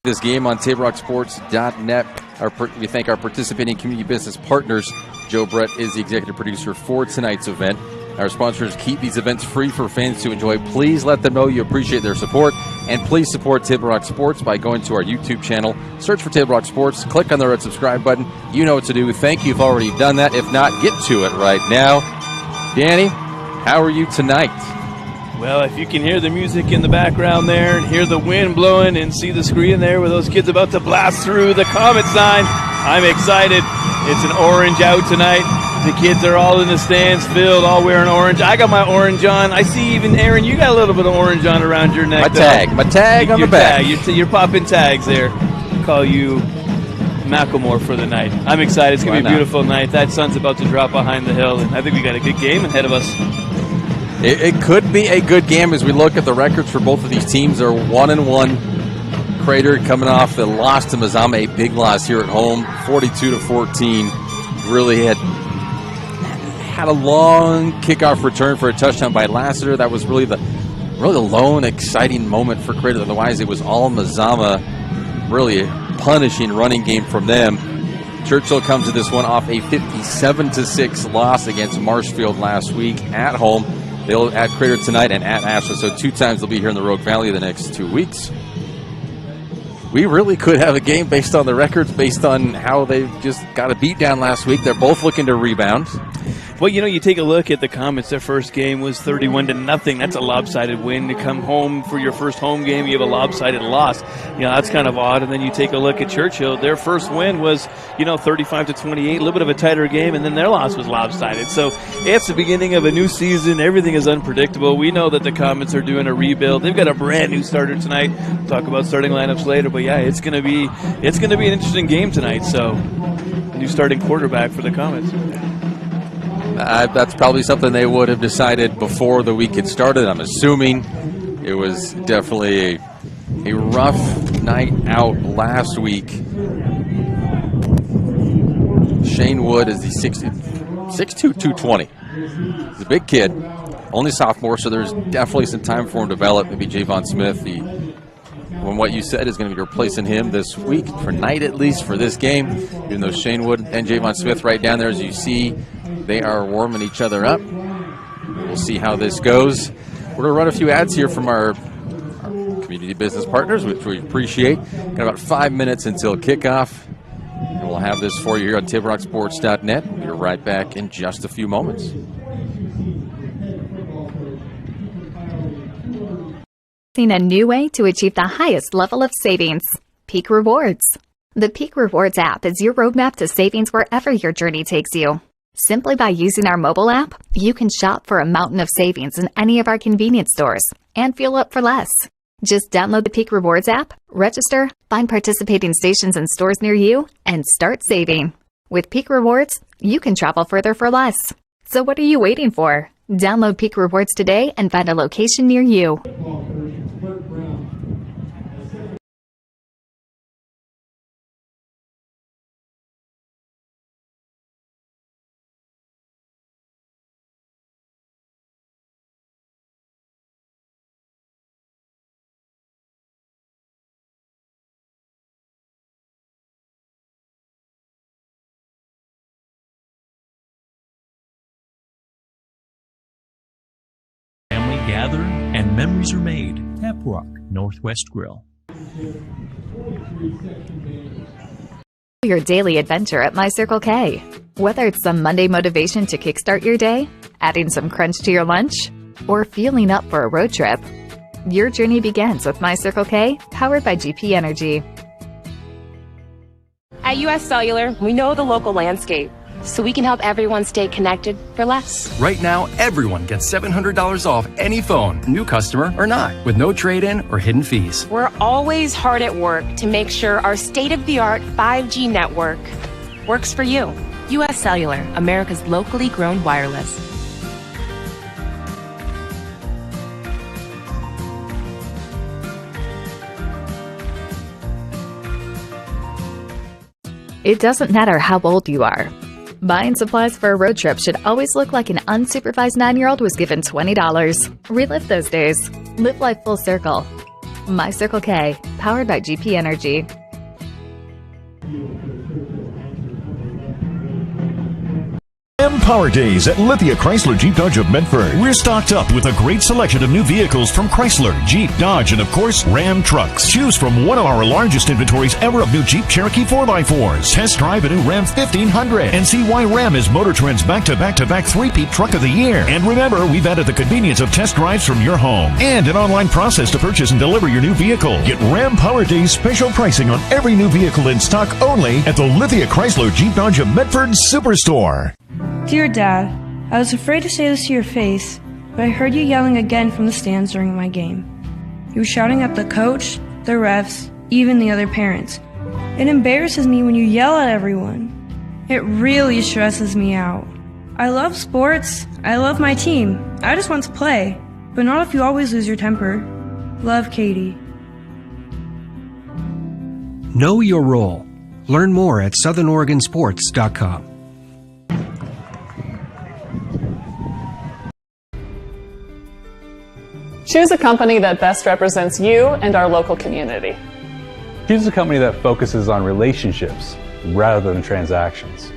This game on TableRockSports.net. We thank our participating community business partners. Joe Brett is the executive producer for tonight's event. Our sponsors keep these events free for fans to enjoy. Please let them know you appreciate their support. And please support Table Rock Sports by going to our YouTube channel. Search for Table Rock Sports. Click on the red subscribe button. You know what to do. Thank you if you've already done that. If not, get to it right now. Danny, how are you tonight? Well, if you can hear the music in the background there and hear the wind blowing and see the screen there with those kids about to blast through the Comet sign, I'm excited. It's an orange out tonight. The kids are all in the stands filled, all wearing orange. I got my orange on. I see even, Aaron, you got a little bit of orange on around your neck. My tag on the back. You're popping tags there. Call you Macklemore for the night. I'm excited. It's going to be a beautiful night. That sun's about to drop behind the hill, and I think we got a good game ahead of us. It could be a good game as we look at the records for both of these teams. They're 1-1. Crater coming off the loss to Mazama, a big loss here at home, 42-14. Really had a long kickoff return for a touchdown by Lassiter. That was really the lone exciting moment for Crater. Otherwise, it was all Mazama. Really a punishing running game from them. Churchill comes to this one off a 57-6 loss against Marshfield last week at home. They'll at Crater tonight and at Ashland, so 2 times they'll be here in the Rogue Valley the next 2 weeks. We really could have a game based on the records, based on how they just got a beat down last week. They're both looking to rebound. Well, you take a look at the Comets. Their first game was 31-0. That's a lopsided win. To come home for your first home game, you have a lopsided loss. That's kind of odd. And then you take a look at Churchill. Their first win was, 35-28, a little bit of a tighter game, and then their loss was lopsided. So it's the beginning of a new season. Everything is unpredictable. We know that the Comets are doing a rebuild. They've got a brand new starter tonight. We'll talk about starting lineups later, but yeah, it's going to be an interesting game tonight. So, new starting quarterback for the Comets. That's probably something they would have decided before the week had started. I'm assuming it was definitely a rough night out last week. Shane Wood is the 6'2", 220. He's a big kid, only sophomore, so there's definitely some time for him to develop. Maybe Javon Smith, from what you said, is going to be replacing him this week, for night at least, for this game. Even though Shane Wood and Javon Smith right down there, as you see, they are warming each other up. We'll see how this goes. We're going to run a few ads here from our community business partners, which we appreciate. Got about 5 minutes until kickoff. And we'll have this for you here on TableRockSports.net. We'll be right back in just a few moments. A new way to achieve the highest level of savings. Peak Rewards. The Peak Rewards app is your roadmap to savings wherever your journey takes you. Simply by using our mobile app, you can shop for a mountain of savings in any of our convenience stores and fuel up for less. Just download the Peak Rewards app, register, find participating stations and stores near you, and start saving. With Peak Rewards, you can travel further for less. So what are you waiting for? Download Peak Rewards today and find a location near you. Gather and memories are made. Tap Rock Northwest Grill. Your daily adventure at My Circle K. Whether it's some Monday motivation to kickstart your day, adding some crunch to your lunch, or fueling up for a road trip, your journey begins with My Circle K, powered by GP Energy. At US Cellular, we know the local landscape, so we can help everyone stay connected for less. Right now, everyone gets $700 off any phone, new customer or not, with no trade-in or hidden fees. We're always hard at work to make sure our state-of-the-art 5G network works for you. US Cellular, America's locally grown wireless. It doesn't matter how old you are. Buying supplies for a road trip should always look like an unsupervised 9-year-old was given $20. Relive those days. Live life full circle. My Circle K, powered by GP Energy. Power Days at Lithia Chrysler Jeep Dodge of Medford. We're stocked up with a great selection of new vehicles from Chrysler, Jeep, Dodge, and of course, Ram trucks. Choose from one of our largest inventories ever of new Jeep Cherokee 4x4s. Test drive a new Ram 1500 and see why Ram is Motor Trend's back-to-back-to-back three-peat truck of the year. And remember, we've added the convenience of test drives from your home and an online process to purchase and deliver your new vehicle. Get Ram Power Days special pricing on every new vehicle in stock only at the Lithia Chrysler Jeep Dodge of Medford Superstore. Dear Dad, I was afraid to say this to your face, but I heard you yelling again from the stands during my game. You were shouting at the coach, the refs, even the other parents. It embarrasses me when you yell at everyone. It really stresses me out. I love sports, I love my team, I just want to play, but not if you always lose your temper. Love, Katie. Know your role. Learn more at southernoregonsports.com. Choose a company that best represents you and our local community. Choose a company that focuses on relationships rather than transactions.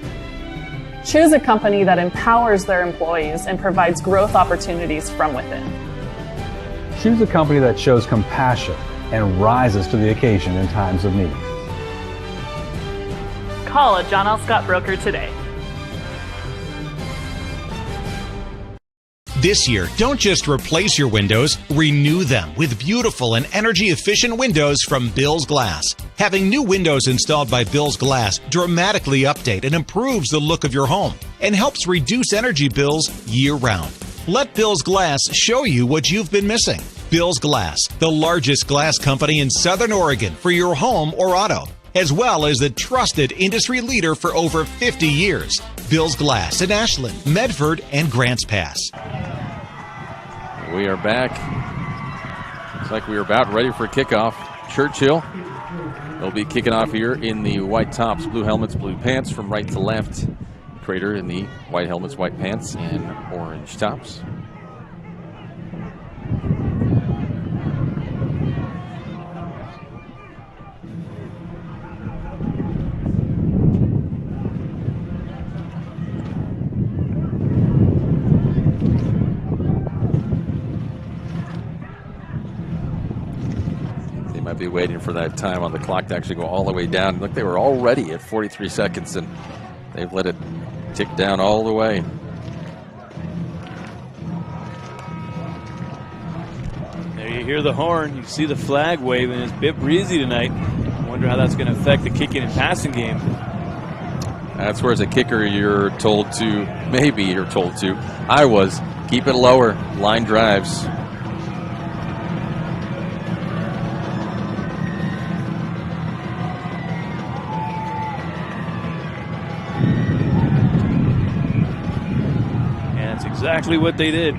Choose a company that empowers their employees and provides growth opportunities from within. Choose a company that shows compassion and rises to the occasion in times of need. Call a John L. Scott broker today. This year, don't just replace your windows, renew them with beautiful and energy-efficient windows from Bill's Glass. Having new windows installed by Bill's Glass dramatically update and improves the look of your home and helps reduce energy bills year-round. Let Bill's Glass show you what you've been missing. Bill's Glass, the largest glass company in Southern Oregon for your home or auto, as well as the trusted industry leader for over 50 years. Bill's Glass in Ashland, Medford, and Grants Pass. We are back. Looks like we are about ready for kickoff. Churchill will be kicking off here in the white tops, blue helmets, blue pants from right to left. Crater in the white helmets, white pants, and orange tops. Might be waiting for that time on the clock to actually go all the way down. Look, they were already at 43 seconds, and they've let it tick down all the way. There you hear the horn. You see the flag waving. It's a bit breezy tonight. I wonder how that's going to affect the kicking and passing game. That's where, as a kicker, you're told to, maybe you're told to, I was, keep it lower, line drives. Exactly what they did.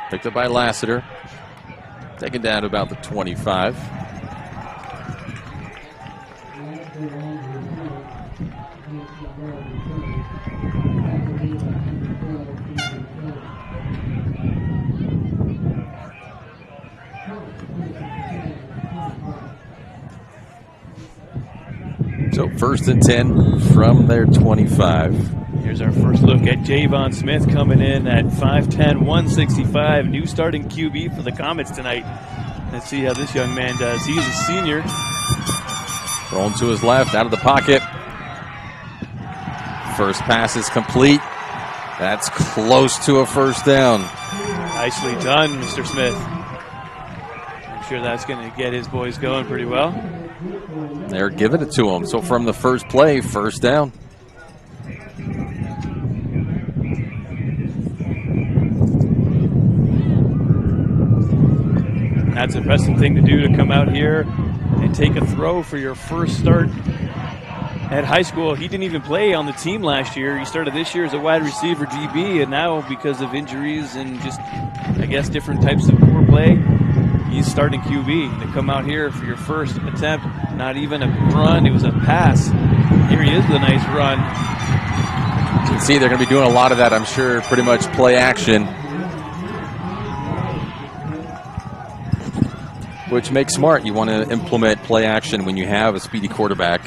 Picked up by Lassiter. Taken down to about the 25. So 1st and 10 from their 25. Here's our first look at Javon Smith coming in at 5'10", 165. New starting QB for the Comets tonight. Let's see how this young man does. He's a senior. Thrown to his left, out of the pocket. First pass is complete. That's close to a first down. Nicely done, Mr. Smith. I'm sure that's going to get his boys going pretty well. They're giving it to him. So from the first play, first down. That's an impressive thing to do, to come out here and take a throw for your first start at high school. He didn't even play on the team last year. He started this year as a wide receiver DB, and now because of injuries and just, I guess, different types of poor play, he's starting QB. To come out here for your first attempt, not even a run, it was a pass. Here he is with a nice run. You can see they're going to be doing a lot of that, I'm sure, pretty much play action. which makes smart. You want to implement play action when you have a speedy quarterback.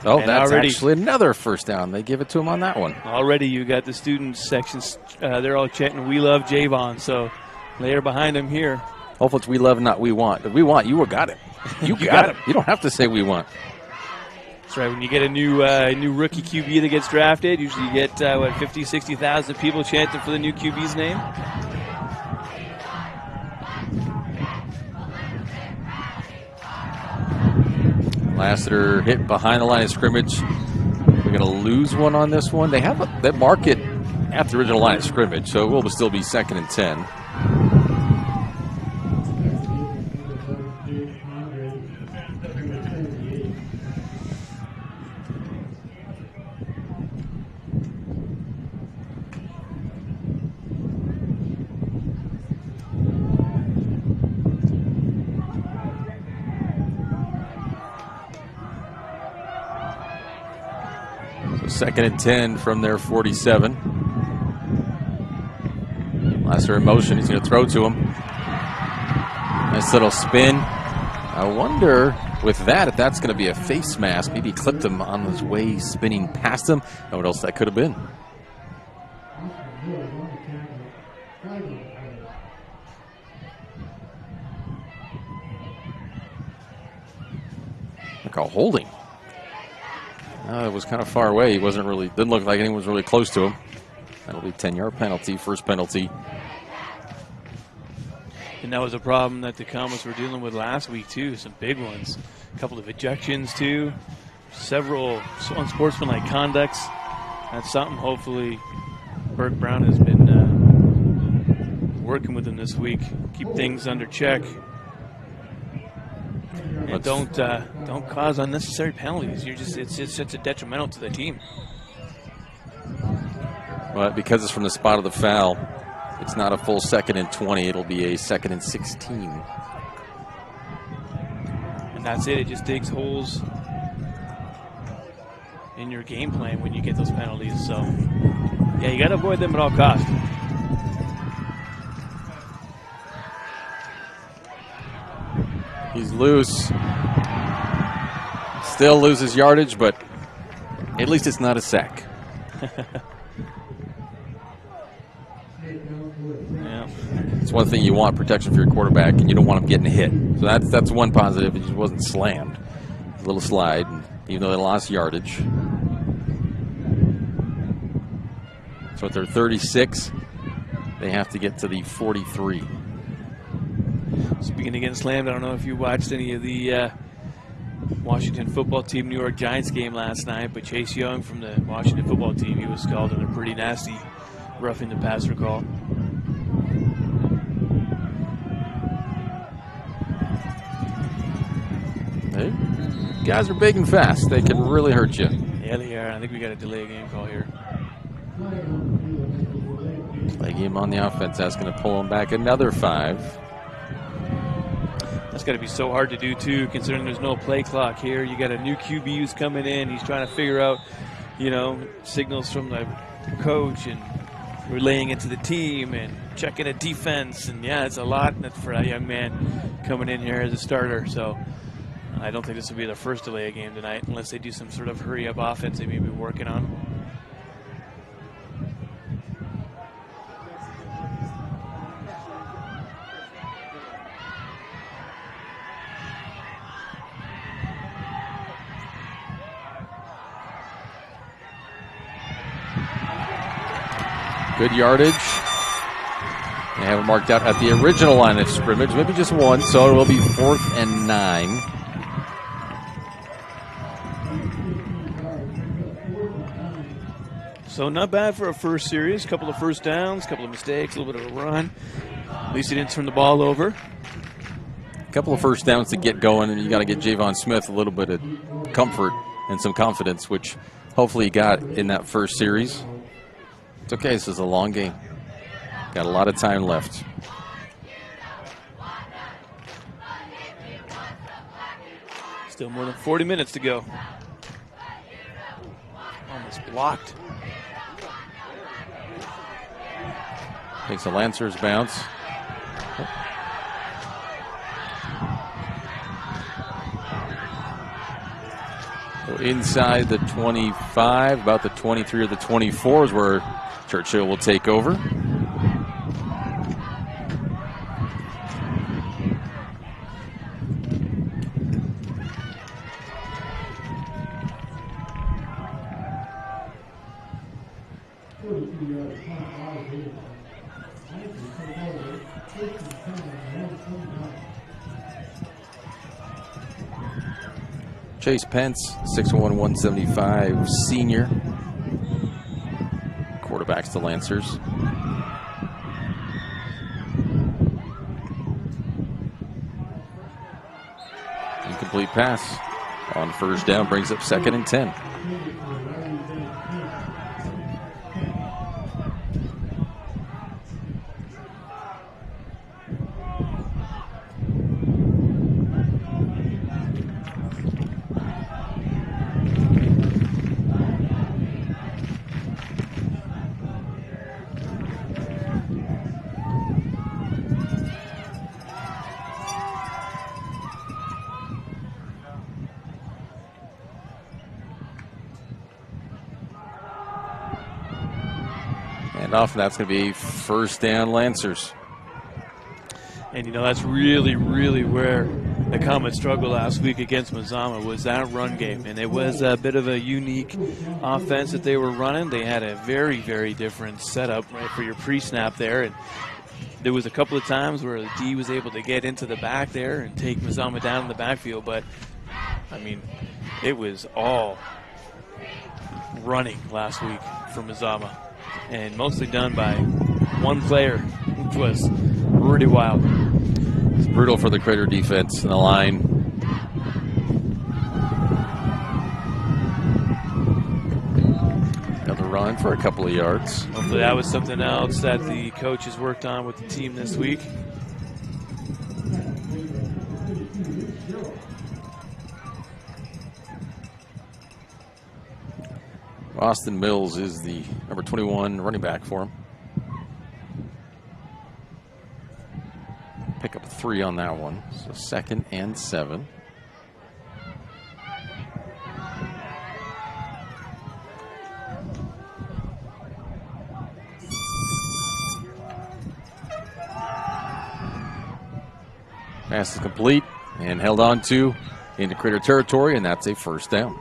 Oh, and that's already, actually another first down. They give it to him on that one. Already you got the student sections. They're all chanting, "We love Javon." So they are behind him here. Hopefully it's we love, not we want. If we want, you got it. You got it. You don't have to say we want. That's right. When you get a new rookie QB that gets drafted, usually you get, 50, 60,000 people chanting for the new QB's name. Lassiter hit behind the line of scrimmage. We're going to lose one on this one. They have that mark it at the original line of scrimmage, so it will still be 2nd and 10. So 2nd and 10 from their 47. Lassiter in motion. He's going to throw to him. Nice little spin. I wonder with that if that's going to be a face mask. Maybe he clipped him on his way spinning past him. And what else that could have been. Look how holding. It was kind of far away. He didn't look like anyone was really close to him. That'll be a 10-yard penalty, first penalty. And that was a problem that the Comets were dealing with last week, too. Some big ones. A couple of ejections, too. Several unsportsmanlike conducts. That's something, hopefully, Burke Brown has been working with them this week. Keep things under check. And don't cause unnecessary penalties. It's just such a detrimental to the team. But because it's from the spot of the foul, it's not a full 2nd and 20. It'll be a 2nd and 16. And that's it. It just digs holes in your game plan when you get those penalties. So, yeah, you got to avoid them at all costs. He's loose. Still loses yardage, but at least it's not a sack. Yeah. It's one thing you want, protection for your quarterback, and you don't want him getting hit. So that's one positive. He just wasn't slammed. A little slide, even though they lost yardage. So at their 36, they have to get to the 43. Speaking of getting slammed, I don't know if you watched any of the Washington football team New York Giants game last night, but Chase Young from the Washington football team, he was called in a pretty nasty roughing the passer call. Hey, guys are big and fast. They can really hurt you. Yeah, they are. I think we got a delay game call here. Play game on the offense. That's going to pull them back another 5. That's got to be so hard to do, too, considering there's no play clock here. You got a new QB who's coming in. He's trying to figure out, signals from the coach and relaying it to the team and checking a defense. And, yeah, it's a lot for a young man coming in here as a starter. So I don't think this will be the first delay of game tonight unless they do some sort of hurry-up offense they may be working on. Good yardage. They have it marked out at the original line of scrimmage. Maybe just one, so it will be 4th and 9. So not bad for a first series. A couple of first downs, a couple of mistakes, a little bit of a run. At least he didn't turn the ball over. A couple of first downs to get going, and you got to get Javon Smith a little bit of comfort and some confidence, which hopefully he got in that first series. It's okay. This is a long game. Got a lot of time left. Still more than 40 minutes to go. Almost blocked. Takes a Lancers bounce. So inside the 25, about the 23 or the 24 is where Churchill will take over. Chase Pence, 6'1", 175, senior. Quarterbacks the Lancers. Incomplete pass on first down, brings up 2nd and 10. Off, and that's going to be first down Lancers. And, that's really, really where the Comets struggled last week against Mazama was that run game. And it was a bit of a unique offense that they were running. They had a very, very different setup right for your pre-snap there. And there was a couple of times where the D was able to get into the back there and take Mazama down in the backfield. But, it was all running last week for Mazama. And mostly done by one player, which was Rudy Wild. It's brutal for the Crater defense in the line. Another run for a couple of yards. Hopefully that was something else that the coaches worked on with the team this week. Austin Mills is the number 21 running back for him. Pick up 3 on that one. So 2nd and 7. Pass is complete and held on to into Crater territory, and that's a first down.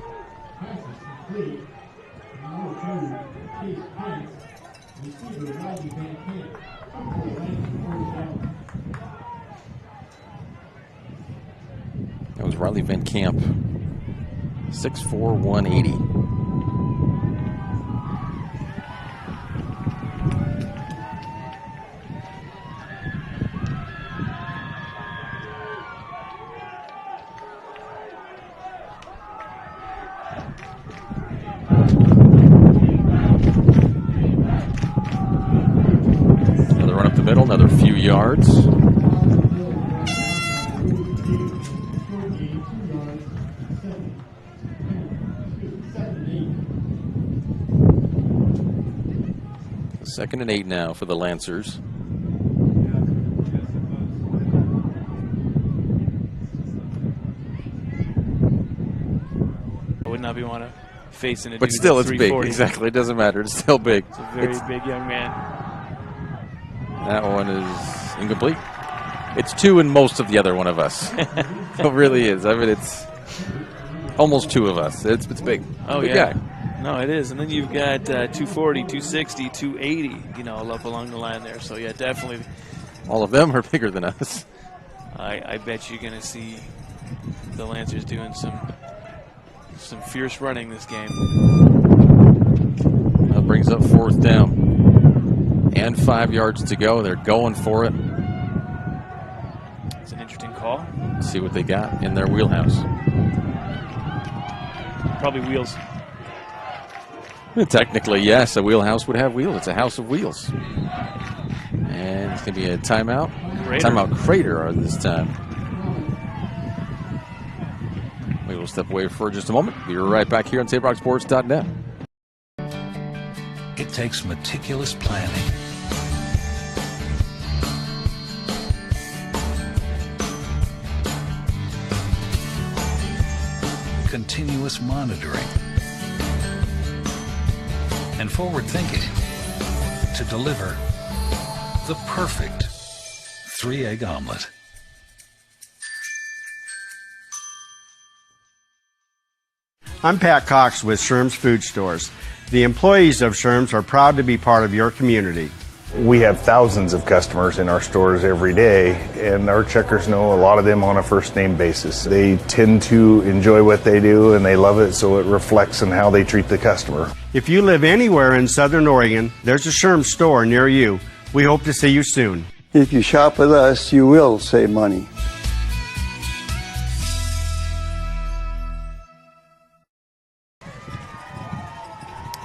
That was Riley Van Camp, 6'4", 180. Another run up the middle, another few yards. Second and 8 now for the Lancers. I would not be want to face in a but still, it's big. Exactly, it doesn't matter. It's still big. It's a very big young man. That one is incomplete. It's 2 in most of the other one of us. It really is. It's almost 2 of us. It's big. Oh, big yeah. Guy. No, it is. And then you've got 240, 260, 280, all up along the line there. So, yeah, definitely. All of them are bigger than us. I bet you're going to see the Lancers doing some fierce running this game. That brings up 4th down. And 5 yards to go. They're going for it. It's an interesting call. Let's see what they got in their wheelhouse. Probably wheels. Technically, yes, a wheelhouse would have wheels. It's a house of wheels. And it's going to be a timeout. Crater. Timeout Crater this time. We will step away for just a moment. Be right back here on SaveRockSports.net. It takes meticulous planning, continuous monitoring, and forward thinking to deliver the perfect 3-egg omelet. I'm Pat Cox with Sherm's Food Stores. The employees of Sherm's are proud to be part of your community. We have thousands of customers in our stores every day, and our checkers know a lot of them on a first name basis. They tend to enjoy what they do and they love it, so it reflects in how they treat the customer. If you live anywhere in Southern Oregon, there's a Sherm's store near you. We hope to see you soon. If you shop with us, you will save money.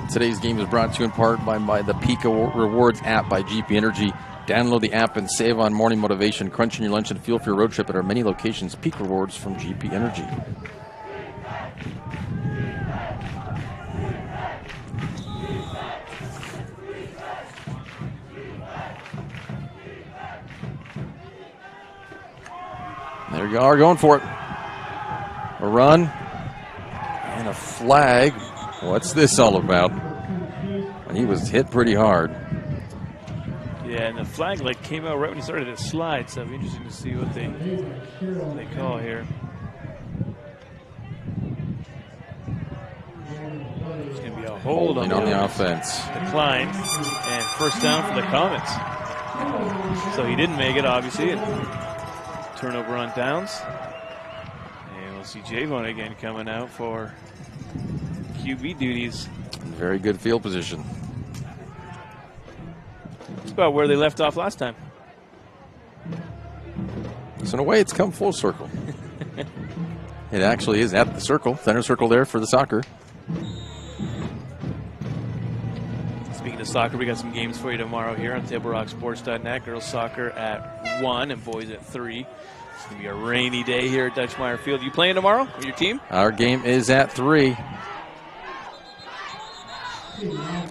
Today's game is brought to you in part by the Peak Rewards app by GP Energy. Download the app and save on morning motivation, crunching your lunch, and fuel for your road trip at our many locations. Peak Rewards from GP Energy. There you are, going for it. A run and a flag. What's this all about? He was hit pretty hard. Yeah, and the flag came out right when he started to slide, so it'll be interesting to see what they call here. There's going to be a hold on the offense. Decline, and first down for the Comets. So he didn't make it, obviously. And turnover on downs. And we'll see Javon again coming out for QB duties. Very good field position. It's about where they left off last time. So in a way, it's come full circle. It actually is at the circle, center circle there for the soccer. Speaking of soccer, we got some games for you tomorrow here on TableRockSports.net. Girls soccer at 1 and boys at 3. It's going to be a rainy day here at Dutchmeyer Field. You playing tomorrow with your team? Our game is at 3.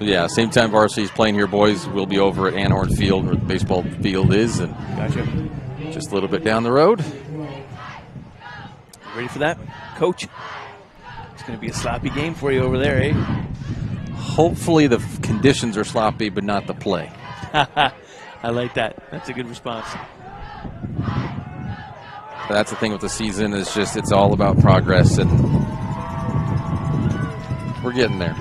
Yeah, same time varsity's playing here, boys. We'll be over at Anhorn Field where the baseball field is, and gotcha. Just a little bit down the road. Ready for that, Coach? It's going to be a sloppy game for you over there, eh? Hopefully the conditions are sloppy, but not the play. I like that. That's a good response. But that's the thing with the season, is just it's all about progress, and we're getting there.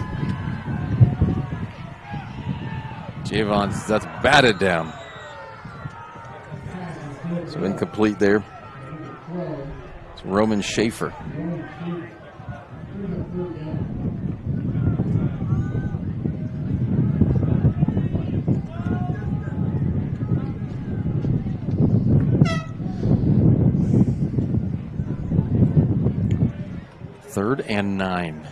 Javon's, that's batted down. So incomplete there. It's Roman Schaefer. Third and 9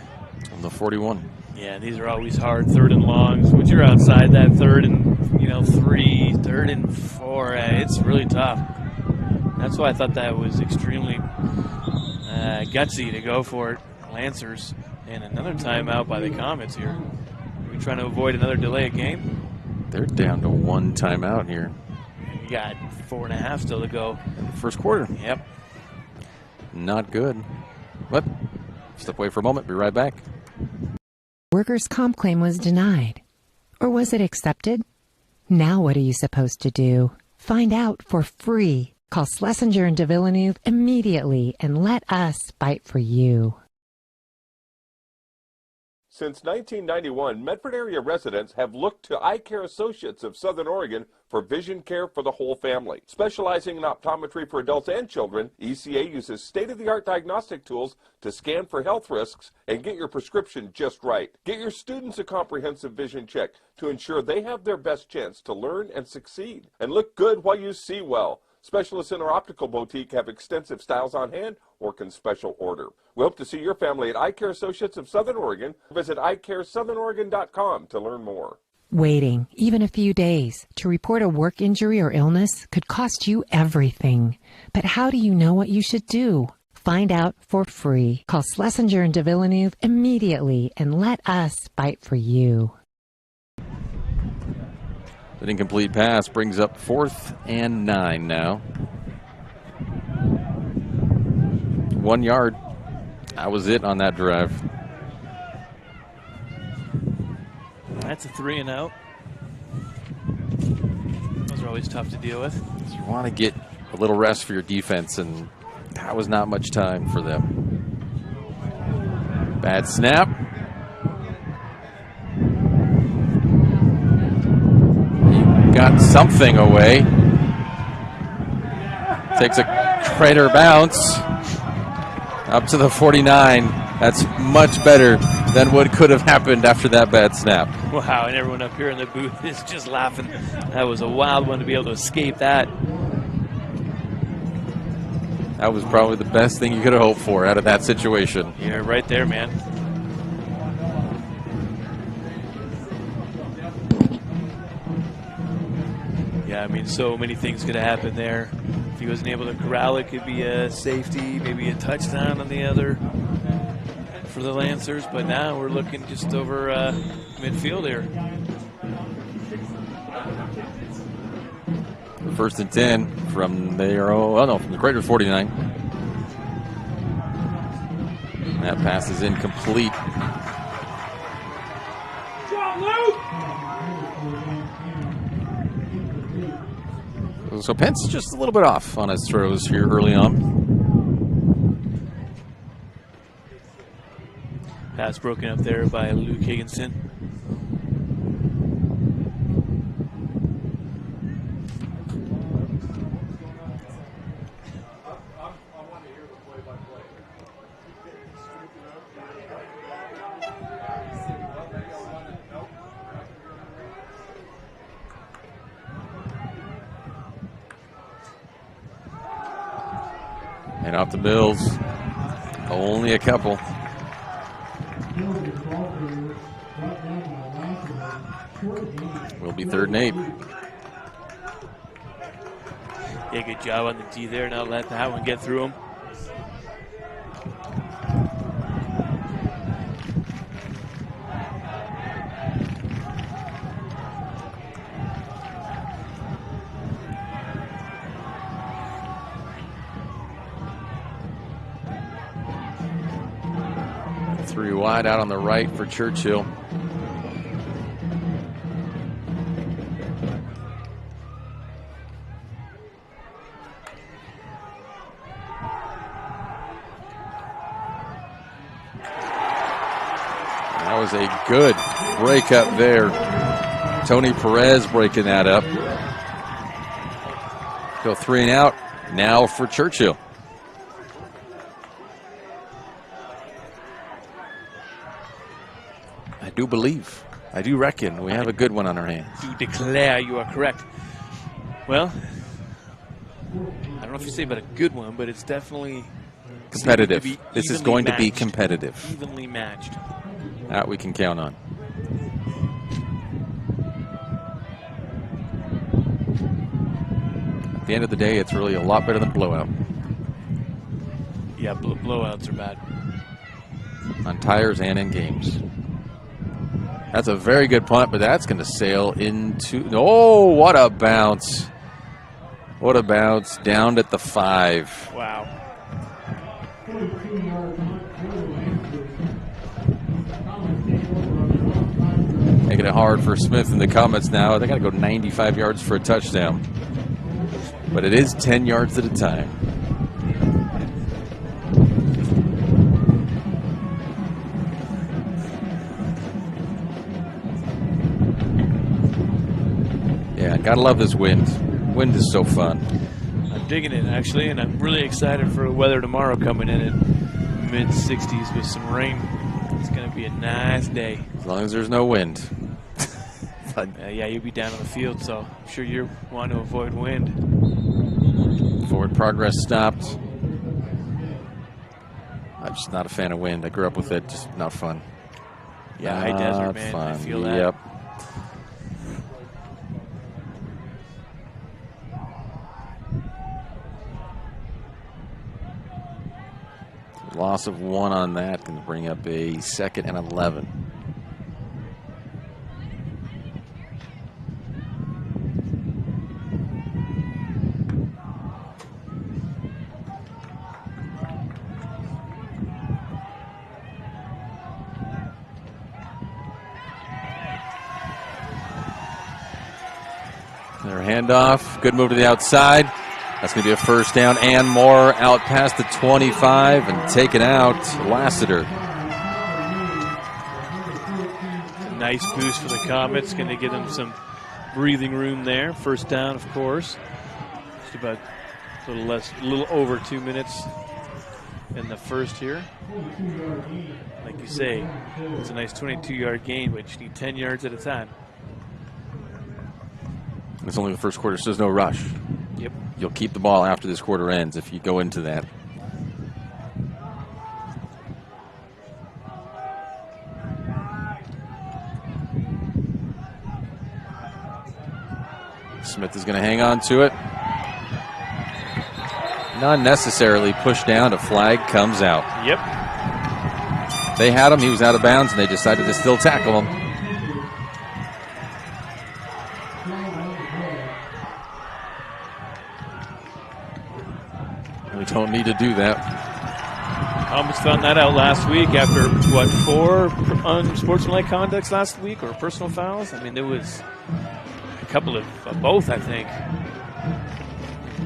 on the 41. Yeah, these are always hard, third and longs. Once you're outside that third and 3, third and 4, it's really tough. That's why I thought that was extremely gutsy to go for it. Lancers, and another timeout by the Comets here. Are we trying to avoid another delay of game? They're down to 1 timeout here. You got 4.5 still to go. In the first quarter. Yep. Not good. But step away for a moment. Be right back. Workers' comp claim was denied. Or was it accepted? Now what are you supposed to do? Find out for free. Call Schlesinger and de Villeneuve immediately and let us fight for you. Since 1991, Medford area residents have looked to Eye Care Associates of Southern Oregon for vision care for the whole family. Specializing in optometry for adults and children, ECA uses state-of-the-art diagnostic tools to scan for health risks and get your prescription just right. Get your students a comprehensive vision check to ensure they have their best chance to learn and succeed. And look good while you see well. Specialists in our optical boutique have extensive styles on hand or can special order. We hope to see your family at Eye Care Associates of Southern Oregon. Visit eyecaresouthern.com to learn more. Waiting, even a few days, to report a work injury or illness could cost you everything. But how do you know what you should do? Find out for free. Call Schlesinger and de Villeneuve immediately and let us fight for you. An incomplete pass brings up 4th and 9 now. 1 yard. That was it on that drive. That's a 3 and out. Those are always tough to deal with. You want to get a little rest for your defense, and that was not much time for them. Bad snap. He got something away. Takes a Crater bounce up to the 49. That's much better than what could have happened after that bad snap. Wow, and everyone up here in the booth is just laughing. That was a wild one to be able to escape that. That was probably the best thing you could have hoped for out of that situation. Yeah, right there, man. Yeah, I mean, so many things could have happened there. If he wasn't able to corral it, could be a safety, maybe a touchdown on the other for the Lancers. But now we're looking just over midfield here. 1st and 10 from their from the Crater 49. That pass is incomplete. So Pence is just a little bit off on his throws here early on. Pass broken up there by Luke Higginson. And off the Bills, only a couple. Will be 3rd and 8. Yeah, good job on the D there. Not let that one get through him. Three wide out on the right for Churchill. That was a good break up there. Tony Perez breaking that up. Go 3 and out now for Churchill. I do reckon we have a good one on our hands. You declare you are correct. Well, I don't know if you say about a good one, but it's definitely competitive. This is going matched. To be competitive. Evenly matched. That we can count on. At the end of the day, it's really a lot better than blowout. Yeah, blowouts are bad. On tires and in games. That's a very good punt, but that's going to sail into... Oh, what a bounce. What a bounce. Down at the 5. Wow. Making it hard for Smith in the comments now. They got to go 95 yards for a touchdown. But it is 10 yards at a time. Yeah, gotta love this wind. Wind is so fun. I'm digging it, actually, and I'm really excited for the weather tomorrow coming in at mid-60s with some rain. It's going to be a nice day. As long as there's no wind. Yeah, you'll be down on the field, so I'm sure you want to avoid wind. Forward progress stopped. I'm just not a fan of wind. I grew up with it, just not fun. Yeah, high desert, man. Fun. I feel that. Yep. Loss of 1 on that can bring up a 2nd and 11. Their handoff. Good move to the outside. That's going to be a first down and more out past the 25 and taken out. Lassiter. Nice boost for the Comets. Going to give them some breathing room there. First down, of course. Just about a little over 2 minutes in the first here. Like you say, it's a nice 22-yard gain, but you need 10 yards at a time. It's only the first quarter, so there's no rush. Yep. You'll keep the ball after this quarter ends if you go into that. Smith is going to hang on to it. Not necessarily pushed down. A flag comes out. Yep. They had him. He was out of bounds, and they decided to still tackle him. We don't need to do that. Almost found that out last week after, 4 unsportsmanlike conducts last week, or personal fouls? I mean, there was a couple of both, I think.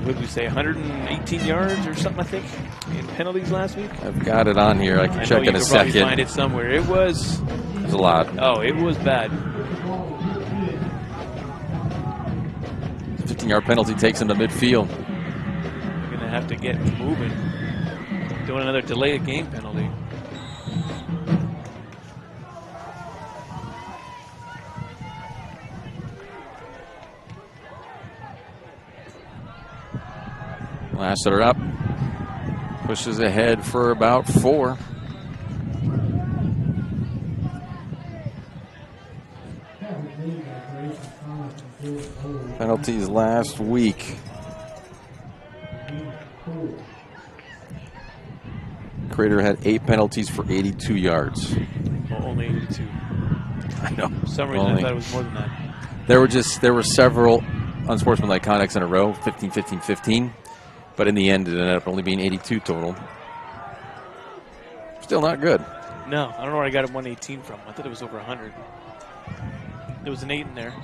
What did we say, 118 yards or something, I think, in penalties last week? I've got it on here. I can check in a second. Probably find it somewhere. It was a lot. Oh, it was bad. 15-yard penalty takes him to midfield. They're going to have to get moving. Doing another delayed game penalty. Lassiter up. Pushes ahead for about 4. Penalties last week. Crater had 8 penalties for 82 yards. Well, only 82. I know. For some reason, I thought it was more than that. There were several unsportsmanlike conducts in a row, 15, 15, 15. But in the end, it ended up only being 82 total. Still not good. No, I don't know where I got a 118 from. I thought it was over 100. There was an 8 in there.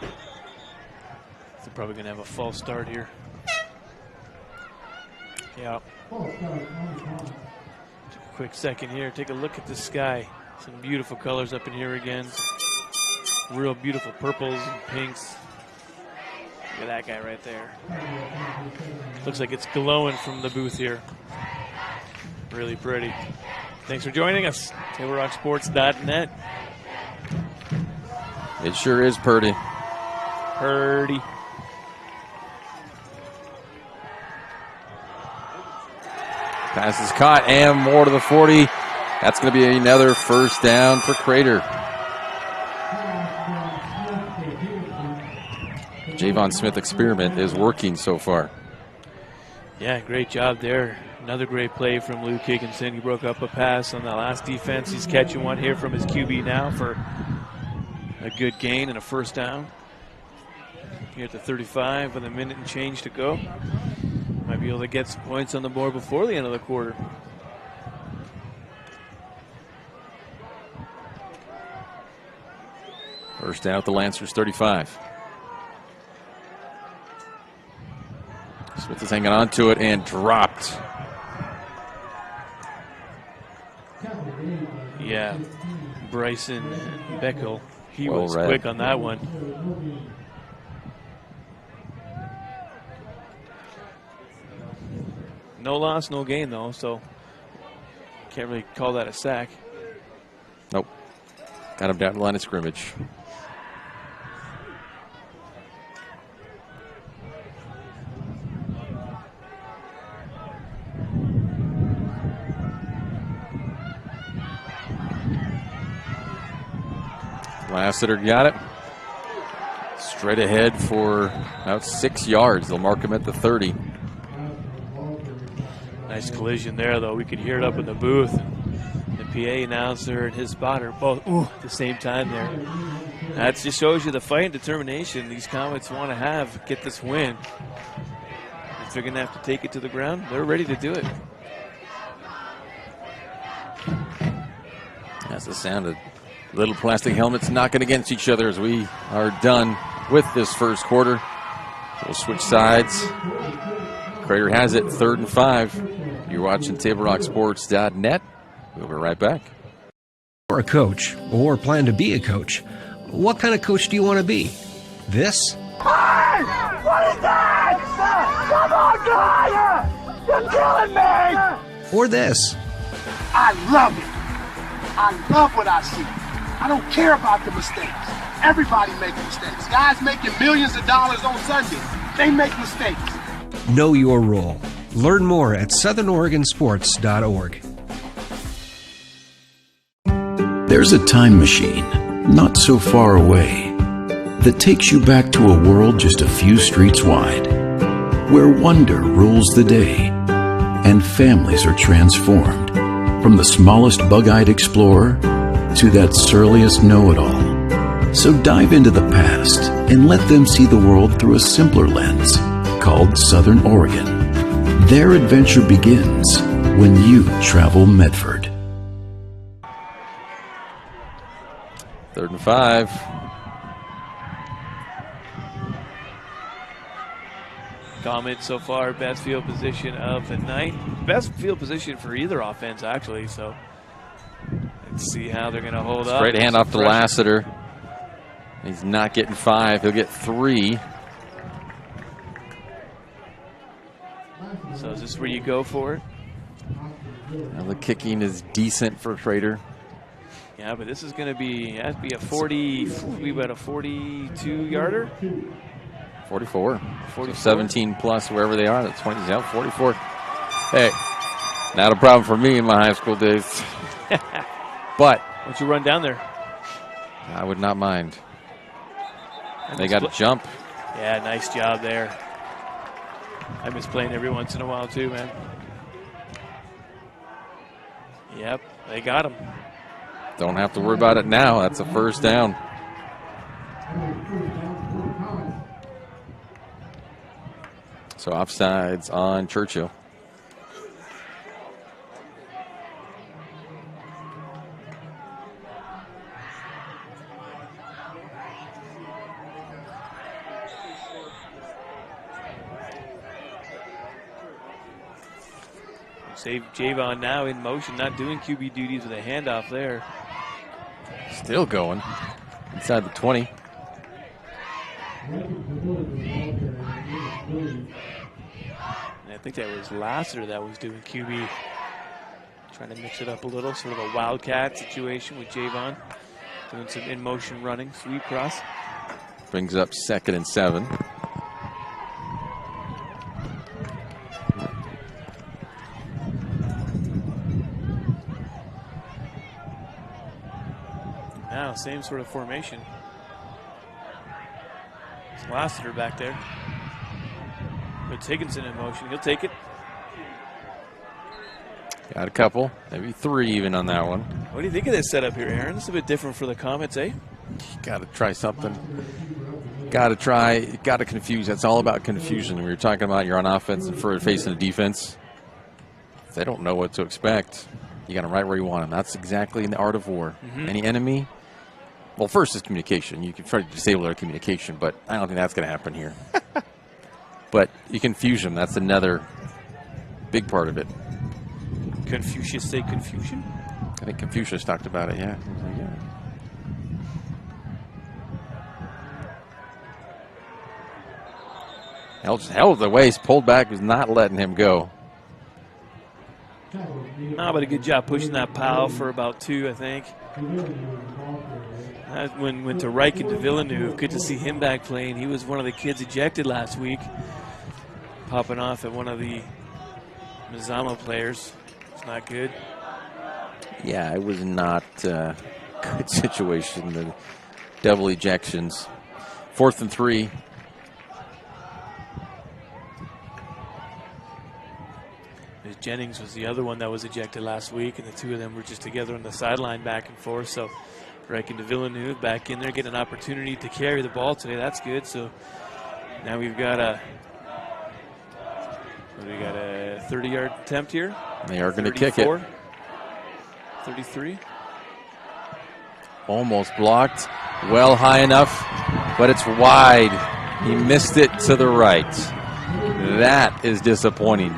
They're probably going to have a false start here. Yeah. Take a quick second here. Take a look at the sky. Some beautiful colors up in here again. Some real beautiful purples and pinks. Look at that guy right there. Looks like it's glowing from the booth here. Really pretty. Thanks for joining us. TableRockSports.net. It sure is Purdy. Purdy. Pass is caught and more to the 40. That's going to be another first down for Crater. Javon Smith experiment is working so far. Yeah, great job there. Another great play from Luke Higginson. He broke up a pass on the last defense. He's catching one here from his QB now for a good gain and a first down. Here at the 35 with a minute and change to go. Might be able to get some points on the board before the end of the quarter. First down at the Lancers 35. Smith is hanging on to it and dropped. Yeah, Bryson Beckel, he Well was read. quick on that one. No loss, no gain though, so can't really call that a sack. Nope. Got him down the line of scrimmage. Lassiter got it. Straight ahead for about 6 yards. They'll mark him at the 30. Nice collision there, though. We could hear it up in the booth. The PA announcer and his spotter both at the same time there. That just shows you the fight and determination these Comets want to have, get this win. If they're going to have to take it to the ground, they're ready to do it. That's the sound of little plastic helmets knocking against each other as we are done with this first quarter. We'll switch sides. Crater has it 3rd and 5. You're watching TableRockSports.net. We'll be right back. You're a coach or plan to be a coach. What kind of coach do you want to be? This? Hey! What is that? Come on, Connor! You're killing me! Or this? I love it. I love what I see. I don't care about the mistakes. Everybody makes mistakes. Guys making millions of dollars on Sunday, they make mistakes. Know your role. Learn more at southernoregonsports.org. There's a time machine, not so far away, that takes you back to a world just a few streets wide, where wonder rules the day, and families are transformed, from the smallest bug-eyed explorer to that surliest know-it-all. So dive into the past and let them see the world through a simpler lens, called Southern Oregon. Their adventure begins when you travel Medford. 3rd and 5. Comment so far, best field position of the night. Best field position for either offense, actually. So let's see how they're going to hold up. Straight handoff to Lassiter. He's not getting 5. He'll get 3. So is this where you go for it? Now the kicking is decent for Crater. Yeah, but this is going to be, has to be a 40, about a 42-yarder? 44. 44. So 17 plus wherever they are. That's 20. Yeah, 44. Hey, not a problem for me in my high school days. But why don't you run down there? I would not mind. They got to jump. Yeah, nice job there. I miss playing every once in a while too, man. Yep, they got him. Don't have to worry about it now. That's a first down. So offsides on Churchill. Save Javon now in motion, not doing QB duties with a handoff there. Still going inside the 20. And I think that was Lassiter that was doing QB. Trying to mix it up a little, sort of a wildcat situation with Javon. Doing some in-motion running, sweep cross. Brings up 2nd and 7. Now, same sort of formation. It's Lassiter back there. But Higginson in motion. He'll take it. Got a couple, maybe 3 even on that one. What do you think of this setup here, Aaron? It's a bit different for the Comets, eh? Got to try something. Got to try. Got to confuse. That's all about confusion. When you're talking about you're on offense and for facing the defense, if they don't know what to expect, you got them right where you want them. That's exactly in the art of war. Any enemy. Well, first is communication. You can try to disable their communication, but I don't think that's going to happen here. But you confuse them. That's another big part of it. Confucius say confusion? I think Confucius talked about it, yeah. Hell, the way he's pulled back was not letting him go. No, but a good job pushing that pile for about 2, I think. That went to Reich and to Villeneuve. Good to see him back playing. He was one of the kids ejected last week. Popping off at one of the Mazama players. It's not good. Yeah, it was not a good situation. The double ejections. 4th and 3. Jennings was the other one that was ejected last week, and the two of them were just together on the sideline back and forth. So Reich and Villeneuve back in there, getting an opportunity to carry the ball today. That's good. So now we've got a 30-yard attempt here. They are going to kick it. 33. Almost blocked. Well high enough but it's wide. He missed it to the right. That is disappointing.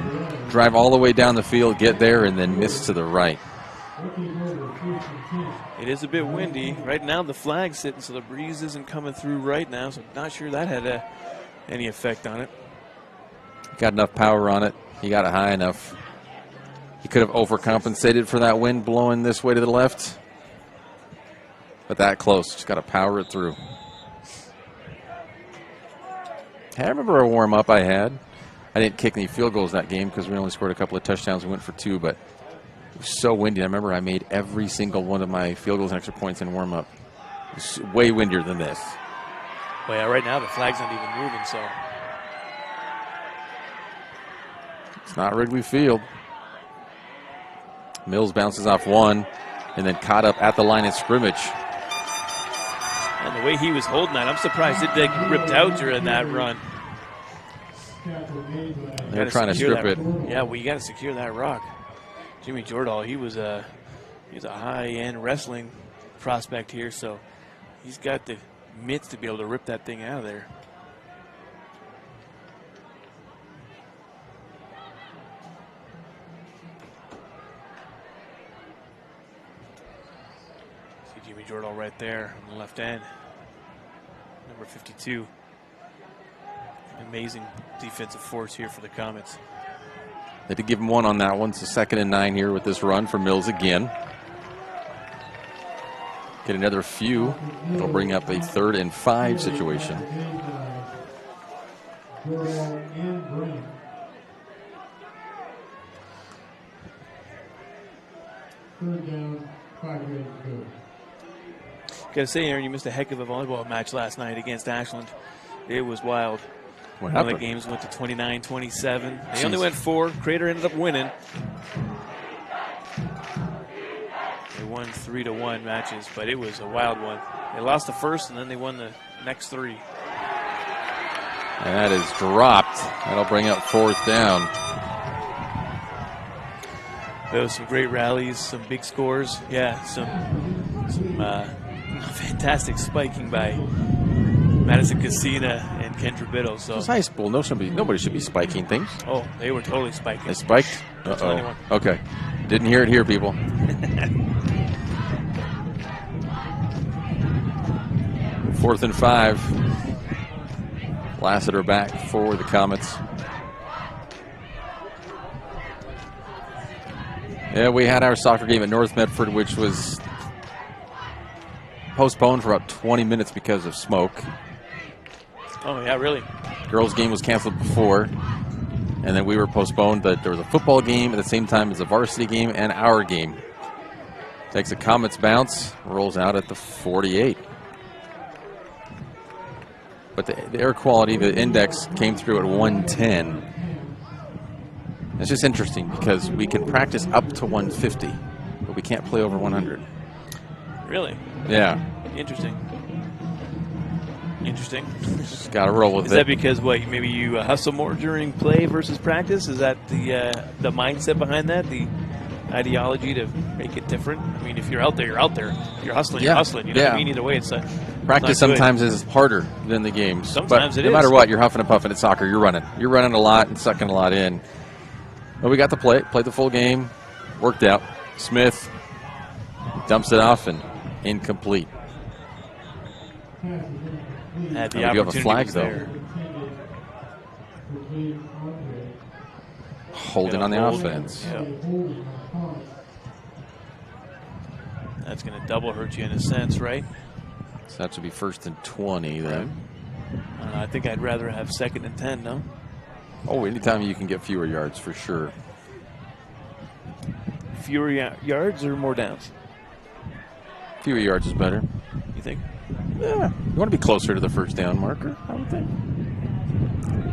Drive all the way down the field, get there, and then miss to the right. It is a bit windy. Right now the flag's sitting, so the breeze isn't coming through right now, so not sure that had any effect on it. Got enough power on it. He got it high enough. He could have overcompensated for that wind blowing this way to the left. But that close. Just got to power it through. Hey, I remember a warm-up I had. I didn't kick any field goals that game because we only scored a couple of touchdowns. We went for 2, but it was so windy. I remember I made every single one of my field goals and extra points in warm-up. It was way windier than this. Well, yeah, right now the flag's not even moving, so. It's not Wrigley Field. Mills bounces off one and then caught up at the line of scrimmage. And the way he was holding that, I'm surprised it didn't get ripped out during that run. They're trying to strip it. Yeah, well, you got to secure that rock. Jimmy Jordahl, he's a high-end wrestling prospect here, so he's got the mitts to be able to rip that thing out of there. See Jimmy Jordahl right there on the left end, number 52. Amazing defensive force here for the Comets. They did give him one on that one. It's a 2nd and 9 here with this run for Mills again. Get another few. It'll bring up a 3rd and 5 situation. Gotta say, Aaron, you missed a heck of a volleyball match last night against Ashland. It was wild. What One of happened? the games went to 29-27. They only went 4. Crater ended up winning. They won 3-1 matches, but it was a wild one. They lost the first, and then they won the next 3. And that is dropped. That'll bring up 4th down. There was some great rallies, some big scores. Yeah, some fantastic spiking by Madison Casina and Kendra Biddle. So It's high school. Nobody should be spiking things. Oh, they were totally spiking. They spiked? Uh-oh. Okay. Didn't hear it here, people. 4th and 5. Lassiter back for the Comets. Yeah, we had our soccer game at North Medford, which was postponed for about 20 minutes because of smoke. Oh, yeah, really? Girls' game was canceled before, and then we were postponed. There was a football game at the same time as a varsity game and our game. Takes a Comets bounce, rolls out at the 48. But the air quality, the index came through at 110. It's just interesting because we can practice up to 150, but we can't play over 100. Really? Yeah. Interesting. Just got to roll with it. Is that because maybe you hustle more during play versus practice? Is that the mindset behind that? The ideology to make it different? I mean, if you're out there, you're out there. If you're hustling, you're hustling. You know what I mean? Either way, it's practice sometimes is harder than the games. Sometimes but it no is. matter what, you're huffing and puffing at soccer. You're running. You're running a lot and sucking a lot in. But we got to played the full game, worked out. Smith dumps it off and incomplete. Had the we do have a flag, though. there. Holding on the offense. Yeah. That's going to double hurt you in a sense, right? So that should be 1st and 20 then. I think I'd rather have 2nd and 10, no? Oh, anytime you can get fewer yards, for sure. Fewer yards or more downs? Fewer yards is better. You think? Yeah. You want to be closer to the 1st down marker, I would think.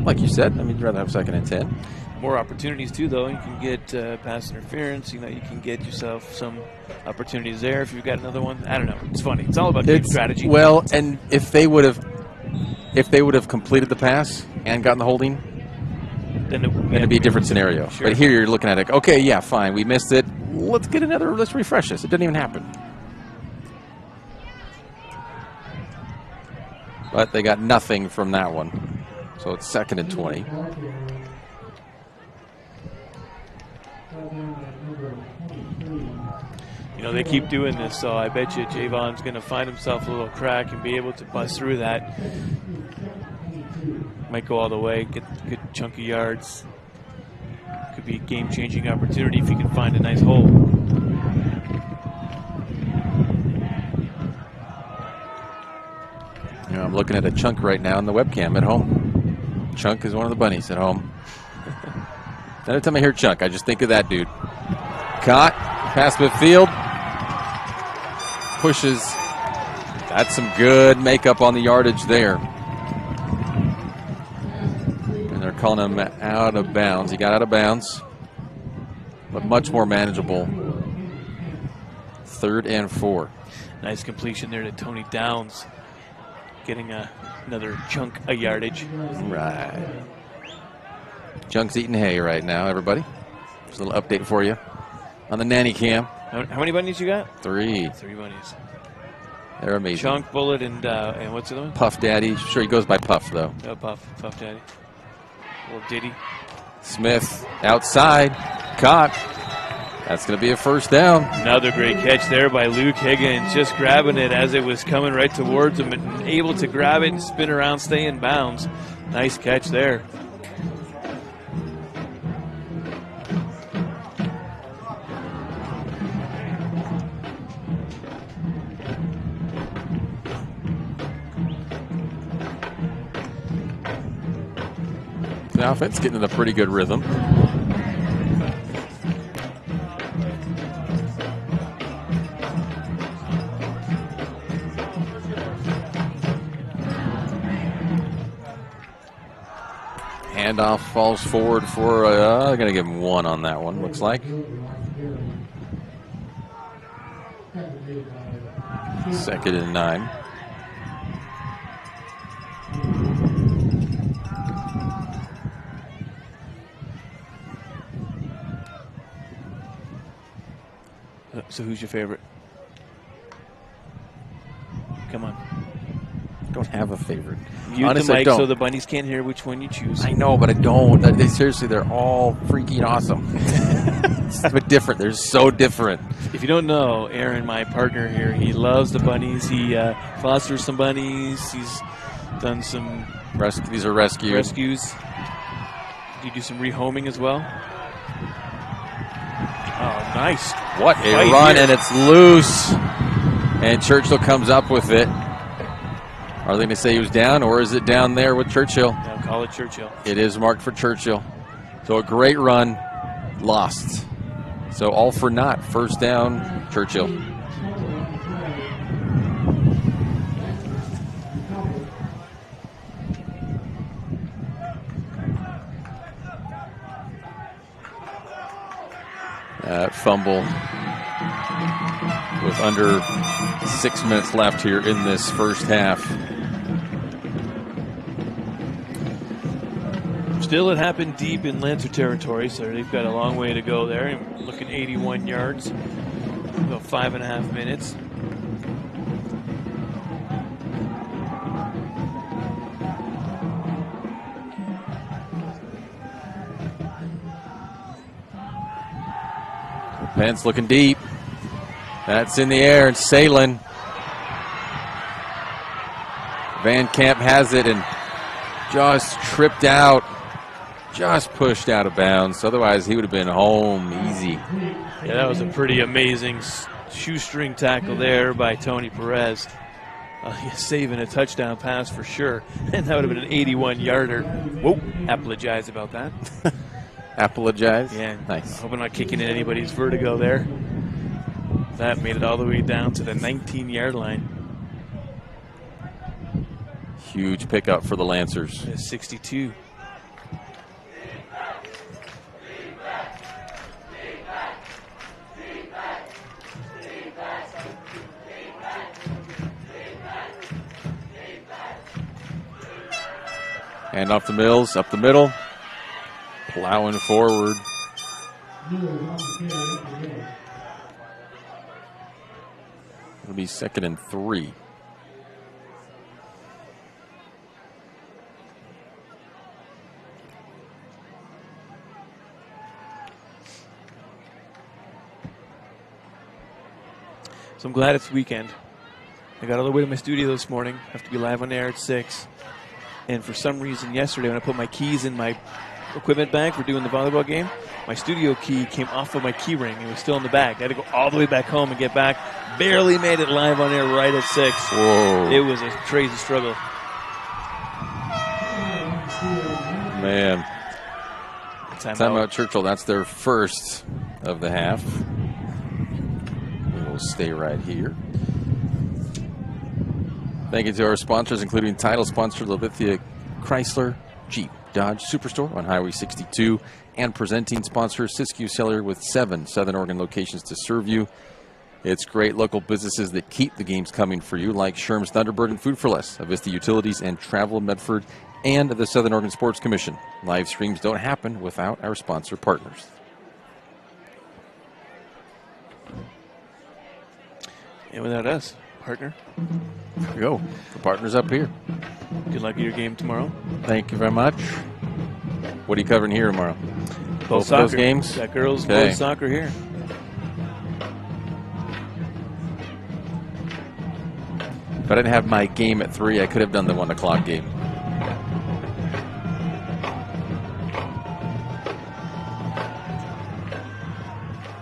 Like you said, you'd rather have 2nd and 10. More opportunities, too, though. You can get pass interference. You can get yourself some opportunities there if you've got another one. I don't know. It's funny. It's all about game strategy. Well, and if they would have completed the pass and gotten the holding, then it'd be a different scenario. Sure. But here you're looking at it, okay, yeah, fine, we missed it. Let's refresh this. It didn't even happen. But they got nothing from that one. So it's 2nd and 20. You know, they keep doing this, so I bet you Javon's going to find himself a little crack and be able to bust through that. Might go all the way, get a good chunk of yards. Could be a game-changing opportunity if he can find a nice hole. You know, I'm looking at a Chunk right now in the webcam at home. Chunk is one of the bunnies at home. Every time I hear Chunk, I just think of that dude. Caught, past midfield. Pushes. That's some good makeup on the yardage there. And they're calling him out of bounds. He got out of bounds, but much more manageable. 3rd and 4. Nice completion there to Tony Downs, getting another chunk of yardage. Right. Chunk's eating hay right now, everybody. Just a little update for you on the nanny cam. How many bunnies you got? 3. 3 bunnies. They're amazing. Chunk, Bullet, and what's the other one? Puff Daddy. Sure, he goes by Puff, though. Oh, Puff Daddy. Little Diddy. Smith outside. Caught. That's going to be a 1st down. Another great catch there by Luke Higgins, just grabbing it as it was coming right towards him and able to grab it and spin around, stay in bounds. Nice catch there. The offense getting in a pretty good rhythm. Handoff falls forward for, I'm going to give him 1 on that one, looks like. 2nd and 9. So who's your favorite? Come on. Don't have a favorite. Mute Honestly, the mic so the bunnies can't hear which one you choose. I know, but I don't. Seriously, they're all freaking awesome. It's but different. They're so different. If you don't know, Aaron, my partner here, he loves the bunnies. He fosters some bunnies. He's done some... These are rescues. Do you do some rehoming as well? Oh, nice. What a run, and it's loose. And Churchill comes up with it. Are they going to say he was down, or is it down there with Churchill? No, call it Churchill. It is marked for Churchill. So a great run, lost. So all for naught. 1st down, Churchill. That fumble with under 6 minutes left here in this 1st half. Still, it happened deep in Lancer territory, so they've got a long way to go there. Looking 81 yards, about 5.5 minutes. Pence looking deep. That's in the air and sailing. Van Camp has it and just tripped out. Just pushed out of bounds. Otherwise, he would have been home easy. Yeah, that was a pretty amazing shoestring tackle there by Tony Perez. Saving a touchdown pass for sure. And that would have been an 81-yarder. Whoa, apologize about that. Apologize? Yeah, nice. I hope I'm not kicking in anybody's vertigo there. That made it all the way down to the 19-yard line. Huge pickup for the Lancers. 62. And off the Mills, up the middle, plowing forward. It'll be 2nd and 3. So I'm glad it's weekend. I got all the way to my studio this morning. I have to be live on air at 6. And for some reason yesterday when I put my keys in my equipment bag for doing the volleyball game, my studio key came off of my key ring. It was still in the bag. I had to go all the way back home and get back. Barely made it live on air right at 6. Whoa. It was a crazy struggle. Man. Timeout Churchill. That's their first of the half. We'll stay right here. Thank you to our sponsors, including title sponsor Lithia Chrysler Jeep Dodge Superstore on Highway 62, and presenting sponsor Siskiyou Cellular with 7 Southern Oregon locations to serve you. It's great local businesses that keep the games coming for you, like Sherm's Thunderbird and Food for Less, Avista Utilities, and Travel Medford, and the Southern Oregon Sports Commission. Live streams don't happen without our sponsor partners. And without us, partner. There we go. The partner's up here. Good luck at your game tomorrow. Thank you very much. What are you covering here tomorrow? Both of soccer. those games? Got girls, Okay. boys soccer here. If I didn't have my game at 3, I could have done the 1 o'clock game.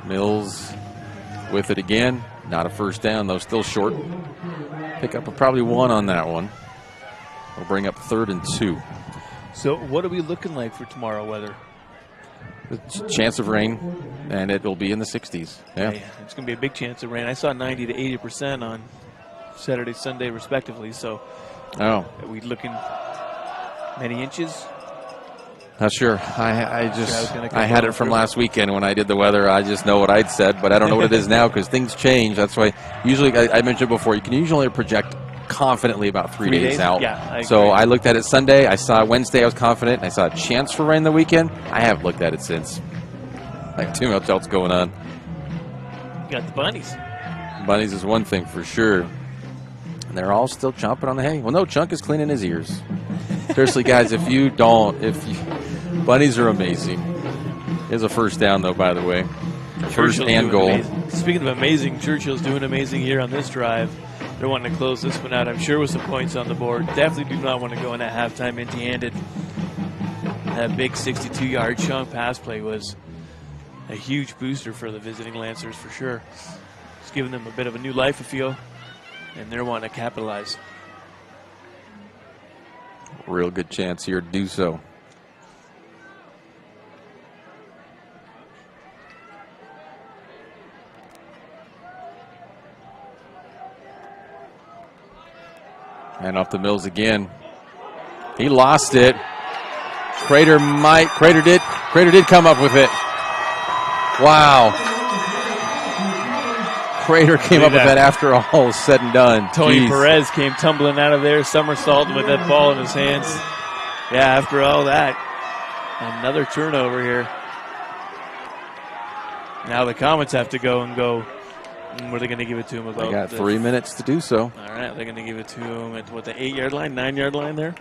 Mills with it again. Not a first down, though, still short. Pick up probably 1 on that one. We'll bring up 3rd and 2. So what are we looking like for tomorrow weather? Chance of rain, and it will be in the 60s. Yeah. It's going to be a big chance of rain. I saw 90 to 80% on Saturday, Sunday, respectively. So are we looking many inches? Not sure. I had it from last weekend when I did the weather. I just know what I'd said, but I don't know what it is now because things change. That's why usually I mentioned before, you can usually project confidently about 3 days out. Yeah, so I looked at it Sunday. I saw Wednesday. I was confident. I saw a chance for rain the weekend. I haven't looked at it since. Like too much else going on. You got the bunnies. Bunnies is one thing for sure. And they're all still chomping on the hay. Well, no, Chunk is cleaning his ears. Seriously, guys, bunnies are amazing. Here's a first down, though, by the way. First and goal. Amazing. Speaking of amazing, Churchill's doing amazing here on this drive. They're wanting to close this one out, I'm sure, with some points on the board. Definitely do not want to go in at halftime empty-handed. That big 62-yard chunk pass play was a huge booster for the visiting Lancers, for sure. It's giving them a bit of a new life, I feel, and they're wanting to capitalize. Real good chance here to do so. And off the Mills again. He lost it. Crater did come up with it. Wow. Crater came up with that after all was said and done. Tony Perez came tumbling out of there, somersaulting with that ball in his hands. Yeah, after all that, another turnover here. Now the Comets have to go. What are they going to give it to him about? They got 3 minutes to do so. All right, they're going to give it to him at the 8-yard line, 9-yard line there.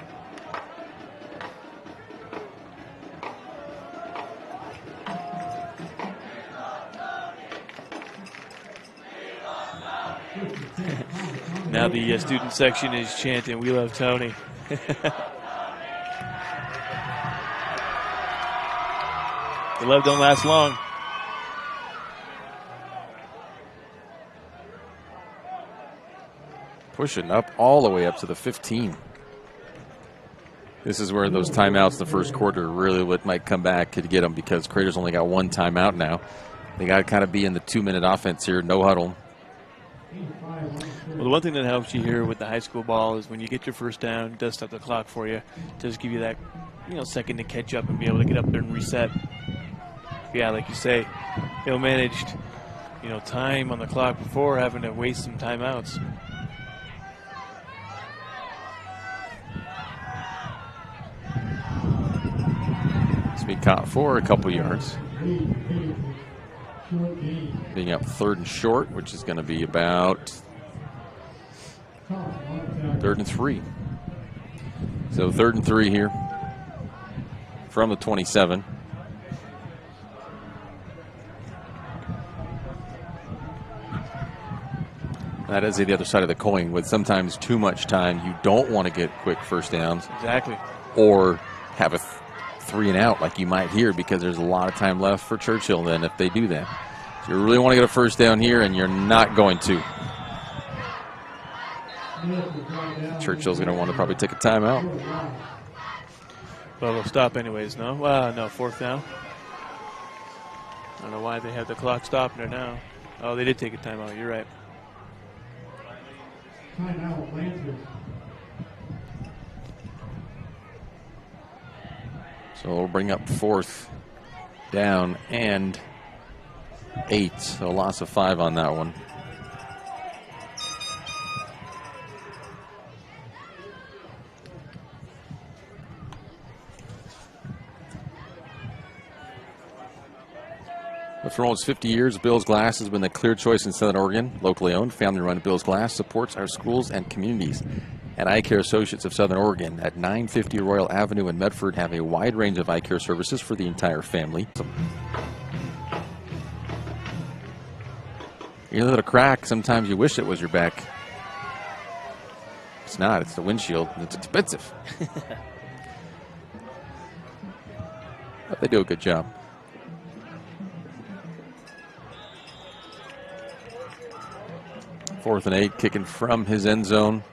Now the student section is chanting, "We love Tony." The love don't last long. Pushing up all the way up to the 15. This is where those timeouts in the first quarter really might come back to get them, because Crater's only got 1 timeout now. They got to kind of be in the 2-minute offense here, no huddle. Well, the one thing that helps you here with the high school ball is when you get your first down, it does stop the clock for you. It does give you that, second to catch up and be able to get up there and reset. Yeah, like you say, managed, time on the clock before having to waste some timeouts. It's been caught for a couple yards. Being up 3rd and short, which is going to be about 3rd and 3. So 3rd and 3 here from the 27. That is the other side of the coin. With sometimes too much time, you don't want to get quick first downs. Exactly. Or have a 3 and out like you might here, because there's a lot of time left for Churchill then if they do that. So you really want to get a first down here, and you're not going to. Churchill's going to want to probably take a timeout. Well, they'll stop anyways, no? No, 4th down. I don't know why they have the clock stopping there now. Oh, they did take a timeout. You're right. So we'll bring up 4th down and 8. So a loss of 5 on that one. But for almost 50 years, Bill's Glass has been the clear choice in Southern Oregon. Locally owned, family-run Bill's Glass supports our schools and communities. At Eye Care Associates of Southern Oregon at 950 Royal Avenue in Medford have a wide range of eye care services for the entire family. You let a crack, sometimes you wish it was your back. It's not, it's the windshield, and it's expensive. But they do a good job. Fourth and 8, kicking from his end zone.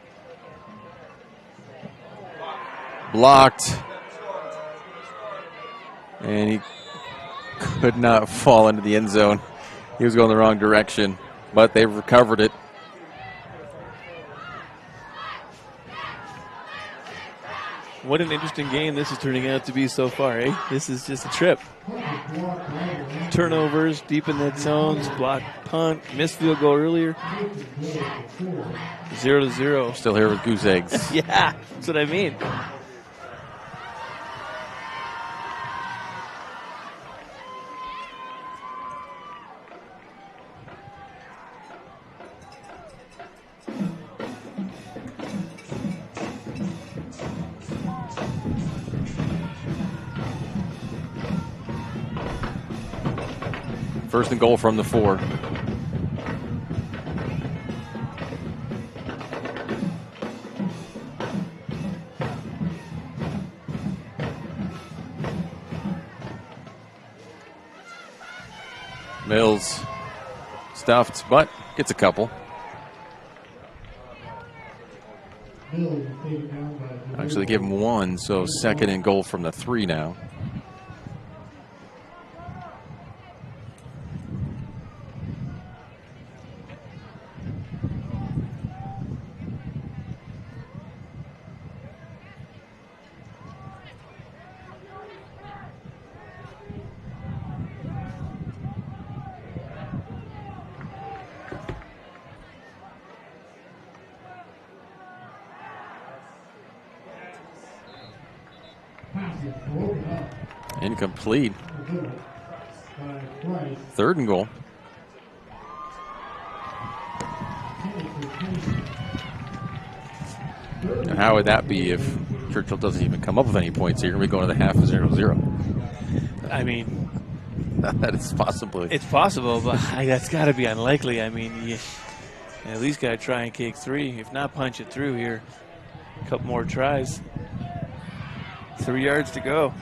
Blocked. And he could not fall into the end zone. He was going the wrong direction, but they've recovered it. What an interesting game this is turning out to be so far, eh? This is just a trip. Turnovers, deep in that zones, block punt, missed field goal earlier. 0-0. Still here with goose eggs. Yeah, that's what I mean. First and goal from the 4. Mills stuffed, but gets a couple. Actually, give him 1, so second and goal from the 3 now. Incomplete. Third and goal. Now how would that be if Churchill doesn't even come up with any points here? We're going to the half 0-0. I mean, that is possible. It's possible, but that's got to be unlikely. I mean, you at least got to try and kick 3. If not, punch it through here. A couple more tries. 3 yards to go.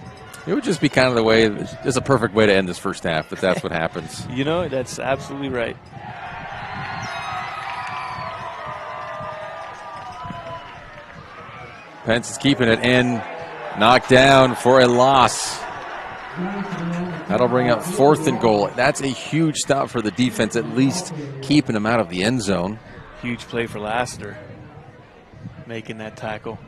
It would just be kind of the way, it's a perfect way to end this first half, if that's what happens. You know, that's absolutely right. Pence is keeping it in, knocked down for a loss. That'll bring up 4th and goal. That's a huge stop for the defense, at least keeping him out of the end zone. Huge play for Lassiter, making that tackle.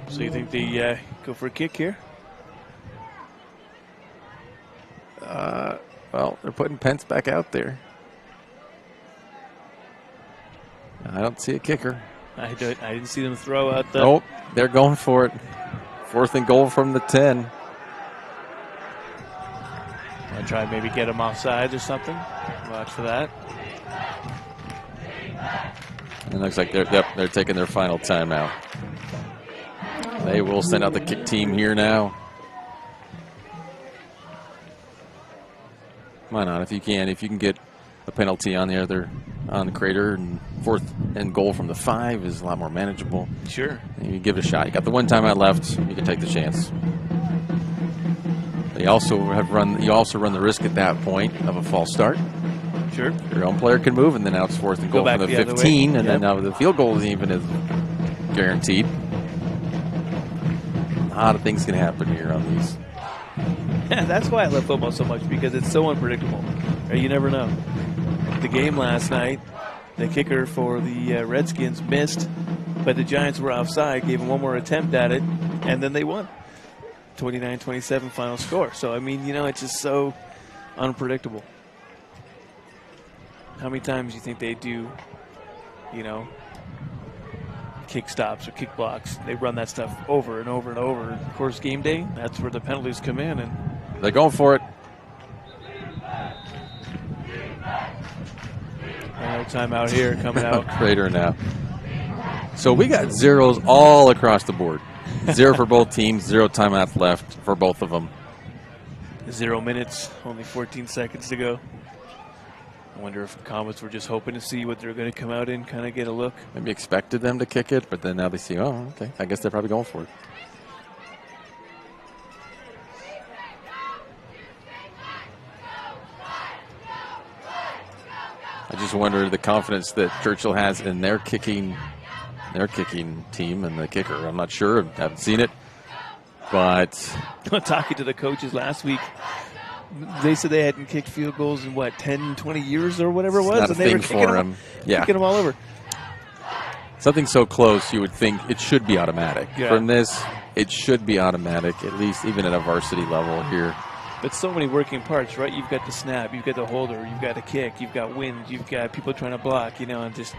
So you think they go for a kick here? Well, they're putting Pence back out there. I don't see a kicker. I didn't see them throw out the... Nope, they're going for it. 4th and goal from the 10. I'll try and maybe get them offside or something. Watch for that. It looks like they're taking their final timeout. They will send out the kick team here now. Why not? If you can get a penalty on the Crater, and 4th and goal from the 5 is a lot more manageable. Sure. And you give it a shot. You got the 1 timeout left. You can take the chance. You also run the risk at that point of a false start. Sure. Your own player can move, and then now it's 4th and goal from the 15, and then now the field goal isn't even as guaranteed. A lot of things can happen here on these. Yeah, that's why I love football so much, because it's so unpredictable. You never know. The game last night, the kicker for the Redskins missed, but the Giants were offside, gave him one more attempt at it, and then they won. 29-27 final score. So, I mean, it's just so unpredictable. How many times do you think they do, kick stops or kick blocks? They run that stuff over and over and over. Of course, game day, that's where the penalties come in. And they're going for it. Timeout here coming out. Crater now. So we got zeros all across the board. 0 for both teams, 0 timeouts left for both of them. 0 minutes, only 14 seconds to go. I wonder if the Comets were just hoping to see what they're going to come out in, kind of get a look. Maybe expected them to kick it, but then now they see, oh, okay, I guess they're probably going for it. I just wonder the confidence that Churchill has in their kicking team and the kicker. I'm not sure. I haven't seen it. But talking to the coaches last week, they said they hadn't kicked field goals in, 10, 20 years or whatever it was? Not a thing for them. Kicking them all over. Something so close, you would think it should be automatic. Yeah. From this, it should be automatic, at least even at a varsity level here. But so many working parts, right? You've got the snap, you've got the holder, you've got a kick, you've got wind, you've got people trying to block, and just...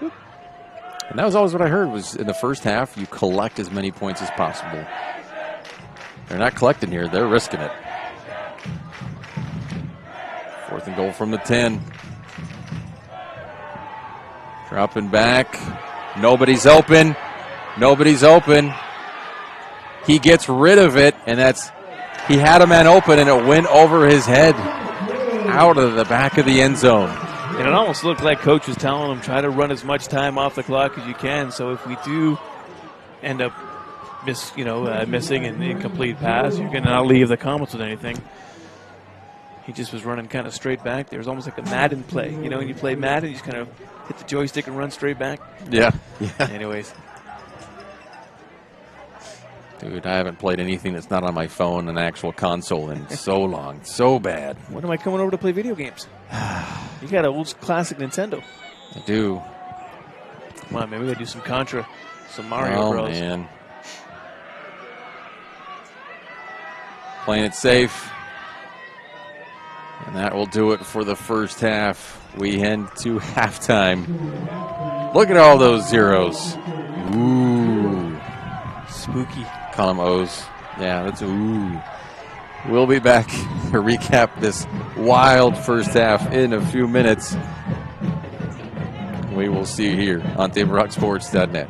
Whoop. And that was always what I heard, was in the first half, you collect as many points as possible. They're not collecting here. They're risking it. 4th and goal from the 10. Dropping back. Nobody's open. Nobody's open. He gets rid of it, and he had a man open, and it went over his head out of the back of the end zone. And it almost looked like Coach was telling him, try to run as much time off the clock as you can. So if we do end up missing an incomplete pass, you're going to not leave the Comets with anything. He just was running kind of straight back. There was almost like a Madden play. When you play Madden, you just kind of hit the joystick and run straight back. Yeah. Anyways. Dude, I haven't played anything that's not on my phone, an actual console, in so long. So bad. When am I coming over to play video games? You got an old classic Nintendo. I do. Come on, man. We got to do some Contra, some Mario Bros. Oh, man. Playing it safe. And that will do it for the first half. We head to halftime. Look at all those zeros. Ooh. Spooky. Call them O's. Yeah, that's ooh. We'll be back to recap this wild first half in a few minutes. We will see you here on TableRockSports.net.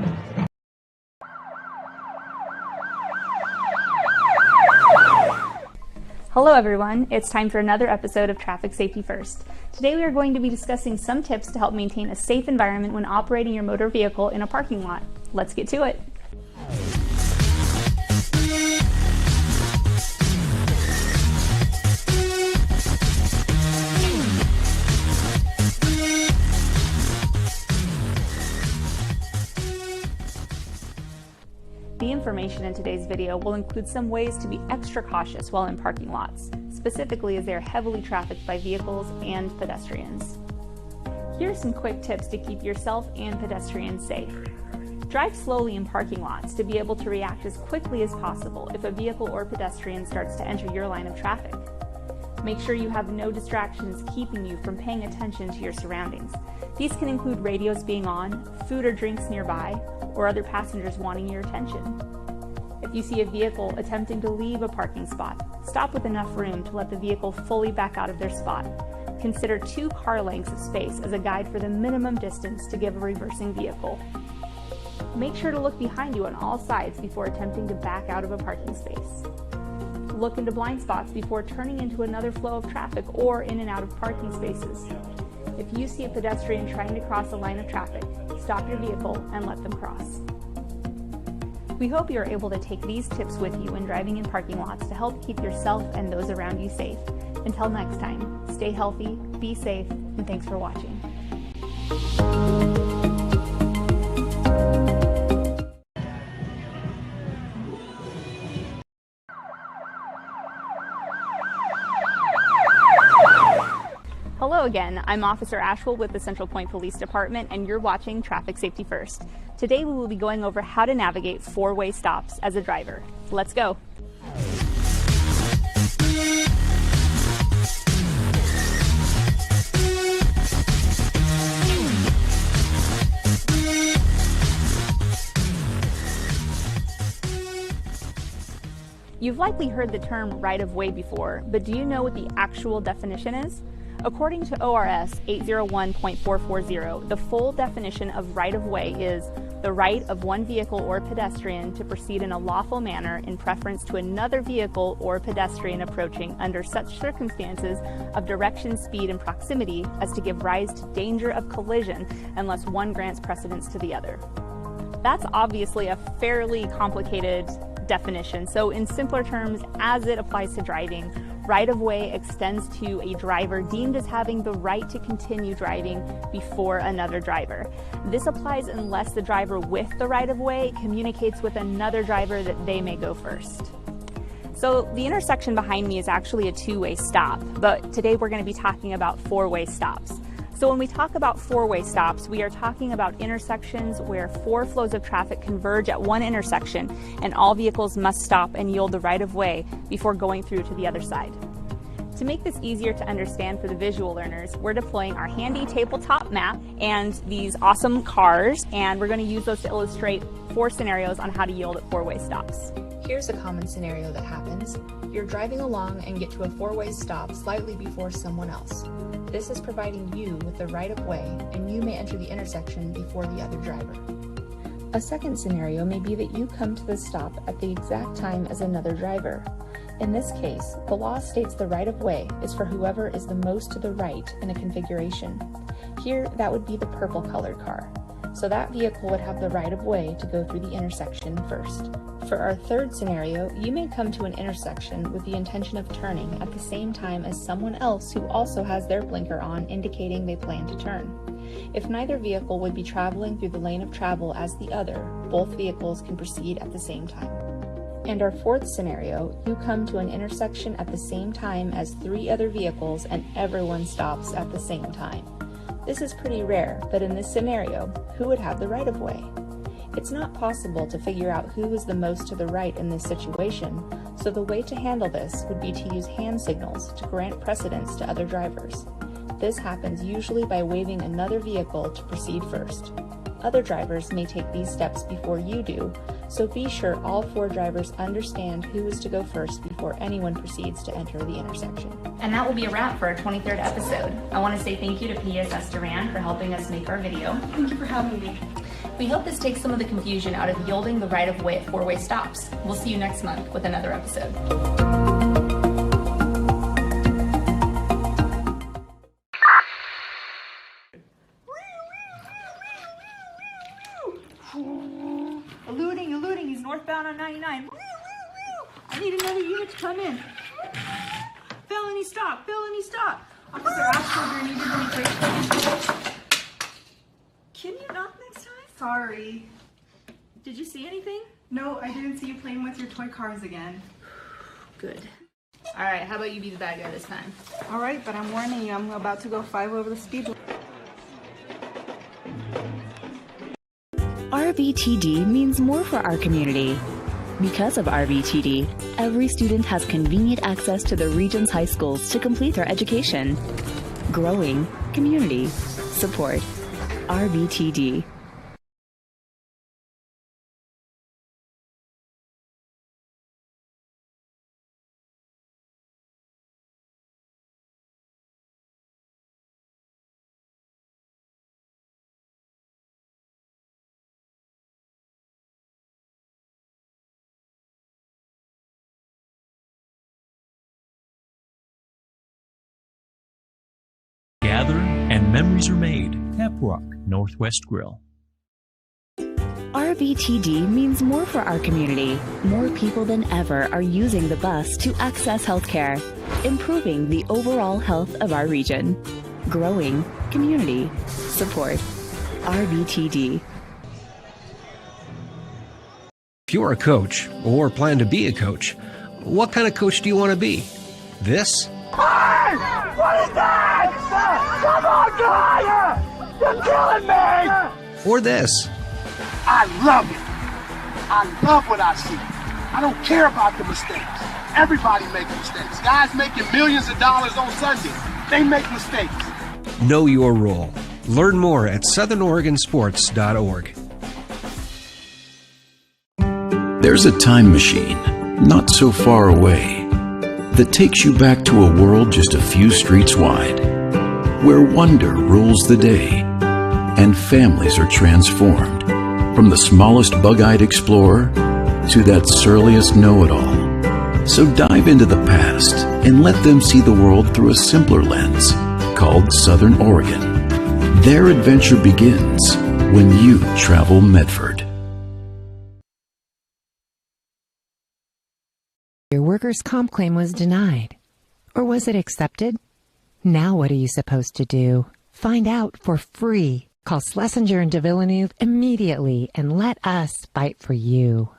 Hello everyone, it's time for another episode of Traffic Safety First. Today we are going to be discussing some tips to help maintain a safe environment when operating your motor vehicle in a parking lot. Let's get to it. The information in today's video will include some ways to be extra cautious while in parking lots, specifically as they are heavily trafficked by vehicles and pedestrians. Here are some quick tips to keep yourself and pedestrians safe. Drive slowly in parking lots to be able to react as quickly as possible if a vehicle or pedestrian starts to enter your line of traffic. Make sure you have no distractions keeping you from paying attention to your surroundings. These can include radios being on, food or drinks nearby, or other passengers wanting your attention. If you see a vehicle attempting to leave a parking spot, stop with enough room to let the vehicle fully back out of their spot. Consider 2 car lengths of space as a guide for the minimum distance to give a reversing vehicle. Make sure to look behind you on all sides before attempting to back out of a parking space. Look into blind spots before turning into another flow of traffic or in and out of parking spaces. if you see a pedestrian trying to cross a line of traffic, stop your vehicle and let them cross. We hope you are able to take these tips with you when driving in parking lots to help keep yourself and those around you safe. Until next time, stay healthy, be safe, and thanks for watching. Hello again, I'm Officer Ashwell with the Central Point Police Department, and you're watching Traffic Safety First. Today we will be going over how to navigate four-way stops as a driver. Let's go. You've likely heard the term right-of-way before, but do you know what the actual definition is? According to ORS 801.440, the full definition of right-of-way is the right of one vehicle or pedestrian to proceed in a lawful manner in preference to another vehicle or pedestrian approaching under such circumstances of direction, speed, and proximity as to give rise to danger of collision unless one grants precedence to the other. That's obviously a fairly complicated definition, so in simpler terms, as it applies to driving, right-of-way extends to a driver deemed as having the right to continue driving before another driver. This applies unless the driver with the right-of-way communicates with another driver that they may go first. So the intersection behind me is actually a two-way stop, but today we're going to be talking about four-way stops. So when we talk about four-way stops, we are talking about intersections where four flows of traffic converge at one intersection and all vehicles must stop and yield the right-of-way before going through to the other side. To make this easier to understand for the visual learners, we're deploying our handy tabletop map and these awesome cars, and we're going to use those to illustrate 4 scenarios on how to yield at four-way stops. Here's a common scenario that happens. You're driving along and get to a four-way stop slightly before someone else. This is providing you with the right-of-way, and you may enter the intersection before the other driver. A second scenario may be that you come to the stop at the exact time as another driver. In this case, the law states the right-of-way is for whoever is the most to the right in a configuration. Here, that would be the purple-colored car. So that vehicle would have the right-of-way to go through the intersection first. For our third scenario, you may come to an intersection with the intention of turning at the same time as someone else who also has their blinker on, indicating they plan to turn. If neither vehicle would be traveling through the lane of travel as the other, both vehicles can proceed at the same time. And our fourth scenario, you come to an intersection at the same time as 3 other vehicles and everyone stops at the same time. This is pretty rare, but in this scenario, who would have the right-of-way? It's not possible to figure out who is the most to the right in this situation, so the way to handle this would be to use hand signals to grant precedence to other drivers. This happens usually by waving another vehicle to proceed first. Other drivers may take these steps before you do, so be sure all 4 drivers understand who is to go first before anyone proceeds to enter the intersection. And that will be a wrap for our 23rd episode. I want to say thank you to PSS Duran for helping us make our video. Thank you for having me. We hope this takes some of the confusion out of yielding the right-of-way at four-way stops. We'll see you next month with another episode. Eluding, he's northbound on 99. I need another unit to come in. Felony stop. Officer Ashford, you did any great. Can you knock next time? Sorry. Did you see anything? No, I didn't see you playing with your toy cars again. Good. All right, how about you be the bad guy this time? All right, but I'm warning you, I'm about to go 5 over the speed limit. RVTD means more for our community. Because of RVTD, every student has convenient access to the region's high schools to complete their education. Growing community support. RVTD. Gather And memories are made. Pep-Rock Northwest Grill. RVTD means more for our community. More people than ever are using the bus to access healthcare, improving the overall health of our region. Growing community support. RVTD. If you're a coach or plan to be a coach, what kind of coach do you want to be? This? Hey! What is that? Come on, go higher! You're killing me! Or this? I love it. I love what I see. I don't care about the mistakes. Everybody makes mistakes. Guys making millions of dollars on Sunday, they make mistakes. Know your role. Learn more at southernoregonsports.org. There's a time machine, not so far away, that takes you back to a world just a few streets wide, where wonder rules the day and families are transformed, from the smallest bug-eyed explorer to that surliest know-it-all. So dive into the past and let them see the world through a simpler lens called Southern Oregon. Their adventure begins when you travel Medford. Your workers' comp claim was denied. Or was it accepted? Now what are you supposed to do? Find out for free. Call Schlesinger and DeVilleneuve immediately and let us fight for you.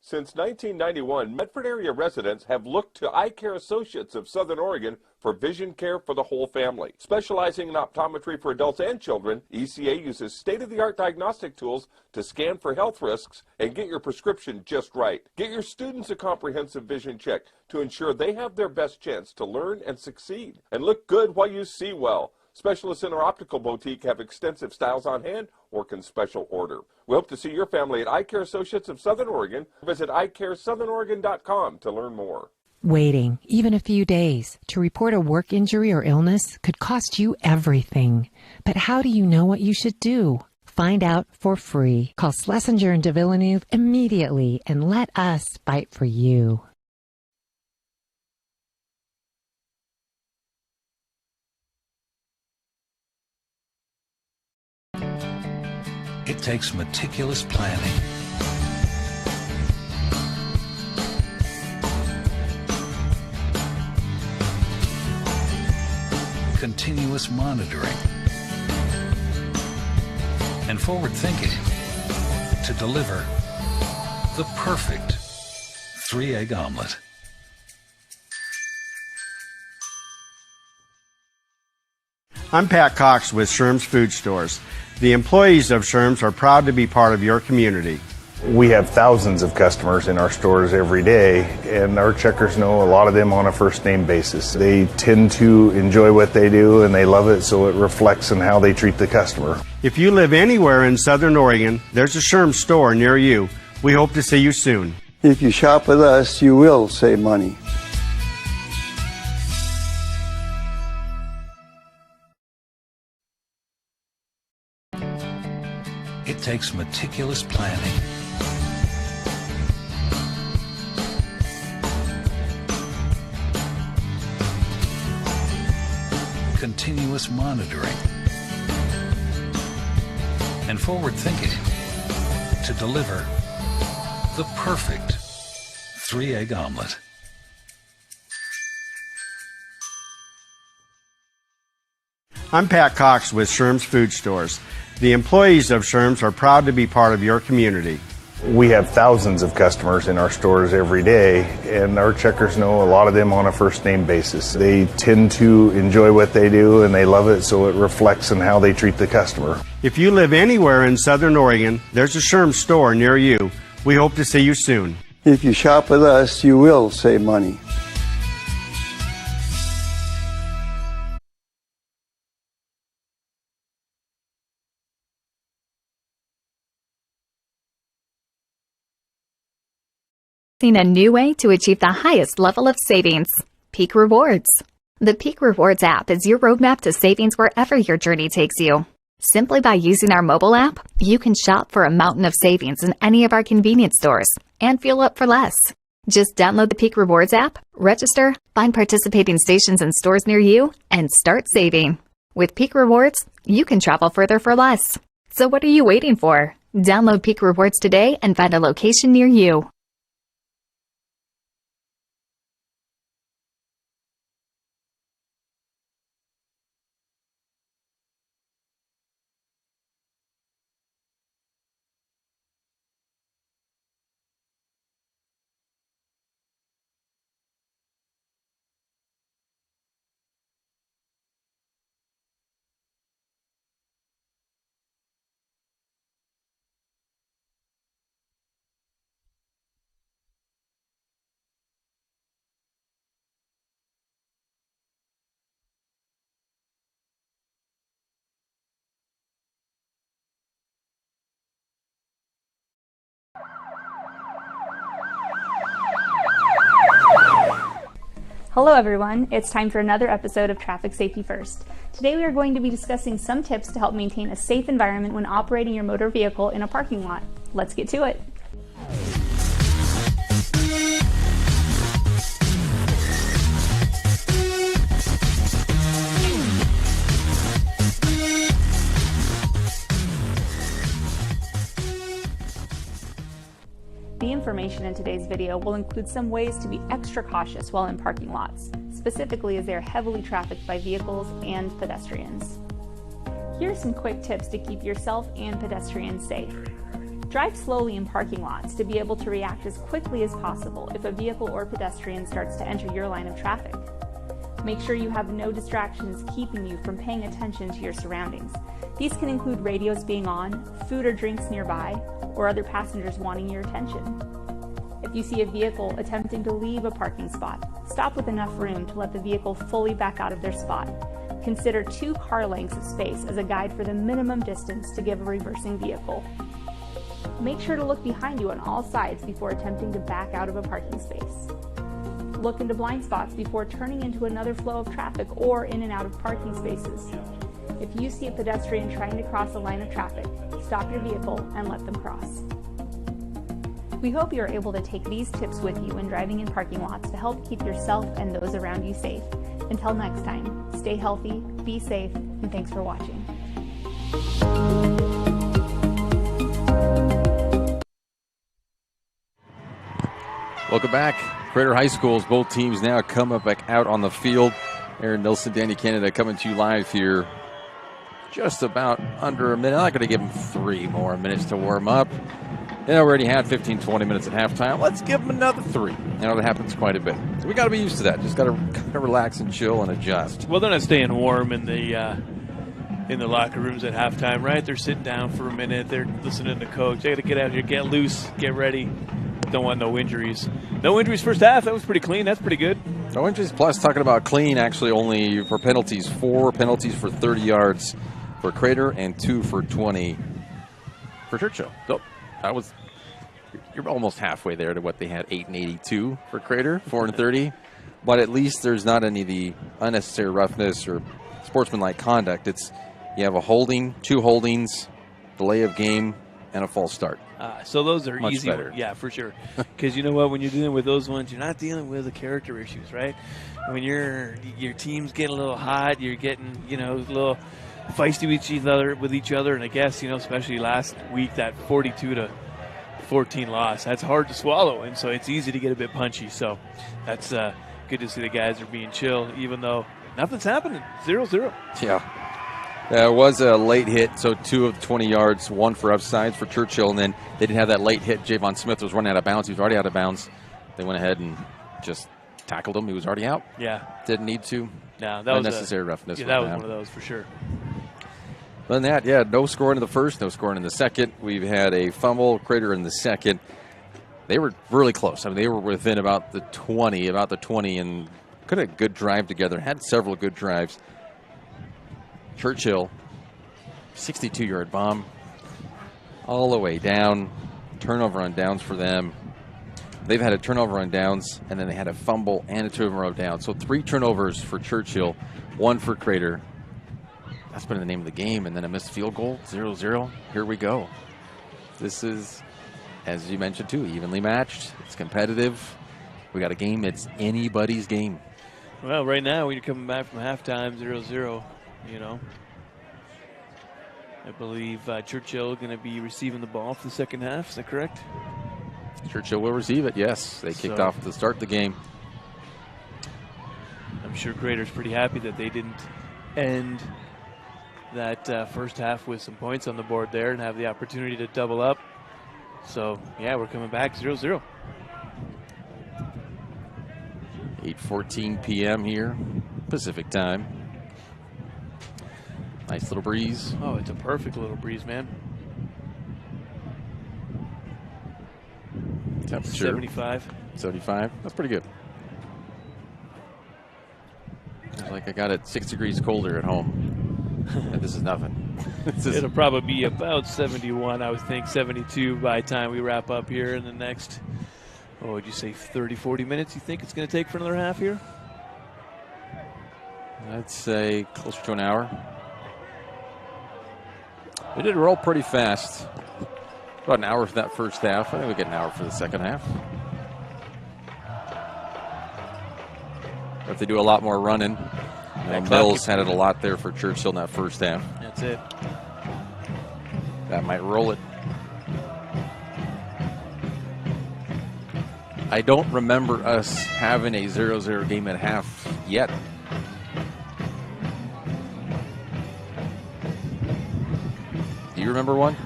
Since 1991, Medford area residents have looked to Eye Care Associates of Southern Oregon for vision care for the whole family. Specializing in optometry for adults and children, ECA uses state-of-the-art diagnostic tools to scan for health risks and get your prescription just right. Get your students a comprehensive vision check to ensure they have their best chance to learn and succeed. And look good while you see well. Specialists in our optical boutique have extensive styles on hand or can special order. We hope to see your family at Eye Care Associates of Southern Oregon. Visit eyecaresouthern.com to learn more. Waiting, even a few days, to report a work injury or illness could cost you everything. But how do you know what you should do? Find out for free. Call Schlesinger and DeVilleneuve immediately and let us fight for you. It takes meticulous planning, continuous monitoring, and forward thinking to deliver the perfect 3-egg omelet. I'm Pat Cox with Sherm's Food Stores. The employees of Sherm's are proud to be part of your community. We have thousands of customers in our stores every day, and our checkers know a lot of them on a first name basis. They tend to enjoy what they do and they love it, so it reflects in how they treat the customer. If you live anywhere in Southern Oregon, there's a Sherm's store near you. We hope to see you soon. If you shop with us, you will save money. It takes meticulous planning, continuous monitoring, and forward thinking to deliver the perfect 3-egg omelet. I'm Pat Cox with Sherm's Food Stores. The employees of Sherm's are proud to be part of your community. We have thousands of customers in our stores every day, and our checkers know a lot of them on a first name basis. They tend to enjoy what they do and they love it, so it reflects in how they treat the customer. If you live anywhere in Southern Oregon, there's a Sherm's store near you. We hope to see you soon. If you shop with us, you will save money. A new way to achieve the highest level of savings. Peak Rewards. The Peak Rewards app is your roadmap to savings wherever your journey takes you. Simply by using our mobile app, you can shop for a mountain of savings in any of our convenience stores and fuel up for less. Just download the Peak Rewards app, register, find participating stations and stores near you, and start saving. With Peak Rewards, you can travel further for less. So what are you waiting for? Download Peak Rewards today and find a location near you. Hello everyone, it's time for another episode of Traffic Safety First. Today we are going to be discussing some tips to help maintain a safe environment when operating your motor vehicle in a parking lot. Let's get to it. The information in today's video will include some ways to be extra cautious while in parking lots, specifically as they are heavily trafficked by vehicles and pedestrians. Here are some quick tips to keep yourself and pedestrians safe. Drive slowly in parking lots to be able to react as quickly as possible if a vehicle or pedestrian starts to enter your line of traffic. Make sure you have no distractions keeping you from paying attention to your surroundings. These can include radios being on, food or drinks nearby, or other passengers wanting your attention. If you see a vehicle attempting to leave a parking spot, stop with enough room to let the vehicle fully back out of their spot. Consider 2 car lengths of space as a guide for the minimum distance to give a reversing vehicle. Make sure to look behind you on all sides before attempting to back out of a parking space. Look into blind spots before turning into another flow of traffic or in and out of parking spaces. If you see a pedestrian trying to cross a line of traffic, stop your vehicle and let them cross. We hope you are able to take these tips with you when driving in parking lots to help keep yourself and those around you safe. Until next time, stay healthy, be safe, and thanks for watching. Welcome back. Crater High School's both teams now come up back out on the field. Aaron Nilsson, Danny Canada coming to you live here just about under a minute. I'm not going to give them 3 more minutes to warm up. They already had 15, 20 minutes at halftime. Let's give them another 3. That happens quite a bit. So we got to be used to that. Just got to relax and chill and adjust. Well, they're not staying warm in the locker rooms at halftime, right? They're sitting down for a minute. They're listening to coach. They got to get out here, get loose, get ready. Don't want no injuries. No injuries first half. That was pretty clean. That's pretty good. No injuries. Plus, talking about clean, actually only for penalties. 4 penalties for 30 yards for Crater and 2 for 20 for Churchill. So that was, you're almost halfway there to what they had, 8 and 82 for Crater, 4 and 30. But at least there's not any of the unnecessary roughness or sportsmanlike conduct. It's you have a holding, 2 holdings, delay of game, and a false start. So those are Much easy. better. Yeah, for sure. Because you know what? When you're dealing with those ones, you're not dealing with the character issues, right? When your team's getting a little hot, you're getting, a little feisty with each other. And I guess, especially last week, that 42-14 loss, that's hard to swallow. And so it's easy to get a bit punchy. So that's good to see the guys are being chill, even though nothing's happening. 0-0. Yeah. It was a late hit, so 2 of 20 yards, 1 for upsides for Churchill, and then they didn't have that late hit. Javon Smith was running out of bounds. He was already out of bounds. They went ahead and just tackled him. He was already out. Yeah. Didn't need to. No, that unnecessary roughness. Yeah, that was one of those for sure. Other than that, yeah, no scoring in the first, no scoring in the second. We've had a fumble, Crater in the second. They were really close. I mean, they were within about the 20, and could have a good drive together. Had several good drives. Churchill, 62-yard bomb, all the way down. Turnover on downs for them. They've had a turnover on downs, and then they had a fumble and a turnover on downs. So 3 turnovers for Churchill, 1 for Crater. That's been the name of the game, and then a missed field goal, 0-0. Here we go. This is, as you mentioned too, evenly matched. It's competitive. We got a game. It's anybody's game. Well, right now, we're coming back from halftime 0-0, I believe Churchill going to be receiving the ball for the second half. Is that correct? Churchill will receive it, yes. They kicked off to start the game. I'm sure Crater's pretty happy that they didn't end that first half with some points on the board there and have the opportunity to double up. So, yeah, we're coming back 0-0. 8:14 p.m. here, Pacific time. Nice little breeze. Oh, it's a perfect little breeze, man. Temperature 75. 75. That's pretty good. It's like I got it 6 degrees colder at home. And this is nothing. It'll probably be about 71, I would think, 72 by the time we wrap up here in the next, would you say 30, 40 minutes you think it's going to take for another half here? I'd say closer to an hour. We did roll pretty fast. About an hour for that first half. I think we get an hour for the second half. But they do a lot more running. Mills had it a lot there for Churchill in that first half. That's it. That might roll it. I don't remember us having a 0-0 game at half yet. Do you remember one?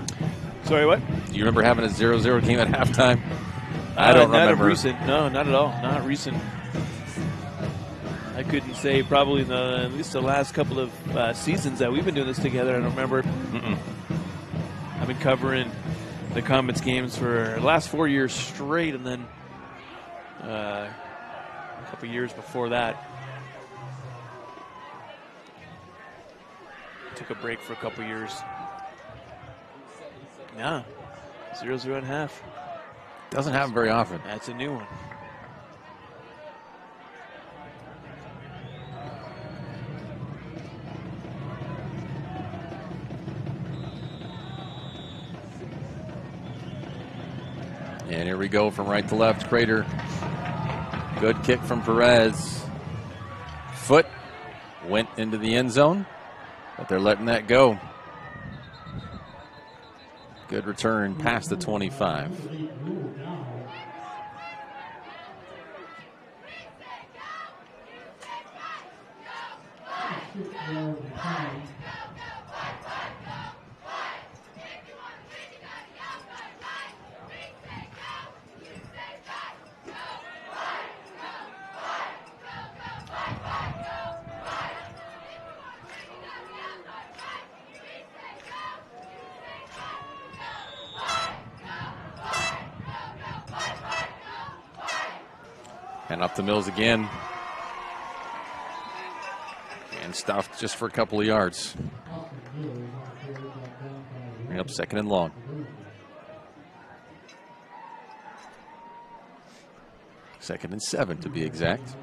Sorry, what? Do you remember having a 0-0 game at halftime? I don't remember. Not recent. No, not at all. Not recent. I couldn't say probably in at least the last couple of seasons that we've been doing this together. I don't remember. I've been covering the Comets games for the last 4 years straight, and then a couple years before that, took a break for a couple years. Yeah, 0-0 and a half. Doesn't happen very often. That's a new one. And here we go from right to left. Crater. Good kick from Perez. Foot went into the end zone, but they're letting that go. Good return past the 25. And up the Mills again. And stuffed just for a couple of yards. Bring up second and long. Second and 7 to be exact.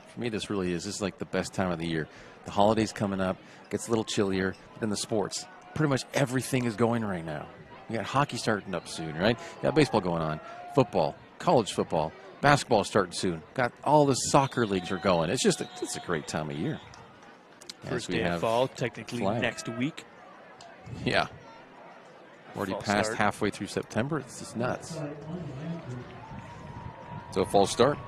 For me, this really is like the best time of the year. The holidays coming up, gets a little chillier, but then the sports. Pretty much everything is going right now. You got hockey starting up soon, right? You got baseball going on, football, college football, basketball starting soon. Got all the soccer leagues are going. It's just it's a great time of year. First day of fall, technically next week. Yeah. Already passed halfway through September. It's just nuts. So a false start.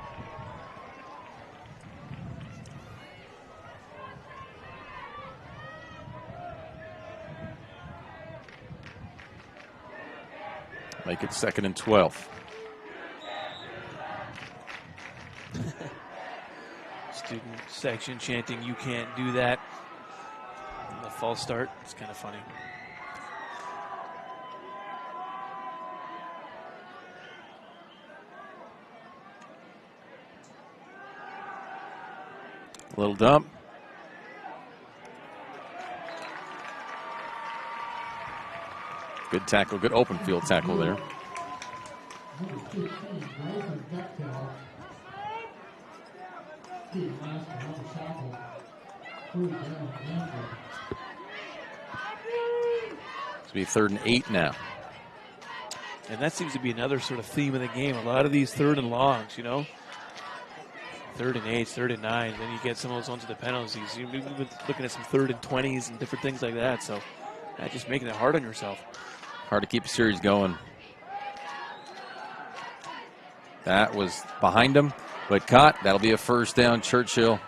Make it second and 12. Student section chanting, "You can't do that." The false start. It's kind of funny. Little dump. Good tackle, good open field tackle there. It's be 3rd and 8 now. And that seems to be another sort of theme of the game. A lot of these 3rd and longs, 3rd and 8s, 3rd and 9s. Then you get some of those ones with the penalties. You've been looking at some 3rd and 20s and different things like that. So just making it hard on yourself. Hard to keep a series going. That was behind him, but caught. That'll be a first down. Churchill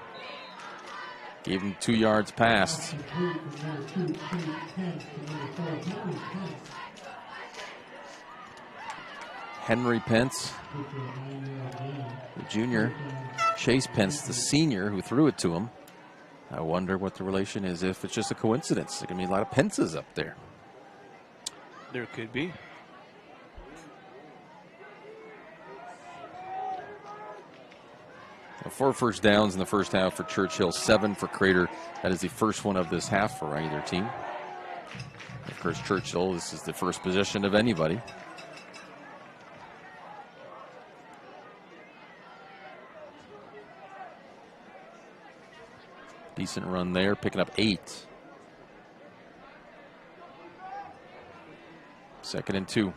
gave him 2 yards past. Henry Pence, the junior. Chase Pence, the senior, who threw it to him. I wonder what the relation is, if it's just a coincidence. There's going to be a lot of Pences up there. There could be. So 4 first downs in the first half for Churchill, 7 for Crater. That is the first one of this half for either team. Of course, Churchill, this is the first possession of anybody. Decent run there, picking up 8. 2nd and 2.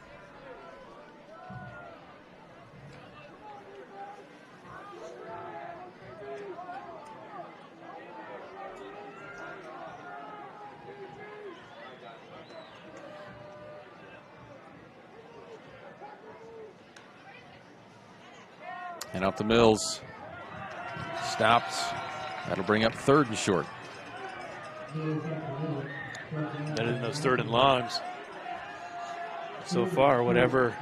And out the Mills. Stopped. That'll bring up 3rd and short. Better than those 3rd and longs. So far, whatever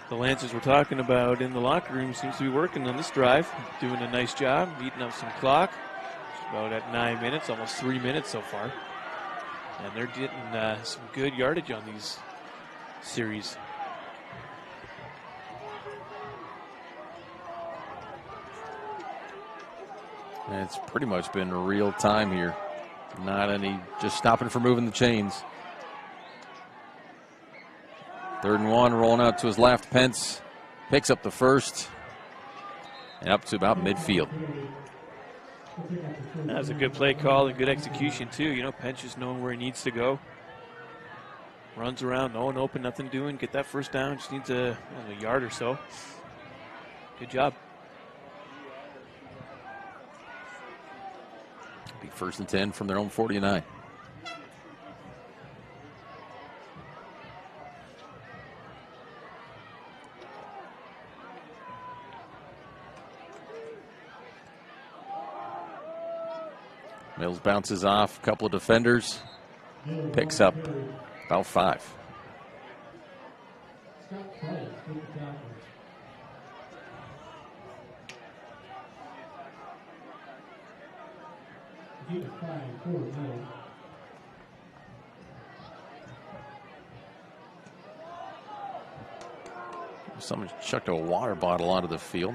the Lancers were talking about in the locker room seems to be working on this drive. Doing a nice job, eating up some clock. Just about at 9 minutes, almost 3 minutes so far. And they're getting some good yardage on these series. And it's pretty much been real time here. Not any, just stopping for moving the chains. 3rd and 1, rolling out to his left. Pence picks up the first and up to about midfield. That was a good play call and good execution too. Pence just knowing where he needs to go. Runs around, no one open, nothing doing. Get that first down, just needs a yard or so. Good job. Be 1st and 10 from their own 49. Mills bounces off a couple of defenders, picks up about 5. Someone chucked a water bottle onto the field.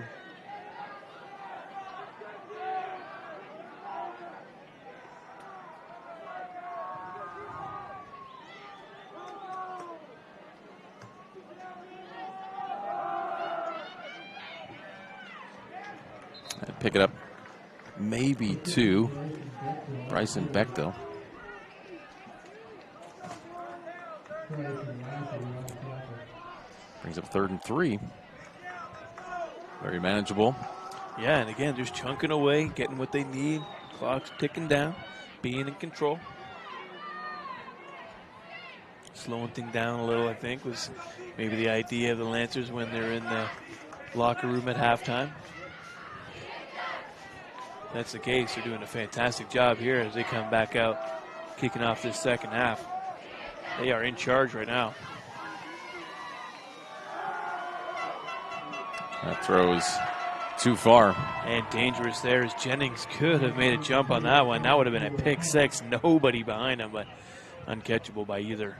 I'd pick it up maybe 2. Bryson Beck, though. Brings up 3rd and 3. Very manageable. Yeah, and again, just chunking away, getting what they need. Clock's ticking down, being in control. Slowing things down a little, I think, was maybe the idea of the Lancers when they're in the locker room at halftime. That's the case. They're doing a fantastic job here as they come back out, kicking off this second half. They are in charge right now. That throws too far. And dangerous there as Jennings could have made a jump on that one. That would have been a pick 6. Nobody behind him, but uncatchable by either.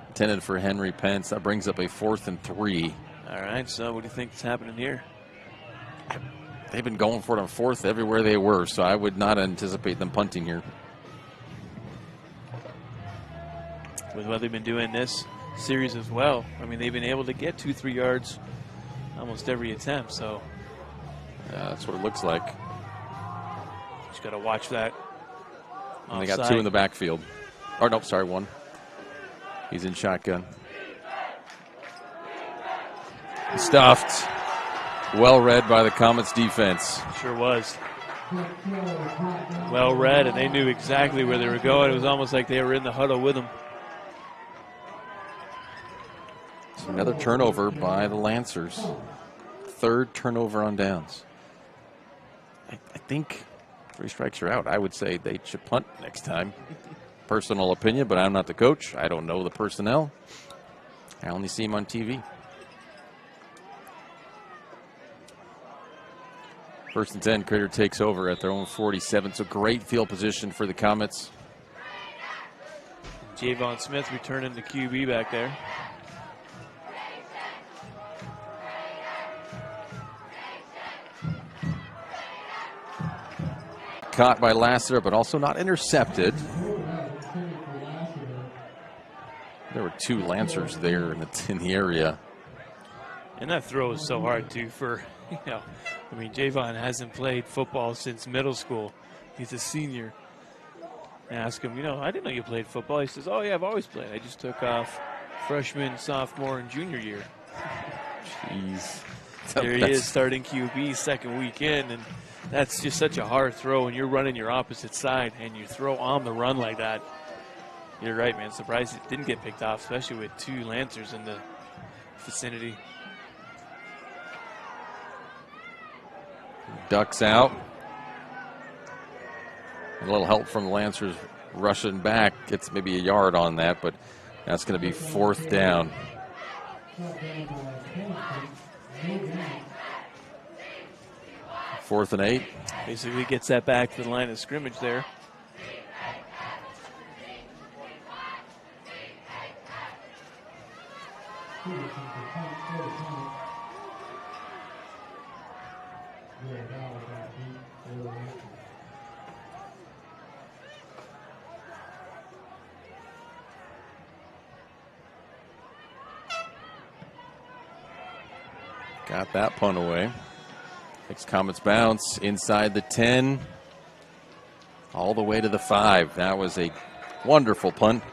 Intended for Henry Pence. That brings up a 4th and 3. All right, so what do you think is happening here? They've been going for it on 4th everywhere they were, so I would not anticipate them punting here. With what they've been doing this series as well. I mean, they've been able to get 2-3 yards almost every attempt, so. That's what it looks like. Just got to watch that. And they got 2 in the backfield. Or, nope, sorry, 1. He's in shotgun. Stuffed. Well read by the Comets defense. Sure was. Well read, and they knew exactly where they were going. It was almost like they were in the huddle with them. It's another turnover by the Lancers. Third turnover on downs. I think 3 strikes are out. I would say they should punt next time. Personal opinion, but I'm not the coach. I don't know the personnel. I only see them on TV. First and 10, Crater takes over at their own 47. So great field position for the Comets. Javon Smith returning the QB back there. Caught by Lassiter, but also not intercepted. There were 2 Lancers there in the area. And that throw is so hard, too, for, I mean, Javon hasn't played football since middle school. He's a senior. I ask him, I didn't know you played football. He says, oh, yeah, I've always played. I just took off freshman, sophomore, and junior year. Jeez. There he is, starting QB, second weekend, and that's just such a hard throw, and you're running your opposite side, and you throw on the run like that. You're right, man. Surprised it didn't get picked off, especially with 2 Lancers in the vicinity. Ducks out. A little help from the Lancers rushing back. Gets maybe a yard on that, but that's going to be 4th down. Fourth and 8. Basically gets that back to the line of scrimmage there. Got that punt away. Takes Comets bounce inside the 10. All the way to the 5. That was a wonderful punt.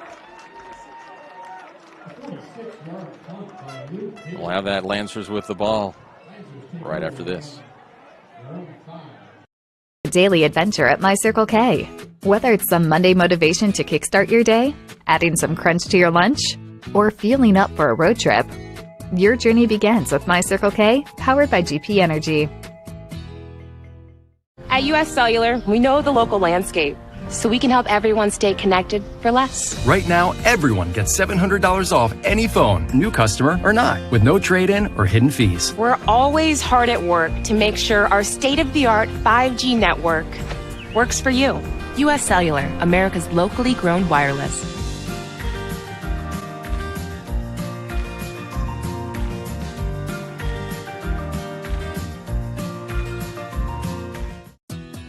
We'll have that Lancers with the ball right after this. Daily adventure at My Circle K. Whether it's some Monday motivation to kickstart your day, adding some crunch to your lunch, or fueling up for a road trip, your journey begins with My Circle K, powered by GP Energy. At US Cellular, we know the local landscape, so we can help everyone stay connected for less. Right now, everyone gets $700 off any phone, new customer or not, with no trade-in or hidden fees. We're always hard at work to make sure our state-of-the-art 5G network works for you. US Cellular, America's locally grown wireless.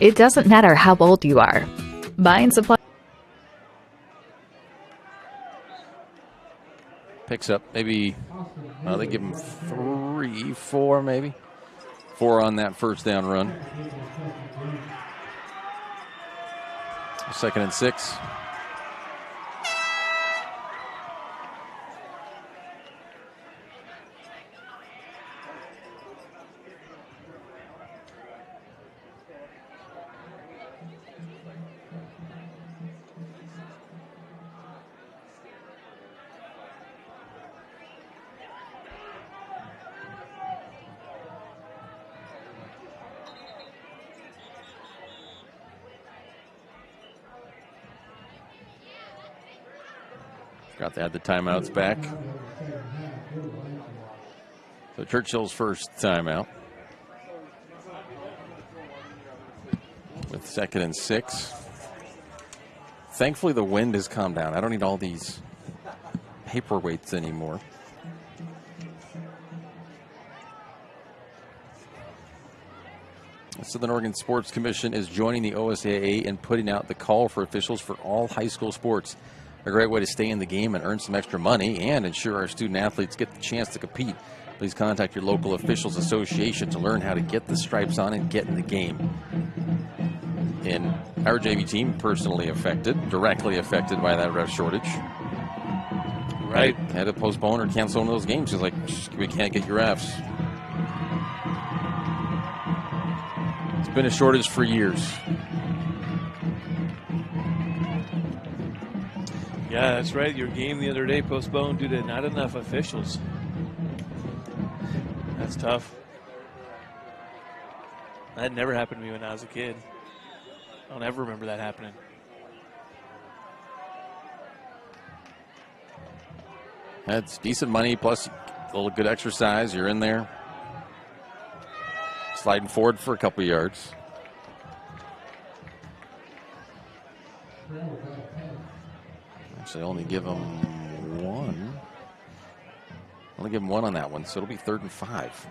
It doesn't matter how old you are. Buying supply. Picks up maybe, they give him 3, 4 maybe. 4 on that first down run. 2nd and 6. Got to add the timeouts back. So Churchill's first timeout. With 2nd and 6. Thankfully the wind has calmed down. I don't need all these paperweights anymore. The Southern Oregon Sports Commission is joining the OSAA in putting out the call for officials for all high school sports. A great way to stay in the game and earn some extra money and ensure our student athletes get the chance to compete. Please contact your local officials association to learn how to get the stripes on and get in the game. And our JV team personally affected, directly affected by that ref shortage. Right. Had to postpone or cancel one of those games. She's like, we can't get your refs. It's been a shortage for years. Yeah, that's right. Your game the other day postponed due to not enough officials. That's tough. That never happened to me when I was a kid. I don't ever remember that happening. That's decent money, plus a little good exercise. You're in there. Sliding forward for a couple yards. Actually, only give them one. Only give them one on that one, so it'll be 3rd and 5.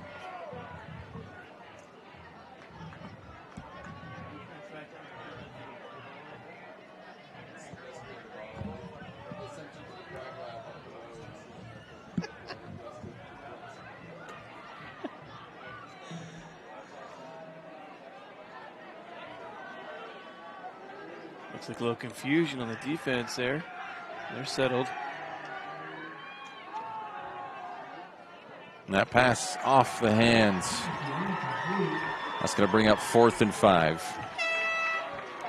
Looks like a little confusion on the defense there. They're settled. And that pass off the hands. That's going to bring up 4th and 5.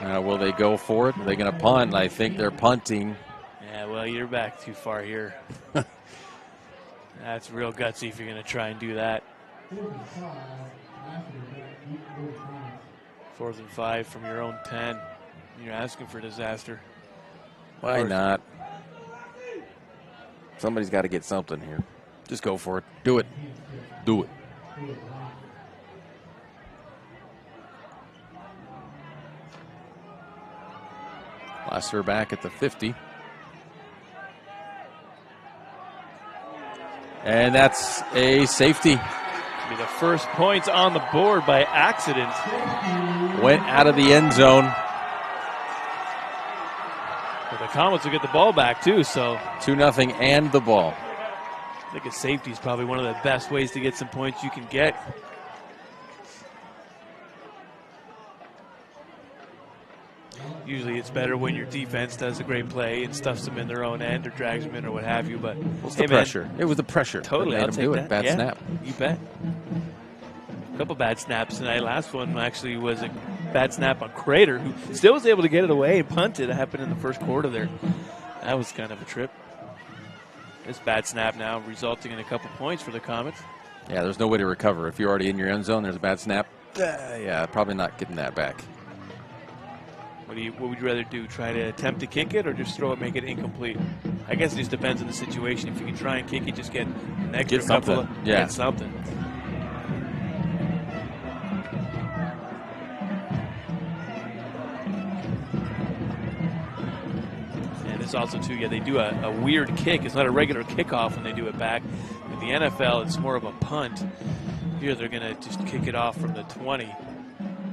Now, will they go for it? Are they going to punt? I think they're punting. Yeah, well, you're back too far here. That's real gutsy if you're going to try and do that. 4th and 5 from your own 10. You're asking for disaster. Why not? Somebody's got to get something here. Just go for it. Do it. Do it. Lasser back at the 50. And that's a safety. Be the first points on the board by accident. Went out of the end zone. But the Comets will get the ball back too, so 2-0 and the ball. I think a safety is probably one of the best ways to get some points you can get. Usually it's better when your defense does a great play and stuffs them in their own end or drags them in or what have you. But what's the pressure? It was the pressure. Totally, that made I'll him take do that. it. Bad snap. You bet. A couple bad snaps tonight. Last one actually was a bad snap on Crater, who still was able to get it away and punt it. It happened in the first quarter there. That was kind of a trip. This bad snap now resulting in a couple points for the Comets. Yeah, there's no way to recover. If you're already in your end zone, there's a bad snap. Yeah, probably not getting that back. What would you rather do? Try to attempt to kick it or just throw it, make it incomplete? I guess it just depends on the situation. If you can try and kick it, just get an extra couple of, get something. And it's also too, yeah, they do a weird kick. It's not a regular kickoff when they do it back. In the NFL, it's more of a punt. Here they're going to just kick it off from the 20.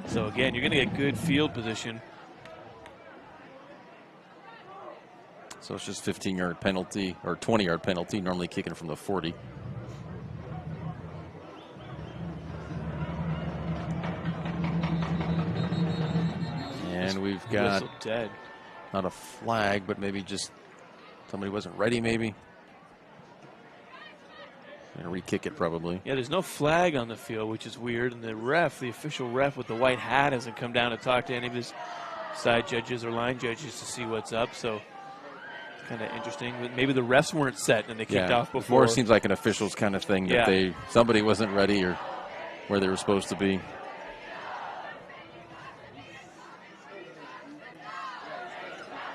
So again, you're going to get good field position. So it's just 15-yard penalty or 20-yard penalty, normally kicking from the 40. And we've got dead. Not a flag, but maybe just somebody wasn't ready maybe. Gonna re-kick it probably. Yeah, there's no flag on the field, which is weird. And the ref, the official ref with the white hat, hasn't come down to talk to any of his side judges or line judges to see what's up. So kind of interesting. Maybe the refs weren't set and they kicked off before. More seems like an officials kind of thing that somebody wasn't ready or where they were supposed to be.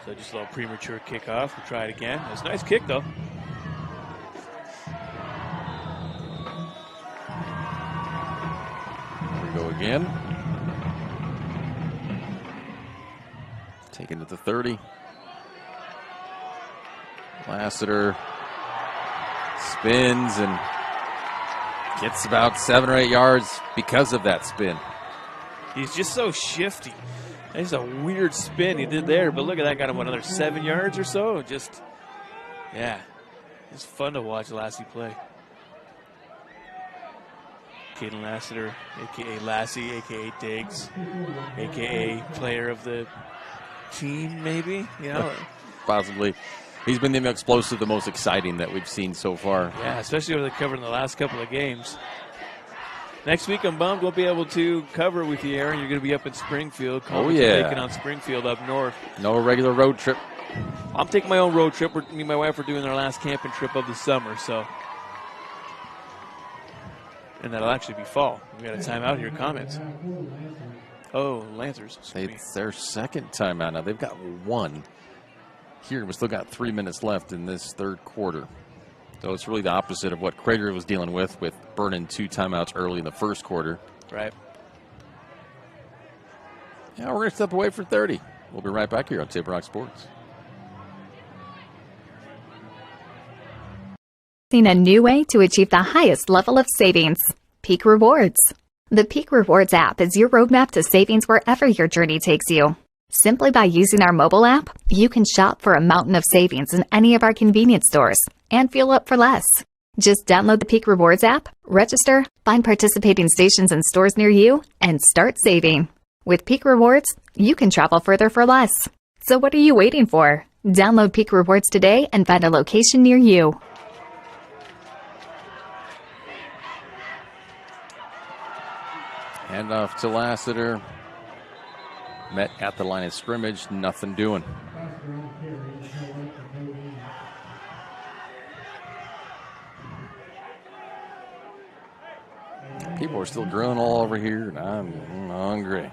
So just a little premature kickoff. We'll try it again. That's a nice kick though. Here we go again. Taken to the 30. Lassiter spins and gets about 7 or 8 yards because of that spin. He's just so shifty. There's a weird spin he did there, but look at that, got him another 7 yards or so. Just, yeah, it's fun to watch Lassie play. Caden Lassiter, a.k.a. Lassie, a.k.a. Diggs, a.k.a. player of the team, maybe, you know. Possibly. He's been the explosive, the most exciting that we've seen so far. Yeah, especially over the cover in the last couple of games. Next week, I'm bummed we'll be able to cover with you, Aaron. You're going to be up in Springfield. Taking on Springfield up north. No regular road trip. I'm taking my own road trip. Me and my wife are doing our last camping trip of the summer, so. And that'll actually be fall. We got a timeout here. Comments. Oh, Lancers. It's their second timeout now. They've got one here. We still got 3 minutes left in this third quarter. So it's really the opposite of what Crater was dealing with burning 2 timeouts early in the first quarter. Right. Yeah, we're going to step away for 30. We'll be right back here on Table Rock Sports. A new way to achieve the highest level of savings. Peak Rewards. The Peak Rewards app is your roadmap to savings wherever your journey takes you. Simply by using our mobile app, you can shop for a mountain of savings in any of our convenience stores and fuel up for less. Just download the Peak Rewards app, register, find participating stations and stores near you, and start saving. With Peak Rewards, you can travel further for less. So what are you waiting for? Download Peak Rewards today and find a location near you. Hand off to Lassiter. Met at the line of scrimmage, nothing doing. People are still grilling all over here, and I'm hungry.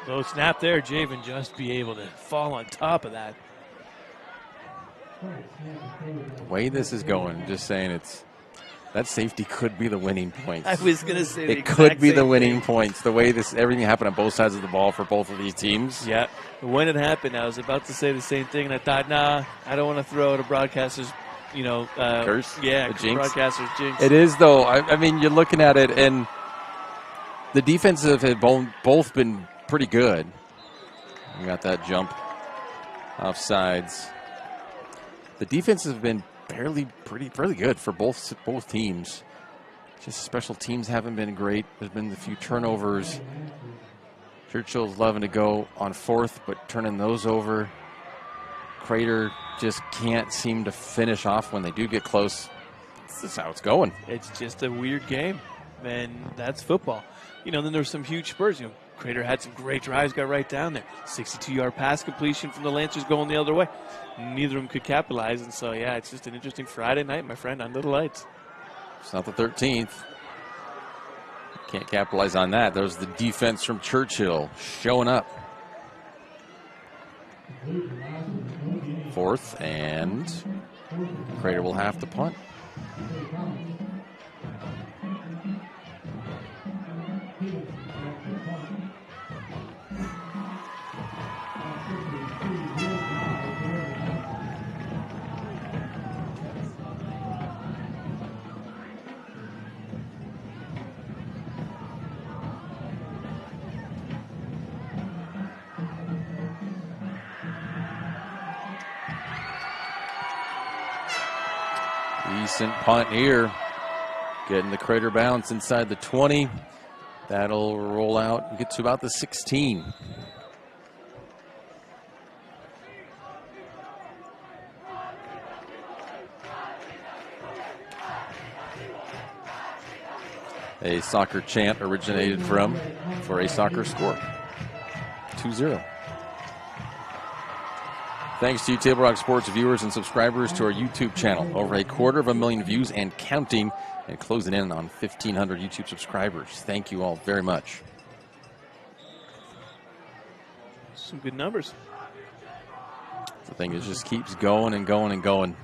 Low snap there, Javen just be able to fall on top of that. The way this is going, I'm just saying that safety could be the winning points. I was going to say it could be the winning points. The way everything happened on both sides of the ball for both of these teams. Yeah, when it happened, I was about to say the same thing, and I thought, nah, I don't want to throw out a broadcaster's, curse. Yeah, jinx. Broadcaster's jinx. It is though. I mean, you're looking at it, and the defensive have both been pretty good. We got that jump offsides. The defense has been fairly good for both teams. Just special teams haven't been great. There's been a few turnovers. Churchill's loving to go on fourth, but turning those over. Crater just can't seem to finish off when they do get close. This is how it's going. It's just a weird game, and that's football. Then there's some huge spurs. Crater had some great drives, got right down there. 62-yard pass completion from the Lancers going the other way. Neither of them could capitalize, and so, yeah, it's just an interesting Friday night, my friend, under the lights. It's not the 13th. Can't capitalize on that. There's the defense from Churchill showing up. Fourth, and Crater will have to punt. Decent punt here. Getting the Crater bounce inside the 20. That'll roll out and get to about the 16. A soccer chant originated from for a soccer score. 2-0. Thanks to you, Table Rock Sports viewers and subscribers to our YouTube channel. Over 250,000 views and counting, and closing in on 1,500 YouTube subscribers. Thank you all very much. Some good numbers. The thing is, just keeps going and going and going.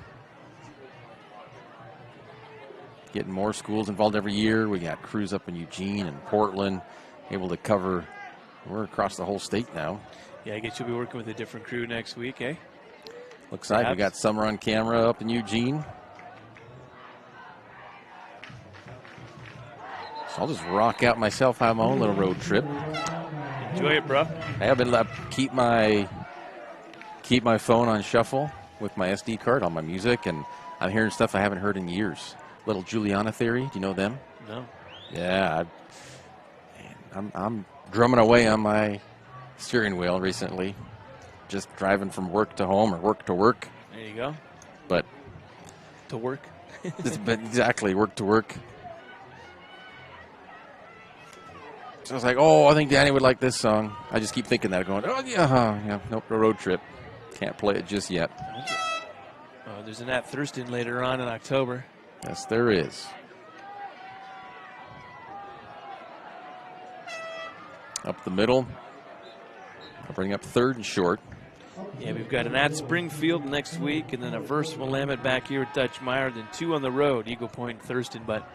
Getting more schools involved every year. We got crews up in Eugene and Portland, able to cover. We're across the whole state now. Yeah, I guess you'll be working with a different crew next week, eh? Looks like we got Summer on camera up in Eugene. So I'll just rock out myself, have my own little road trip. Enjoy it, bro. I have been keep my keep my phone on shuffle with my SD card, on my music, and I'm hearing stuff I haven't heard in years. Little Juliana Theory, do you know them? No. Yeah, I'm drumming away on my steering wheel recently, just driving from work to home or work to work. There you go. But to work. Exactly, work to work. So I was like, oh, I think Danny would like this song. I just keep thinking that, going, oh, yeah, nope, a road trip. Can't play it just yet. There's an at Thurston later on in October. Yes, there is. Up the middle. I'll bring up 3rd and short. Yeah, we've got an at Springfield next week, and then a versus Willamette back here at Dutch Meyer, then 2 on the road, Eagle Point and Thurston, but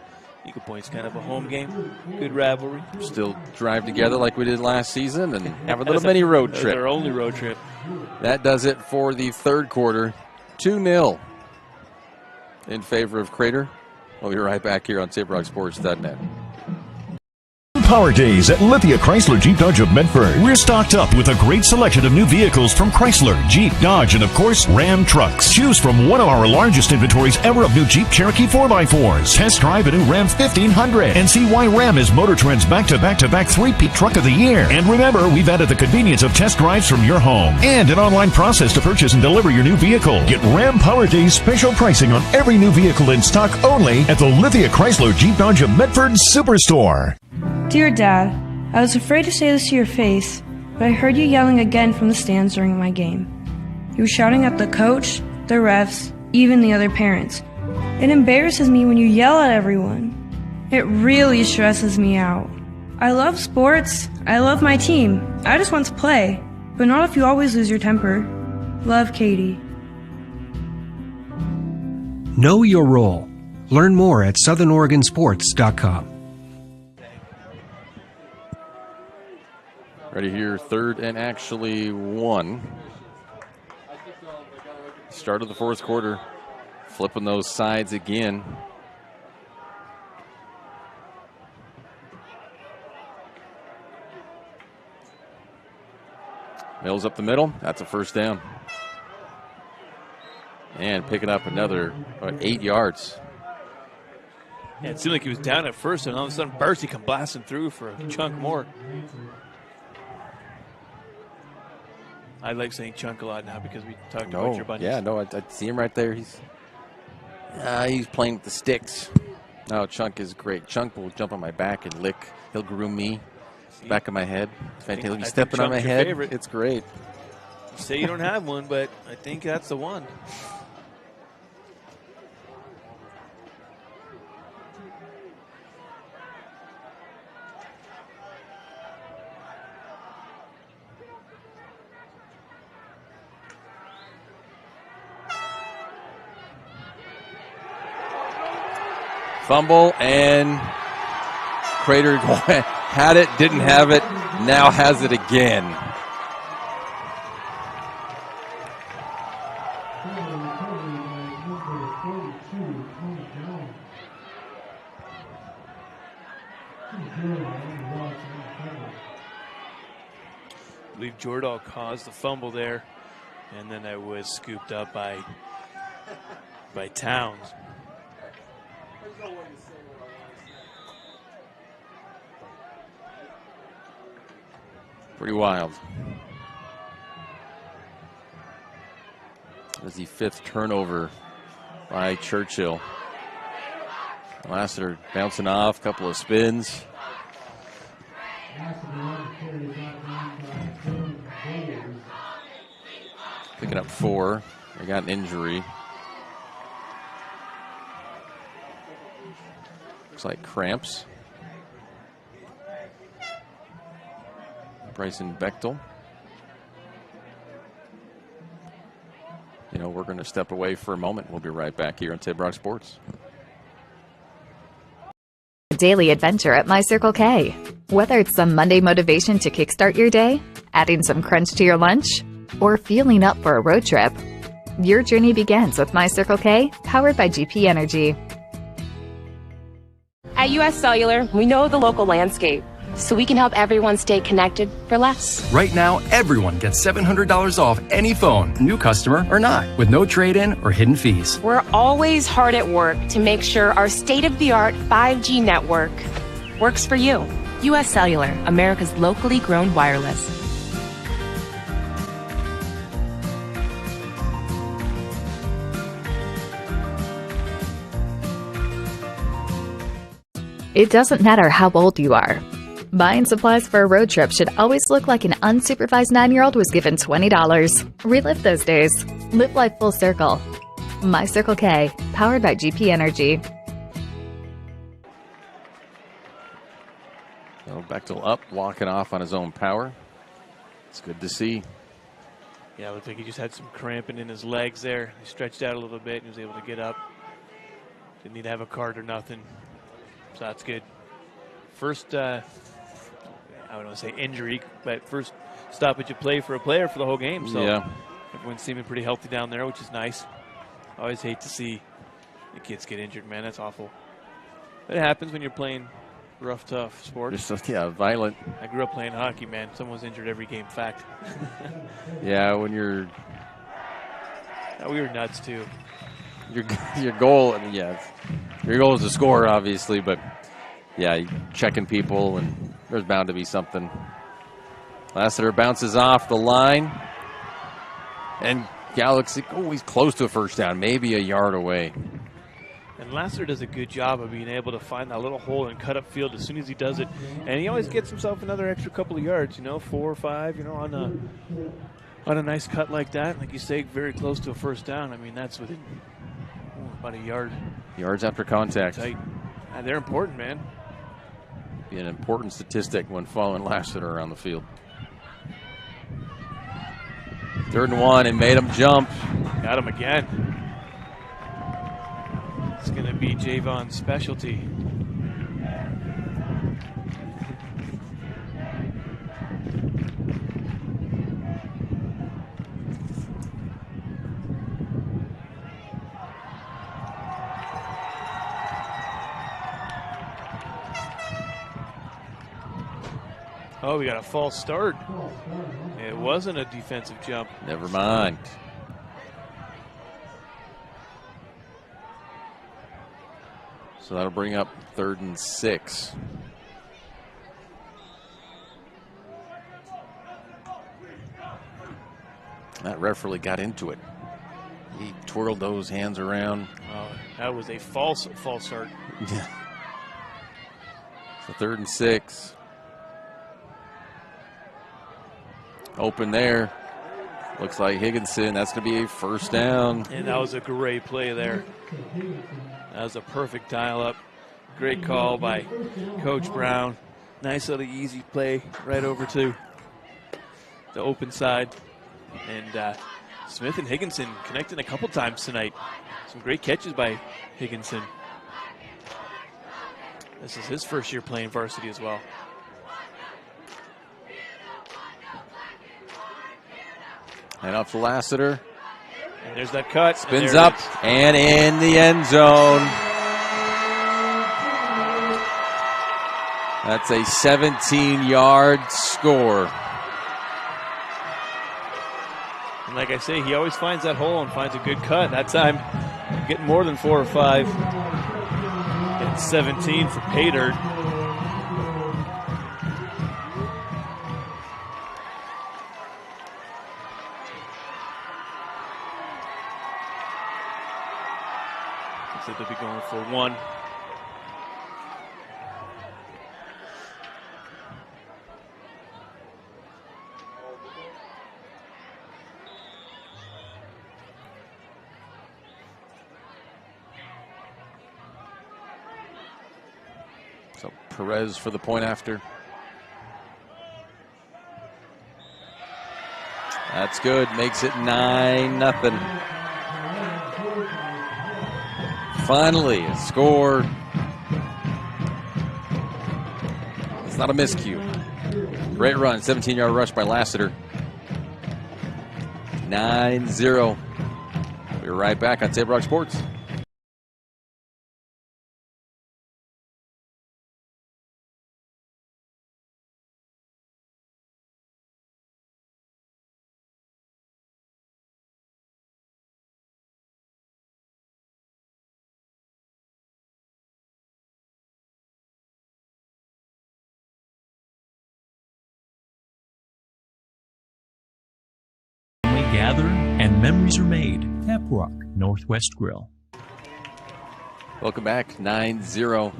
Eagle Point's kind of a home game. Good rivalry. Still drive together like we did last season and have a little mini road trip. That's our only road trip. That does it for the 3rd quarter. 2-0 in favor of Crater. We'll be right back here on SaberRockSports.net. Power Days at Lithia Chrysler Jeep Dodge of Medford. We're stocked up with a great selection of new vehicles from Chrysler, Jeep, Dodge, and of course, Ram trucks. Choose from one of our largest inventories ever of new Jeep Cherokee 4x4s. Test drive a new Ram 1500 and see why Ram is Motor Trend's back-to-back-to-back 3-peat truck of the year. And remember, we've added the convenience of test drives from your home and an online process to purchase and deliver your new vehicle. Get Ram Power Days special pricing on every new vehicle in stock only at the Lithia Chrysler Jeep Dodge of Medford Superstore. Dear Dad, I was afraid to say this to your face, but I heard you yelling again from the stands during my game. You were shouting at the coach, the refs, even the other parents. It embarrasses me when you yell at everyone. It really stresses me out. I love sports, I love my team, I just want to play, but not if you always lose your temper. Love, Katie. Know your role. Learn more at southernoregonsports.com. Ready here, 3rd and actually 1. Start of the 4th quarter. Flipping those sides again. Mills up the middle. That's a first down. And picking up another 8 yards. Yeah, it seemed like he was down at first, and all of a sudden, burst, he come blasting through for a chunk more. I like saying chunk a lot now because we talked about your bunnies. Yeah, no, I see him right there. He's playing with the sticks. No, Chunk is great. Chunk will jump on my back and lick. He'll groom me, back of my head. He'll be stepping on my head. Favorite. It's great. You say you don't have one, but I think that's the one. Fumble, and Crater had it, didn't have it, now has it again. I believe Jordahl caused the fumble there, and then it was scooped up by Towns. Pretty wild. That was the 5th turnover by Churchill. Lassiter bouncing off, couple of spins. Picking up 4. They got an injury. Looks like cramps. Bryson Bechtel. We're going to step away for a moment. We'll be right back here on SaberRock Sports. Daily adventure at My Circle K. Whether it's some Monday motivation to kickstart your day, adding some crunch to your lunch, or feeling up for a road trip, your journey begins with My Circle K, powered by GP Energy. At US Cellular, we know the local landscape. so we can help everyone stay connected for less. Right now, everyone gets $700 off any phone, new customer or not, with no trade-in or hidden fees. We're always hard at work to make sure our state-of-the-art 5G network works for you. U.S. Cellular, America's locally grown wireless. It doesn't matter how old you are. Buying supplies for a road trip should always look like an unsupervised 9-year-old was given $20. Relive those days. Live life full circle. My Circle K, powered by GP Energy. So Bechtel up, walking off on his own power. It's good to see. Yeah, it looked like he just had some cramping in his legs there. He stretched out a little bit and was able to get up. Didn't need to have a cart or nothing. So that's good. First, I don't want to say injury, but first stoppage of play for a player for the whole game. So yeah, everyone's seeming pretty healthy down there, which is nice. I always hate to see the kids get injured, man. That's awful. But it happens when you're playing rough, tough sports. just yeah, violent. I grew up playing hockey, man. Someone was injured every game. Fact. Yeah, when you're. Yeah, we were nuts too. Your goal, yeah, your goal is to score, obviously, but yeah, checking people, and there's bound to be something. Lassiter bounces off the line, and Galaxy, he's close to a first down, maybe a yard away. And Lassiter does a good job of being able to find that little hole and cut up field as soon as he does it, and he always gets himself another extra couple of yards, 4 or 5, on a nice cut like that. Like you say, very close to a first down. I mean, that's within about a yard. Yards after contact. Tight. They're important, man. Be an important statistic when following Lassiter around the field. 3rd and 1, and made him jump. Got him again. It's going to be Javon's specialty. Oh, we got a false start. It wasn't a defensive jump. Never mind. So that'll bring up 3rd and 6. That ref really got into it. He twirled those hands around. Oh, that was a false start. Yeah. So 3rd and 6. Open there. Looks like Higginson. That's going to be a first down. And that was a great play there. That was a perfect dial-up. Great call by Coach Brown. Nice little easy play right over to the open side. And Smith and Higginson connecting a couple times tonight. Some great catches by Higginson. This is his first year playing varsity as well. And off to Lassiter. And there's that cut. Spins up and in the end zone. That's a 17-yard score. And like I say, he always finds that hole and finds a good cut. That time, getting more than 4 or 5. Getting 17 for pay dirt. So they'll be going for 1. So Perez for the point after. That's good. Makes it 9-0. Finally, a score. It's not a miscue. Great run. 17-yard rush by Lassiter. 9-0. We're right back on Table Rock Sports. gather and memories are made. Caprock Northwest Grill. Welcome back, 9-0.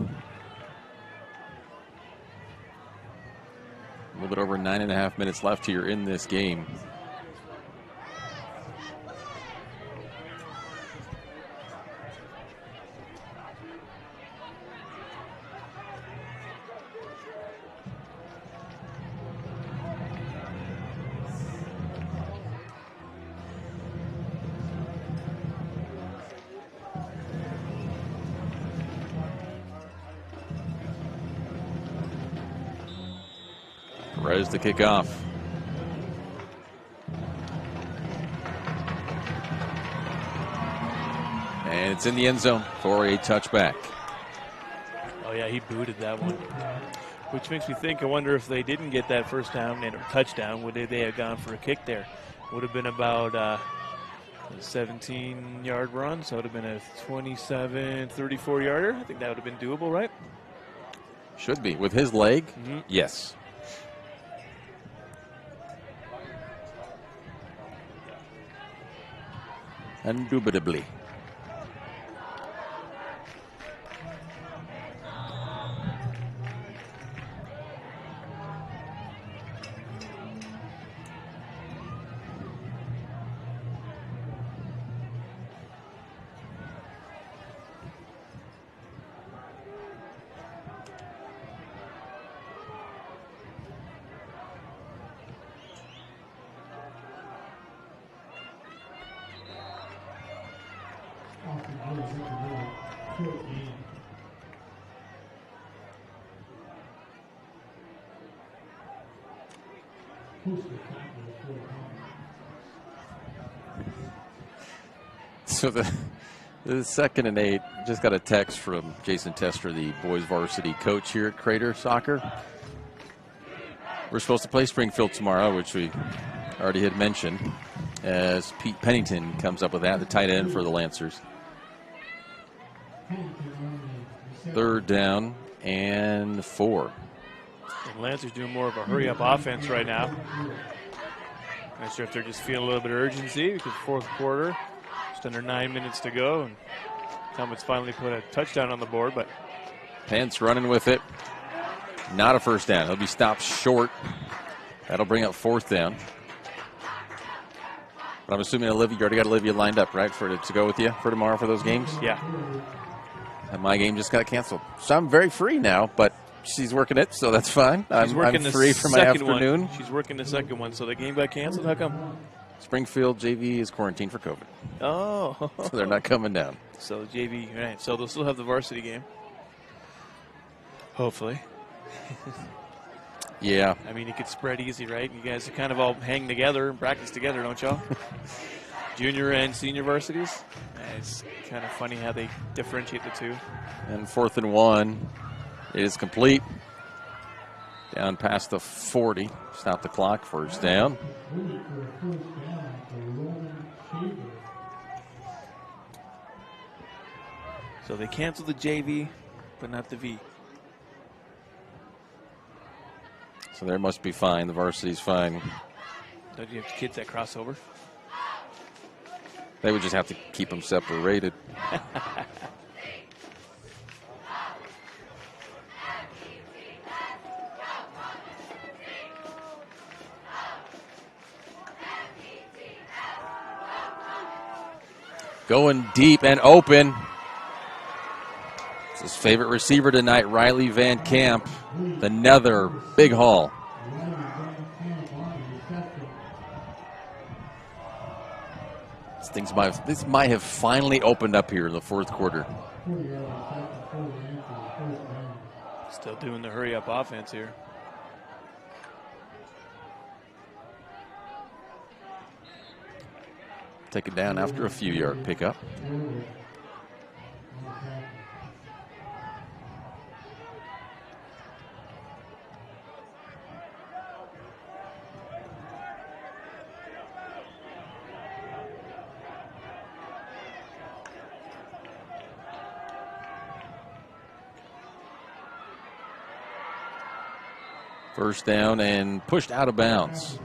A little bit over 9.5 minutes left here in this game. Perez to kick off. And it's in the end zone for a touchback. Oh, yeah, he booted that one. Which makes me think, I wonder if they didn't get that first down and a touchdown, would they have gone for a kick there? Would have been about a 17-yard run, so it would have been a 27, 34-yarder. I think that would have been doable, right? Should be. With his leg, yes. Indubitably. So the 2nd and 8, just got a text from Jason Tester, the boys varsity coach here at Crater Soccer. We're supposed to play Springfield tomorrow, which we already had mentioned, as Pete Pennington comes up with that, the tight end for the Lancers. 3rd down and 4. And Lancers doing more of a hurry-up offense right now. Not sure if they're just feeling a little bit of urgency because 4th quarter, just under 9 minutes to go, and Helmets finally put a touchdown on the board. But Pence running with it. Not a first down. He'll be stopped short. That'll bring up 4th down. But I'm assuming Olivia, you already got Olivia lined up, right, to go with you for tomorrow for those games? Yeah. And my game just got canceled. So I'm very free now, but she's working it, so that's fine. I'm free for my afternoon. She's working the second one, so the game got canceled? How come? Springfield JV is quarantined for COVID. Oh. So they're not coming down. So JV, right. So they'll still have the varsity game. Hopefully. Yeah. I mean, it could spread easy, right? You guys kind of all hang together and practice together, don't y'all? Junior and senior varsities. It's kind of funny how they differentiate the two. And 4th and 1. It is complete. Down past the 40. Stop the clock. 1st down. So they canceled the JV, but not the V. So there must be fine. The varsity's fine. Don't you have kids that crossover? They would just have to keep them separated. Going deep and open. It's his favorite receiver tonight, Riley Van Camp. The Nether, big haul. This might have finally opened up here in the 4th quarter. Still doing the hurry-up offense here. Take it down after a few yard pickup. First down and pushed out of bounds.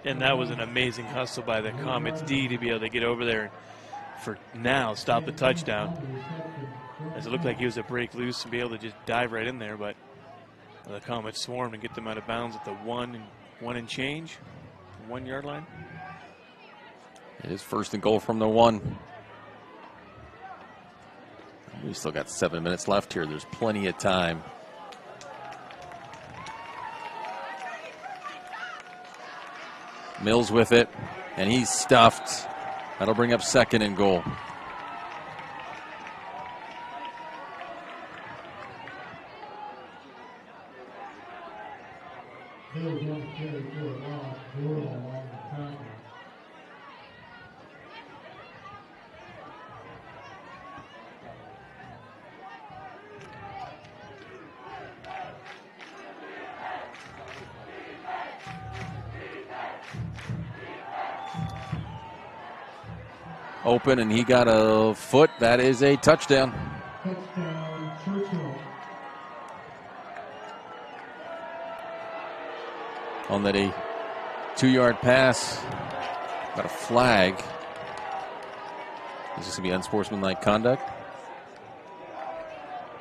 And that was an amazing hustle by the Comets D to be able to get over there and for now stop the touchdown. As it looked like he was a break loose and be able to just dive right in there, but the Comets swarmed and get them out of bounds at the one and change, 1 yard line. It is 1st and goal from the 1. We still got 7 minutes left here. There's plenty of time. Mills with it, and he's stuffed. That'll bring up 2nd and goal. Open, and he got a foot. That is a touchdown. Touchdown, Churchill. On that a 2-yard pass. Got a flag. Is this going to be unsportsmanlike conduct?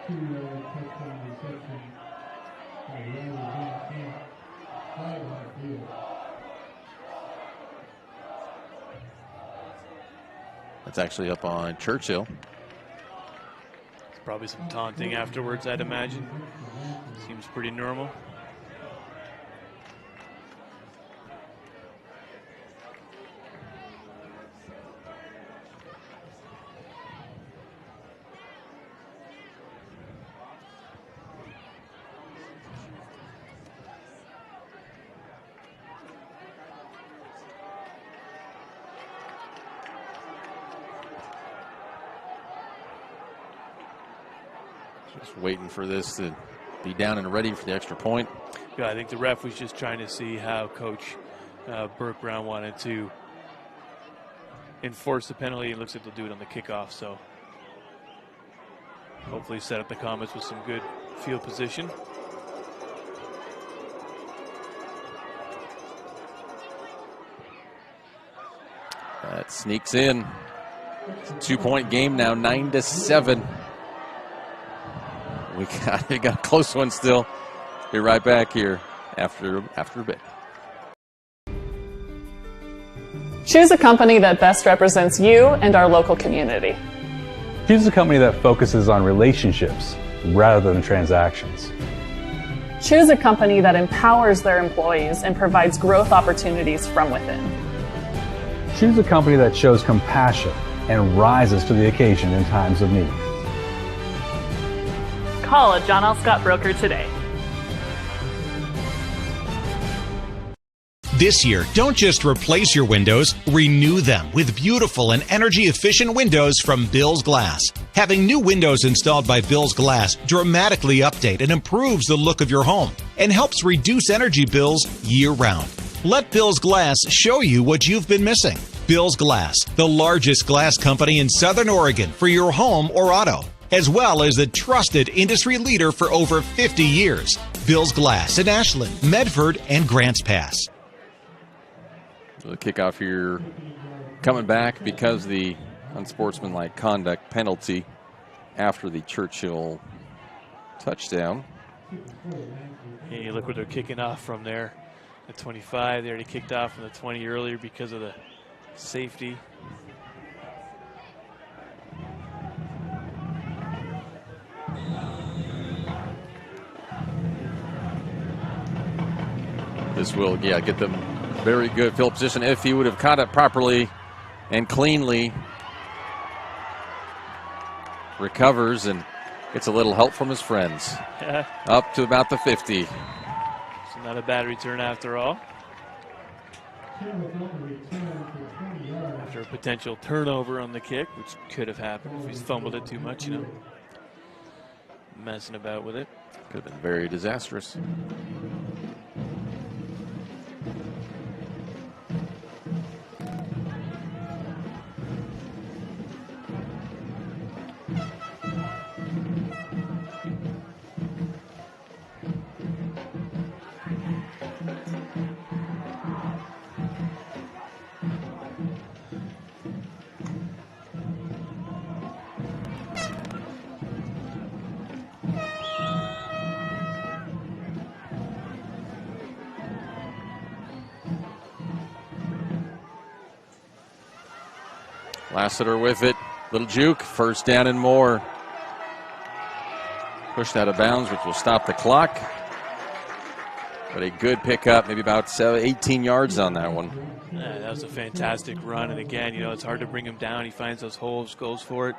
2-yard touchdown reception. That's actually up on Churchill. There's probably some taunting afterwards, I'd imagine. Seems pretty normal. Just waiting for this to be down and ready for the extra point. Yeah, I think the ref was just trying to see how Coach Burke Brown wanted to enforce the penalty. It looks like they'll do it on the kickoff, so hopefully set up the Comets with some good field position. That sneaks in. It's a 2-point game now, 9-7. We got a close one still. Be right back here after a bit. Choose a company that best represents you and our local community. Choose a company that focuses on relationships rather than transactions. Choose a company that empowers their employees and provides growth opportunities from within. Choose a company that shows compassion and rises to the occasion in times of need. Call a John L. Scott broker today. This year, don't just replace your windows, renew them with beautiful and energy-efficient windows from Bill's Glass. Having new windows installed by Bill's Glass dramatically update and improves the look of your home and helps reduce energy bills year-round. Let Bill's Glass show you what you've been missing. Bill's Glass, the largest glass company in Southern Oregon for your home or auto, as well as the trusted industry leader for over 50 years. Bill's Glass in Ashland, Medford, and Grants Pass. The kickoff here coming back because the unsportsmanlike conduct penalty after the Churchill touchdown. Hey, look where they're kicking off from there. The 25, they already kicked off from the 20 earlier because of the safety. This will, get them very good field position if he would have caught it properly and cleanly. Recovers and gets a little help from his friends. Up to about the 50. So not a bad return after all. After a potential turnover on the kick, which could have happened if he's fumbled it too much, messing about with it. Could have been very disastrous. Lassiter with it. Little juke. First down and more. Pushed out of bounds, which will stop the clock. But a good pickup, maybe about 18 yards on that one. Yeah, that was a fantastic run. And again, it's hard to bring him down. He finds those holes, goes for it.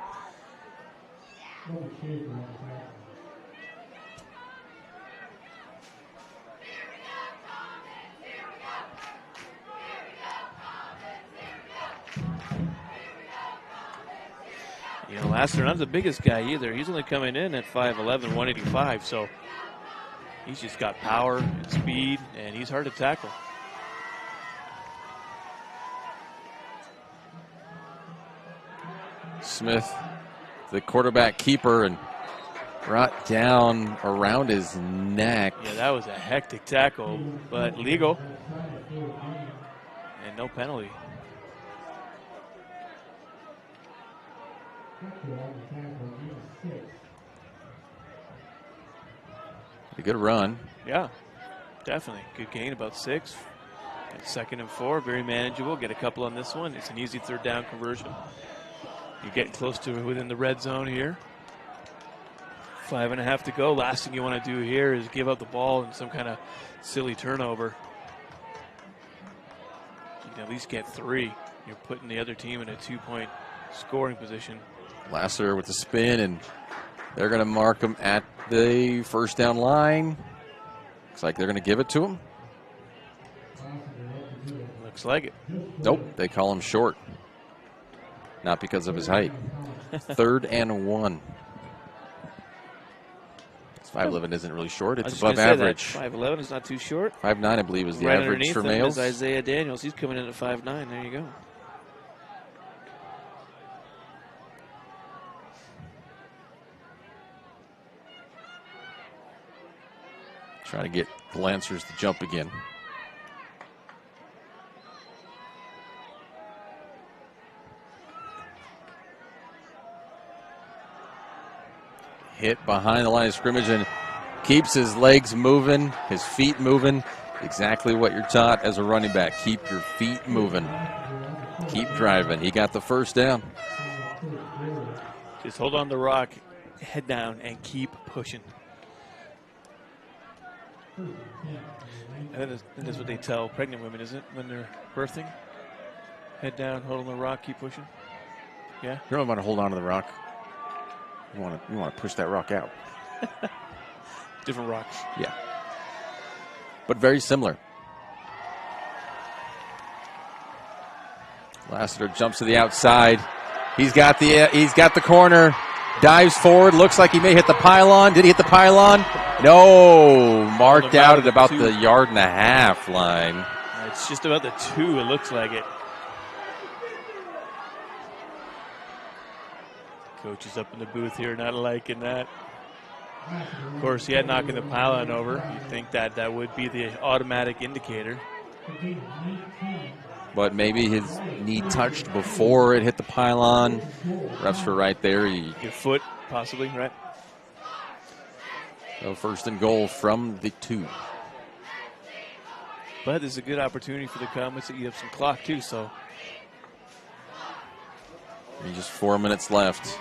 Lassiter, not the biggest guy either. He's only coming in at 5'11", 185, so he's just got power and speed, and he's hard to tackle. Smith, the quarterback keeper, and brought down around his neck. Yeah, that was a hectic tackle, but legal. And no penalty. A good run. Yeah, definitely. Good gain, about 6. And 2nd and 4, very manageable. Get a couple on this one. It's an easy 3rd down conversion. You're getting close to within the red zone here. 5.5 to go. Last thing you want to do here is give up the ball in some kind of silly turnover. You can at least get 3. You're putting the other team in a 2-point scoring position. Lassiter with the spin, and they're going to mark him at the first down line. Looks like they're going to give it to him. Looks like it. Nope, they call him short. Not because of his height. 3rd and 1. 5'11" isn't really short. It's above average. 5'11" is not too short. 5'9", I believe, is the right average for him males. Is Isaiah Daniels. He's coming in at 5'9". There you go. Trying to get the Lancers to jump again. Hit behind the line of scrimmage and keeps his legs moving, his feet moving. Exactly what you're taught as a running back. Keep your feet moving. Keep driving. He got the first down. Just hold on the rock, head down, and keep pushing. And that is what they tell pregnant women, isn't it? When they're birthing? Head down, hold on the rock, keep pushing. Yeah? You don't want to hold on to the rock. You want to push that rock out. Different rocks. Yeah. But very similar. Lassiter jumps to the outside. He's got the corner. Dives forward. Looks like he may hit the pylon. Did he hit the pylon? No. Marked out at about the 1.5 yard line. It's just about the 2. It looks like it. Coach is up in the booth here, not liking that. Of course, he had knocking the pylon over. You'd think that would be the automatic indicator. But maybe his knee touched before it hit the pylon. Refs were right there. Your foot, possibly, right? So 1st and goal from the 2. But there's a good opportunity for the Comets that you have some clock, too, so. Just 4 minutes left.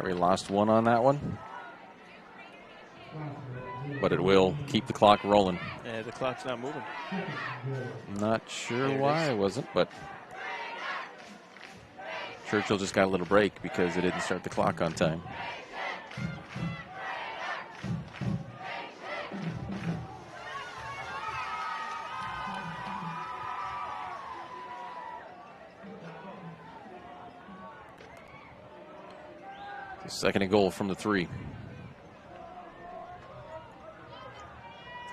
We lost 1 on that one, but it will keep the clock rolling. Yeah, the clock's not moving. Not sure why it wasn't, but Churchill just got a little break because it didn't start the clock on time. Second and goal from the 3.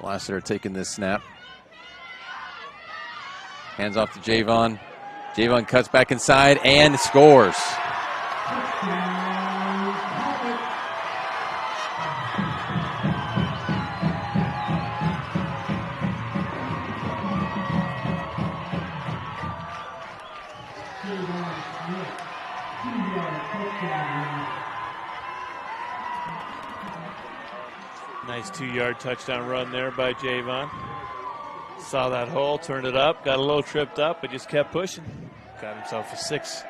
Lassiter taking this snap. Hands off to Javon. Javon cuts back inside and scores. 2-yard touchdown run there by Javon. Saw that hole, turned it up, got a little tripped up, but just kept pushing. Got himself a 6.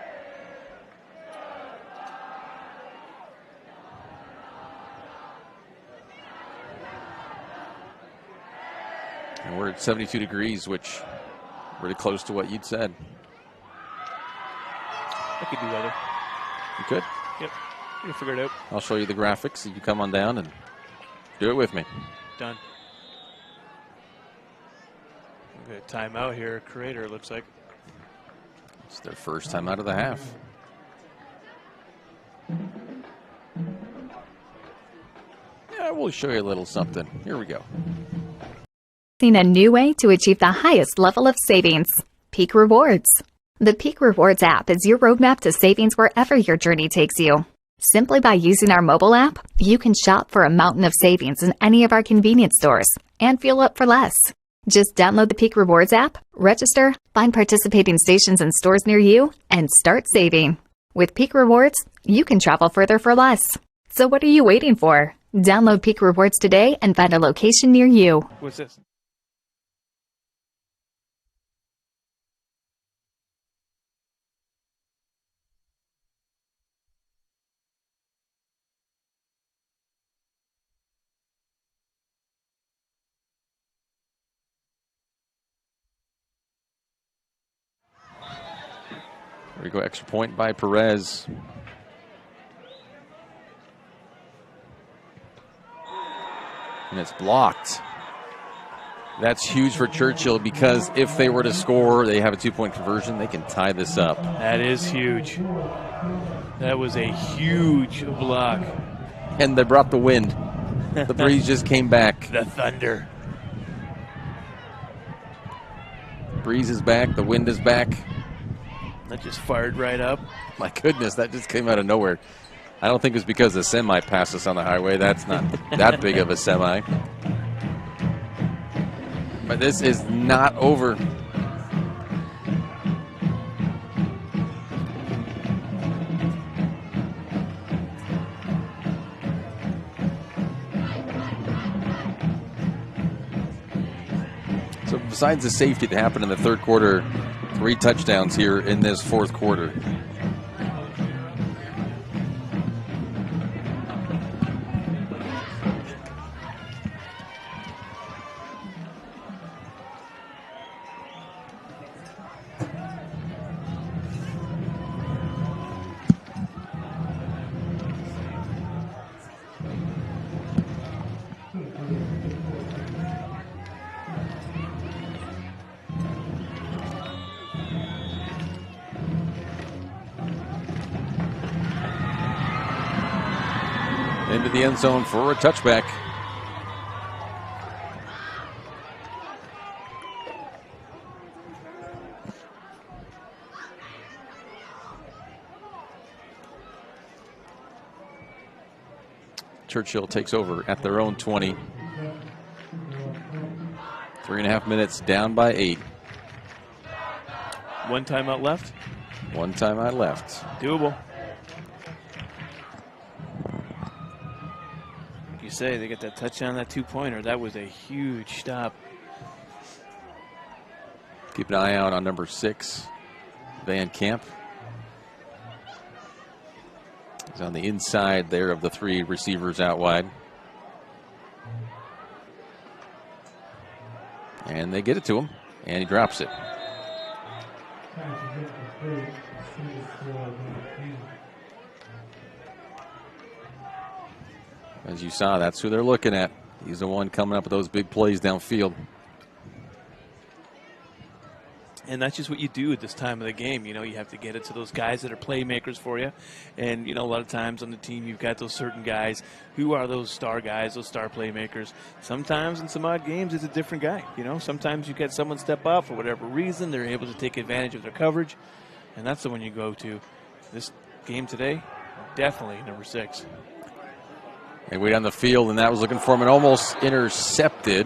And we're at 72 degrees, which really close to what you'd said. I could do weather. You could? Yep. You can figure it out. I'll show you the graphics. You come on down and do it with me. Done. We got a timeout here. Crater, it looks like. It's their first time out of the half. Yeah, we'll show you a little something. Here we go. A new way to achieve the highest level of savings. Peak Rewards. The Peak Rewards app is your roadmap to savings wherever your journey takes you. Simply by using our mobile app, you can shop for a mountain of savings in any of our convenience stores and fuel up for less. Just download the Peak Rewards app, register, find participating stations and stores near you, and start saving. With Peak Rewards, you can travel further for less. So what are you waiting for? Download Peak Rewards today and find a location near you. What's this? There we go, extra point by Perez. And it's blocked. That's huge for Churchill because if they were to score, they have a 2-point conversion, they can tie this up. That is huge. That was a huge block. And they brought the wind. The breeze just came back. The thunder. Breeze is back, the wind is back. That just fired right up. My goodness, that just came out of nowhere. I don't think it's because the semi passed us on the highway. That's not that big of a semi. But this is not over. So besides the safety that happened in the third quarter, 3 touchdowns here in this fourth quarter. Into the end zone for a touchback. Churchill takes over at their own 20. 3.5 minutes down by 8. 1 timeout left. 1 timeout left. Doable. You say they get that touchdown, that 2-pointer. That was a huge stop. Keep an eye out on number 6, Van Camp. He's on the inside there of the 3 receivers out wide. And they get it to him, and he drops it. As you saw, that's who they're looking at. He's the one coming up with those big plays downfield. And that's just what you do at this time of the game. You know, you have to get it to those guys that are playmakers for you. And, you know, a lot of times on the team, you've got those certain guys who are those star guys, those star playmakers. Sometimes in some odd games, it's a different guy. You know, sometimes you get someone step up for whatever reason. They're able to take advantage of their coverage. And that's the one you go to. This game today, definitely number 6. And way down the field, and that was looking for him and almost intercepted.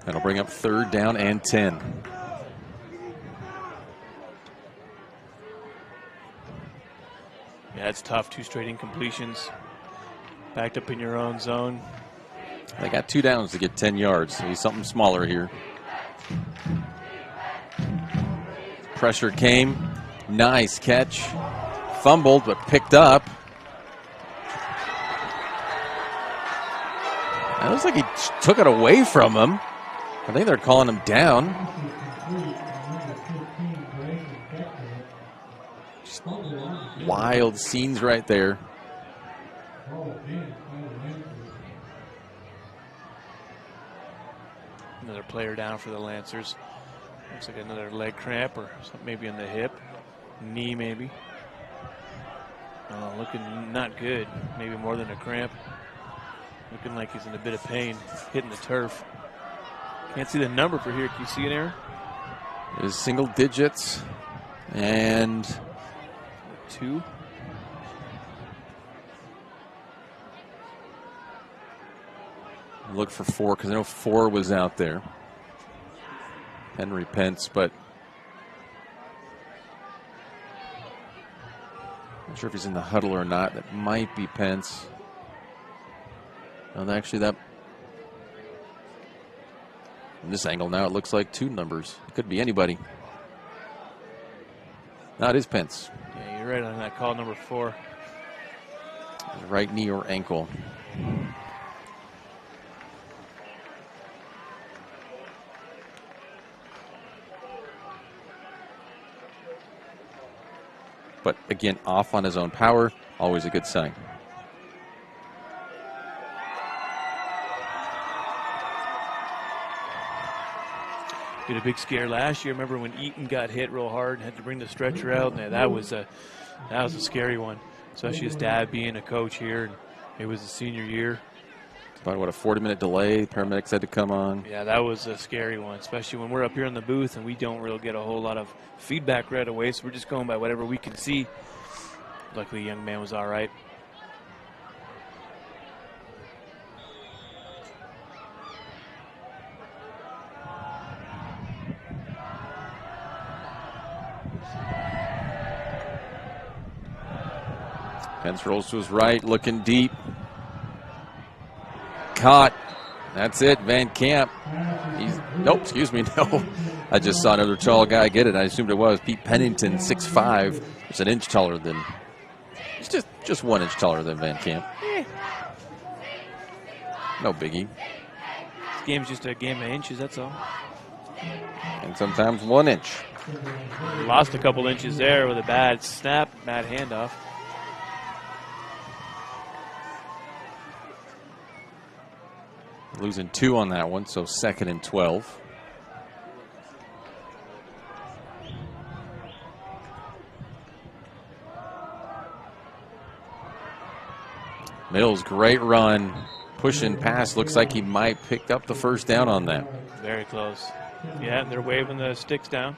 That'll bring up 3rd down and 10. Yeah, it's tough. 2 straight incompletions. Backed up in your own zone. They got 2 downs to get 10 yards. So he's something smaller here. Pressure came. Nice catch. Fumbled, but picked up. It looks like he took it away from him. I think they're calling him down. Just wild scenes right there. Another player down for the Lancers. Looks like another leg cramp or something, maybe in the hip. Knee, maybe. Oh, looking not good. Maybe more than a cramp. Looking like he's in a bit of pain, hitting the turf. Can't see the number for here. Can you see it, Aaron? It is single digits. And 2. Look for 4 because I know 4 was out there. Henry Pence, but not sure if he's in the huddle or not. That might be Pence. And actually, that from this angle now, it looks like 2 numbers. It could be anybody. No, it is Pence. Yeah, you're right on that call, number 4. Right knee or ankle. But again, off on his own power, always a good sign. Did a big scare last year. Remember when Eaton got hit real hard and had to bring the stretcher out? And that was a scary one, especially his dad being a coach here. And it was his senior year. About, what, a 40-minute delay? Paramedics had to come on. Yeah, that was a scary one, especially when we're up here in the booth and we don't really get a whole lot of feedback right away, so we're just going by whatever we can see. Luckily, the young man was all right. Pence rolls to his right, looking deep. Caught. That's it, Van Camp. Nope, excuse me, no. I just saw another tall guy get it. I assumed it was Pete Pennington, 6'5". It's an inch taller than, he's just 1 inch taller than Van Camp. No biggie. This game's just a game of inches, that's all. And sometimes 1 inch. Lost a couple inches there with a bad snap, bad handoff. Losing 2 on that one, so 2nd and 12. Mills, great run. Pushing pass. Looks like he might pick up the 1st down on that. Very close. Yeah, they're waving the sticks down.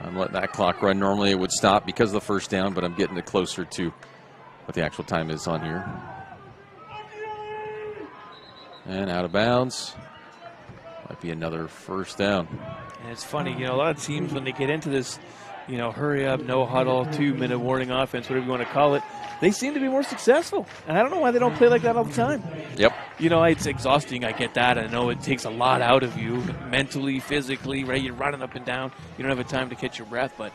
I'm letting that clock run. Normally it would stop because of the 1st down, but I'm getting it closer to what the actual time is on here. And out of bounds. Might be another 1st down. And it's funny, a lot of teams, when they get into this, hurry up, no huddle, 2-minute warning offense, whatever you want to call it, they seem to be more successful. And I don't know why they don't play like that all the time. Yep. It's exhausting. I get that. I know it takes a lot out of you mentally, physically, right? You're running up and down. You don't have a time to catch your breath, but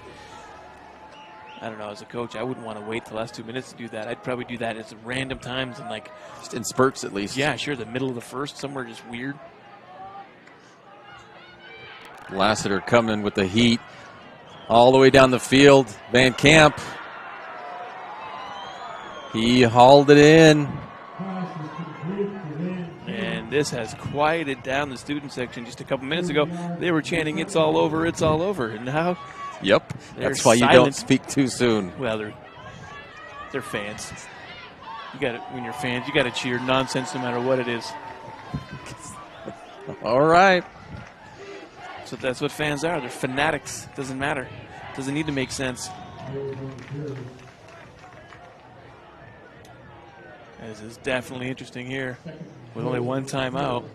I don't know. As a coach, I wouldn't want to wait the last 2 minutes to do that. I'd probably do that at random times and just in spurts at least. Yeah, sure. The middle of the 1st, somewhere just weird. Lassiter coming with the heat all the way down the field. Van Camp. He hauled it in. And this has quieted down the student section. Just a couple minutes ago, they were chanting, "It's all over, it's all over." And now, yep, that's why you don't speak too soon. Well, they're fans. When you're fans, you got to cheer nonsense no matter what it is. All right. So that's what fans are. They're fanatics. Doesn't matter. Doesn't need to make sense. This is definitely interesting here with only one timeout.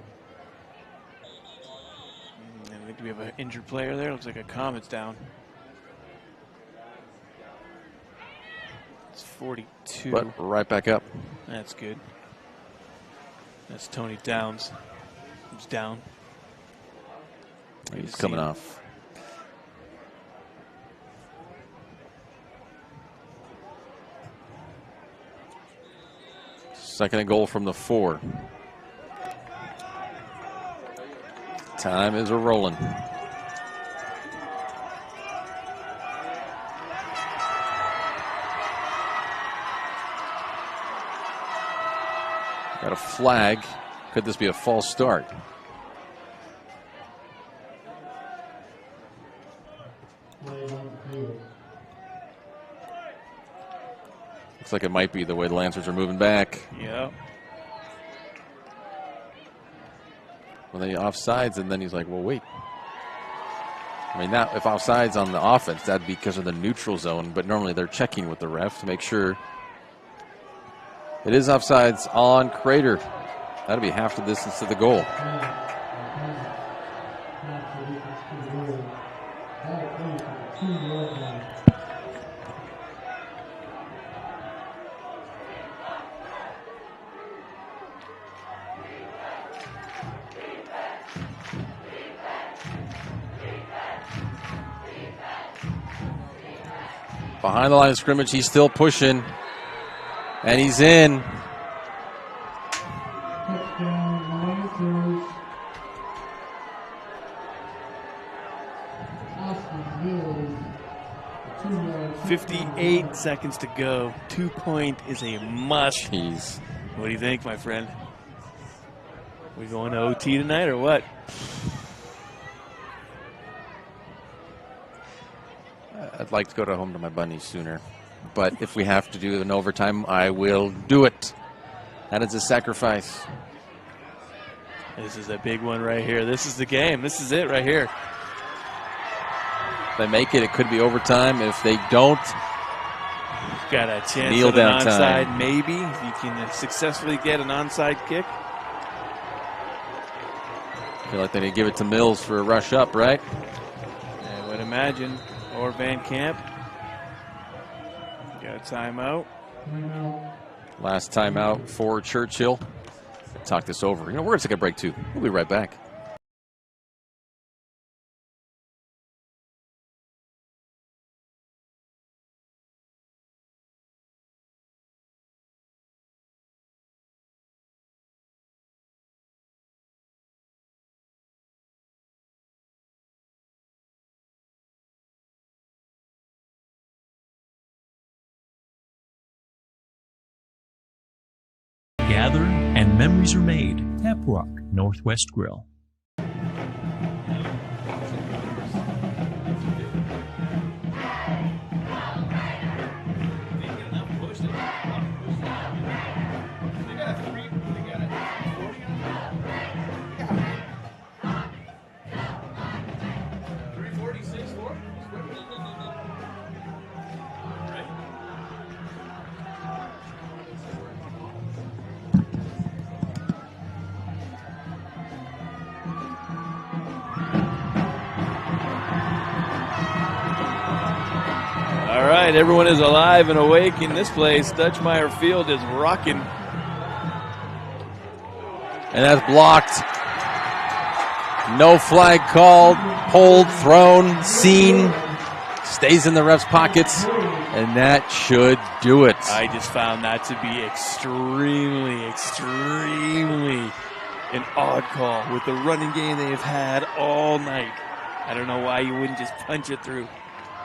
And I think we have an injured player there. Looks like a Comet's down. It's 42. But right back up. That's good. That's Tony Downs. He's down. He's coming off. Second and goal from the 4. Time is a-rolling. Got a flag. Could this be a false start? Looks like it might be the way the Lancers are moving back. Yeah. Well, they offsides, and then he's like, well, wait. I mean, now if offsides on the offense, that'd be because of the neutral zone, but normally they're checking with the ref to make sure. It is offsides on Crater. That'll be half the distance to the goal. Behind the line of scrimmage, he's still pushing. And he's in. Touchdown, Lancers. 58 seconds to go. 2-point is a must. Jeez. What do you think, my friend? We going to OT tonight or what? I'd like to go home to my bunnies sooner. But if we have to do an overtime, I will do it. That is a sacrifice. This is a big one right here. This is the game. This is it right here. If they make it, it could be overtime. If they don't, got a chance kneel at down an onside, time. maybe. If you can successfully get an onside kick. I feel like they need to give it to Mills for a rush up, right? I would imagine. Or Van Camp. Got a timeout. Last timeout for Churchill. Talk this over. We're going to take a break, too. We'll be right back. Gather and memories are made. Tapwalk Northwest Grill. All right, everyone is alive and awake in this place. Dutchmeyer Field is rocking. And that's blocked. No flag called. Pulled, thrown, seen. Stays in the ref's pockets. And that should do it. I just found that to be extremely an odd call with the running game they have had all night. I don't know why you wouldn't just punch it through.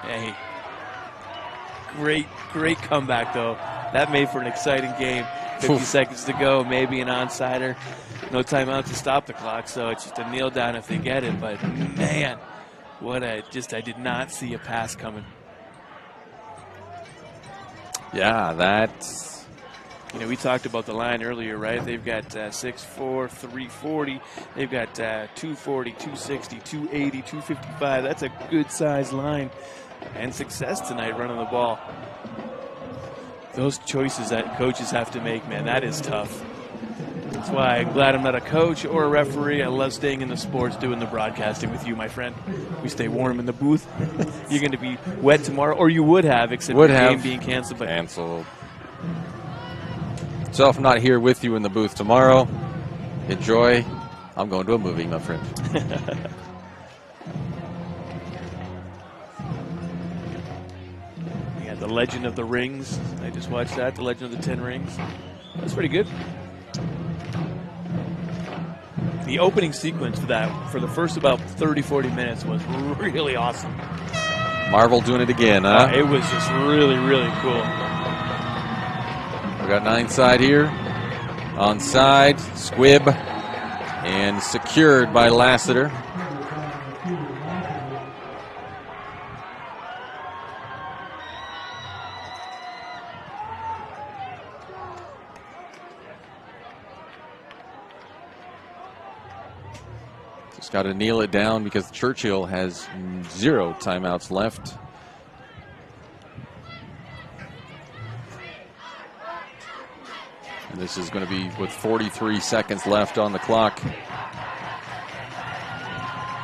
Hey. Great comeback, though. That made for an exciting game. 50 seconds to go, maybe an onside. No timeout to stop the clock, so it's just a kneel down if they get it. But, man, I did not see a pass coming. Yeah, that's... we talked about the line earlier, right? They've got 6'4", 340. They've got 240, 260, 280, 255. That's a good-sized line. And success tonight running the ball. Those choices that coaches have to make, man, that is tough. That's why I'm glad I'm not a coach or a referee. I love staying in the sports, doing the broadcasting with you, my friend. We stay warm in the booth. You're going to be wet tomorrow, or you would have, except the game being canceled. But canceled. So if I'm not here with you in the booth tomorrow, enjoy. I'm going to a movie, my friend. Yeah, The Legend of the Rings. I just watched that, The Legend of the 10 Rings. That's pretty good. The opening sequence for that, for the first about 30, 40 minutes, was really awesome. Marvel doing it again, huh? It was just really, really cool. We got 9 side here. Onside, squib, and secured by Lassiter. Just got to kneel it down because Churchill has 0 timeouts left. And this is going to be with 43 seconds left on the clock.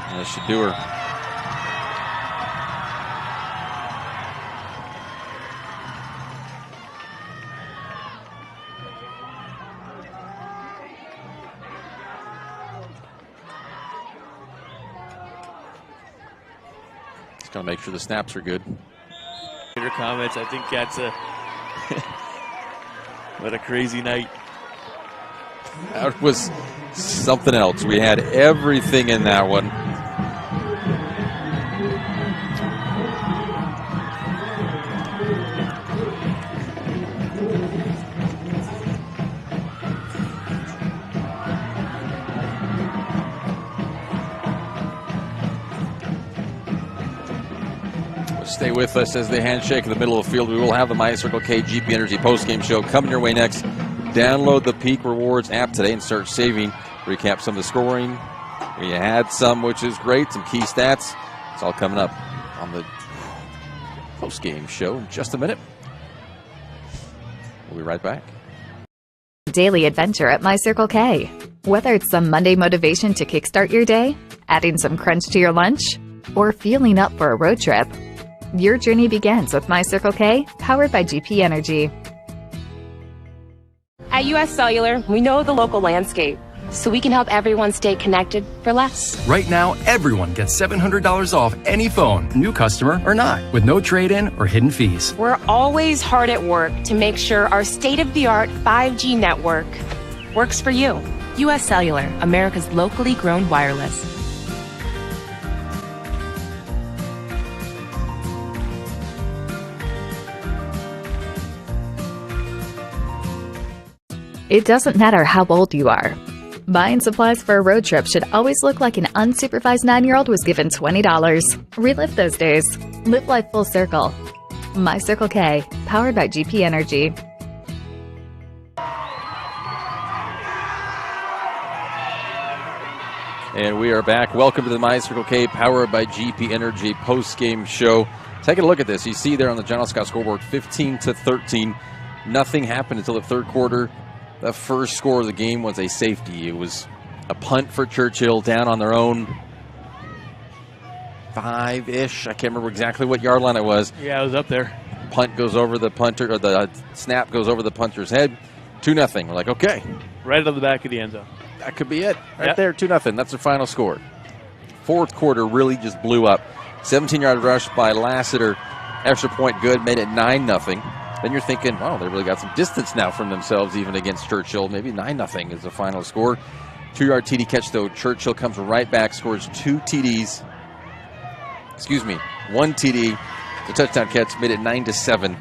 And this should do her. Just got to make sure the snaps are good. Your comments, I think that's a what a crazy night. That was something else. We had everything in that one. Stay with us as they handshake in the middle of the field. We will have the My Circle K GP Energy postgame show coming your way next. Download the Peak Rewards app today and start saving. Recap some of the scoring. We had some, which is great, some key stats. It's all coming up on the postgame show in just a minute. We'll be right back. Daily adventure at My Circle K. Whether it's some Monday motivation to kickstart your day, adding some crunch to your lunch, or fueling up for a road trip, your journey begins with My Circle K, powered by GP Energy. At US Cellular, we know the local landscape, so we can help everyone stay connected for less. Right now, everyone gets $700 off any phone, new customer or not, with no trade-in or hidden fees. We're always hard at work to make sure our state-of-the-art 5G network works for you. US Cellular, America's locally grown wireless. It doesn't matter how old you are. Buying supplies for a road trip should always look like an unsupervised 9-year-old was given $20. Relive those days. Live life full circle. My Circle K, powered by GP Energy. And we are back. Welcome to the My Circle K, powered by GP Energy post-game show. Taking a look at this. You see there on the John L. Scott scoreboard, 15-13. Nothing happened until the third quarter. The first score of the game was a safety. It was a punt for Churchill down on their own 5-ish. I can't remember exactly what yard line it was. Yeah, it was up there. Punt goes over the punter, or the snap goes over the punter's head. 2-0. We're like, okay. Right on the back of the end zone. That could be it. Right there, 2-0. That's their final score. Fourth quarter really just blew up. 17-yard rush by Lassiter. Extra point good, made it 9-0. Then you're thinking, wow, they really got some distance now from themselves, even against Churchill. Maybe 9-0 is the final score. 2-yard TD catch, though. Churchill comes right back, scores 2 TDs. Excuse me, 1 TD. The touchdown catch made it 9-7.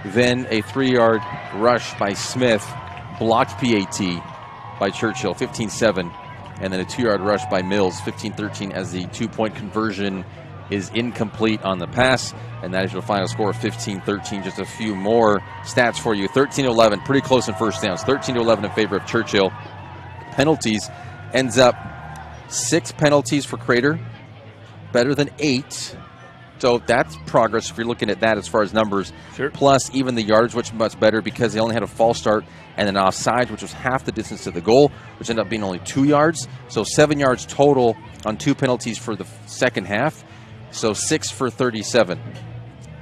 Then a 3-yard rush by Smith, blocked PAT by Churchill, 15-7. And then a 2-yard rush by Mills, 15-13, as the 2-point conversion is incomplete on the pass. And that is your final score of 15-13. Just a few more stats for you. 13-11, pretty close in first downs. 13-11 in favor of Churchill. Penalties ends up 6 penalties for Crater. Better than 8. So that's progress if you're looking at that as far as numbers. Sure. Plus, even the yards, which is much better because they only had a false start and an offside, which was half the distance to the goal, which ended up being only 2 yards. So 7 yards total on 2 penalties for the second half. So 6 for 37.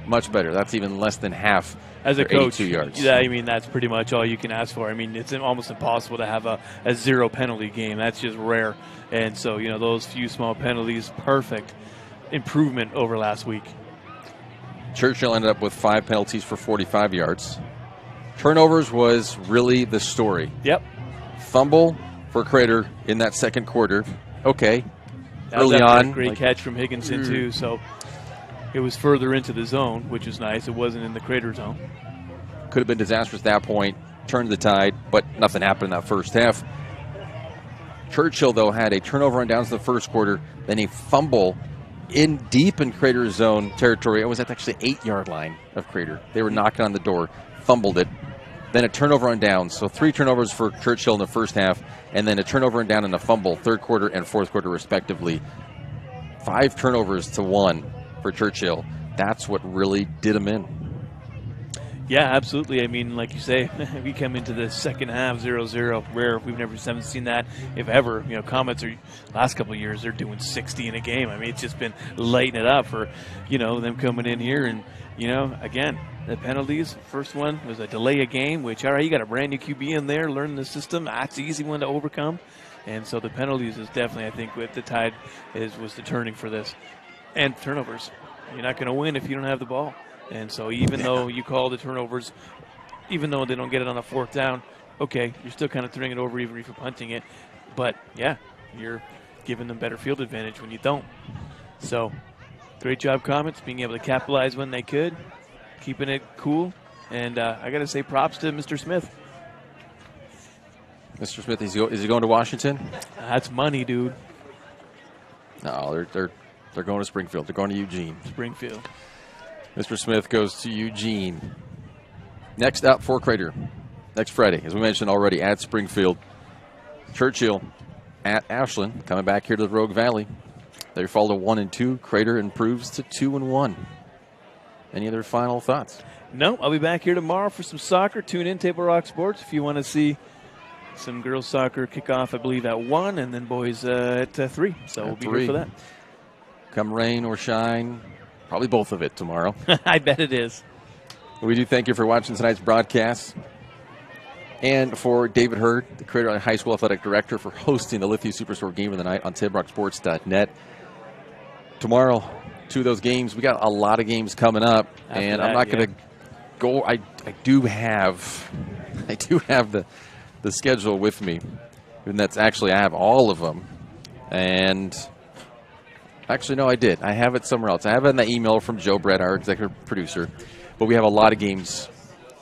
Much better. That's even less than half. As a coach, 82 yards. Yeah, I mean, that's pretty much all you can ask for. I mean, it's almost impossible to have a 0 penalty game. That's just rare. And so, those few small penalties, perfect improvement over last week. Churchill ended up with 5 penalties for 45 yards. Turnovers was really the story. Yep. Fumble for Crater in that second quarter. Okay. That was early after on. a great catch from Higginson, too. So it was further into the zone, which is nice. It wasn't in the Crater zone. Could have been disastrous at that point. Turned the tide, but nothing happened in that first half. Churchill, though, had a turnover on downs in the first quarter, then a fumble deep in Crater zone territory. It was at actually 8-yard line of Crater. They were knocking on the door, fumbled it. Then a turnover on downs. So 3 turnovers for Churchill in the first half, and then a turnover and down and a fumble, third quarter and fourth quarter respectively. 5 turnovers to 1 for Churchill. That's what really did them in. Yeah, absolutely. I mean, like you say, we come into the second half 0-0. Rare. We've never seen that, if ever. Comets are last couple of years, they're doing 60 in a game. I mean, it's just been lighting it up for, them coming in here. And, again, the penalties. First one was a delay a game, which, all right, you got a brand new QB in there, learning the system. That's an easy one to overcome. And so the penalties is definitely, I think, with the tide was the turning for this. And turnovers. You're not going to win if you don't have the ball. And so even though you call the turnovers, even though they don't get it on a 4th down, okay, you're still kind of turning it over even if you're punting it. But, yeah, you're giving them better field advantage when you don't. So great job, Comets, being able to capitalize when they could, keeping it cool. And I got to say props to Mr. Smith. Mr. Smith, is he going to Washington? That's money, dude. No, they're going to Springfield. They're going to Eugene. Springfield. Mr. Smith goes to Eugene. Next up for Crater, next Friday, as we mentioned already, at Springfield. Churchill at Ashland, coming back here to the Rogue Valley. They fall to 1-2. Crater improves to 2-1. Any other final thoughts? No, I'll be back here tomorrow for some soccer. Tune in, Table Rock Sports, if you want to see some girls soccer kickoff, I believe, at 1, and then boys at 3. So we'll be here for that. Come rain or shine, probably both of it tomorrow. I bet it is. We do thank you for watching tonight's broadcast. And for David Hurd, the Crater High School Athletic Director, for hosting the Lithia Superstore Game of the Night on TibRockSports.net. Tomorrow, 2 of those games. We got a lot of games coming up, and I'm not going to go. I do have the schedule with me, and that's actually, I have all of them. And actually, no, I did. I have it somewhere else. I have it in the email from Joe Brett, our executive producer. But we have a lot of games,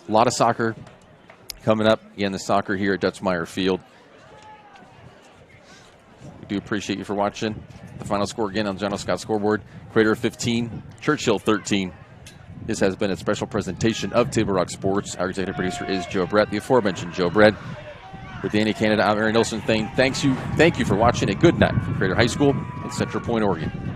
a lot of soccer coming up. Again, the soccer here at Dutch Meyer Field. We do appreciate you for watching. The final score again on the John L. Scott scoreboard. Crater 15, Churchill 13. This has been a special presentation of Table Rock Sports. Our executive producer is Joe Brett, the aforementioned Joe Brett. With Danny Canada, I'm Aaron Nilsson. Thank you for watching. A good night from Crater High School in Central Point, Oregon.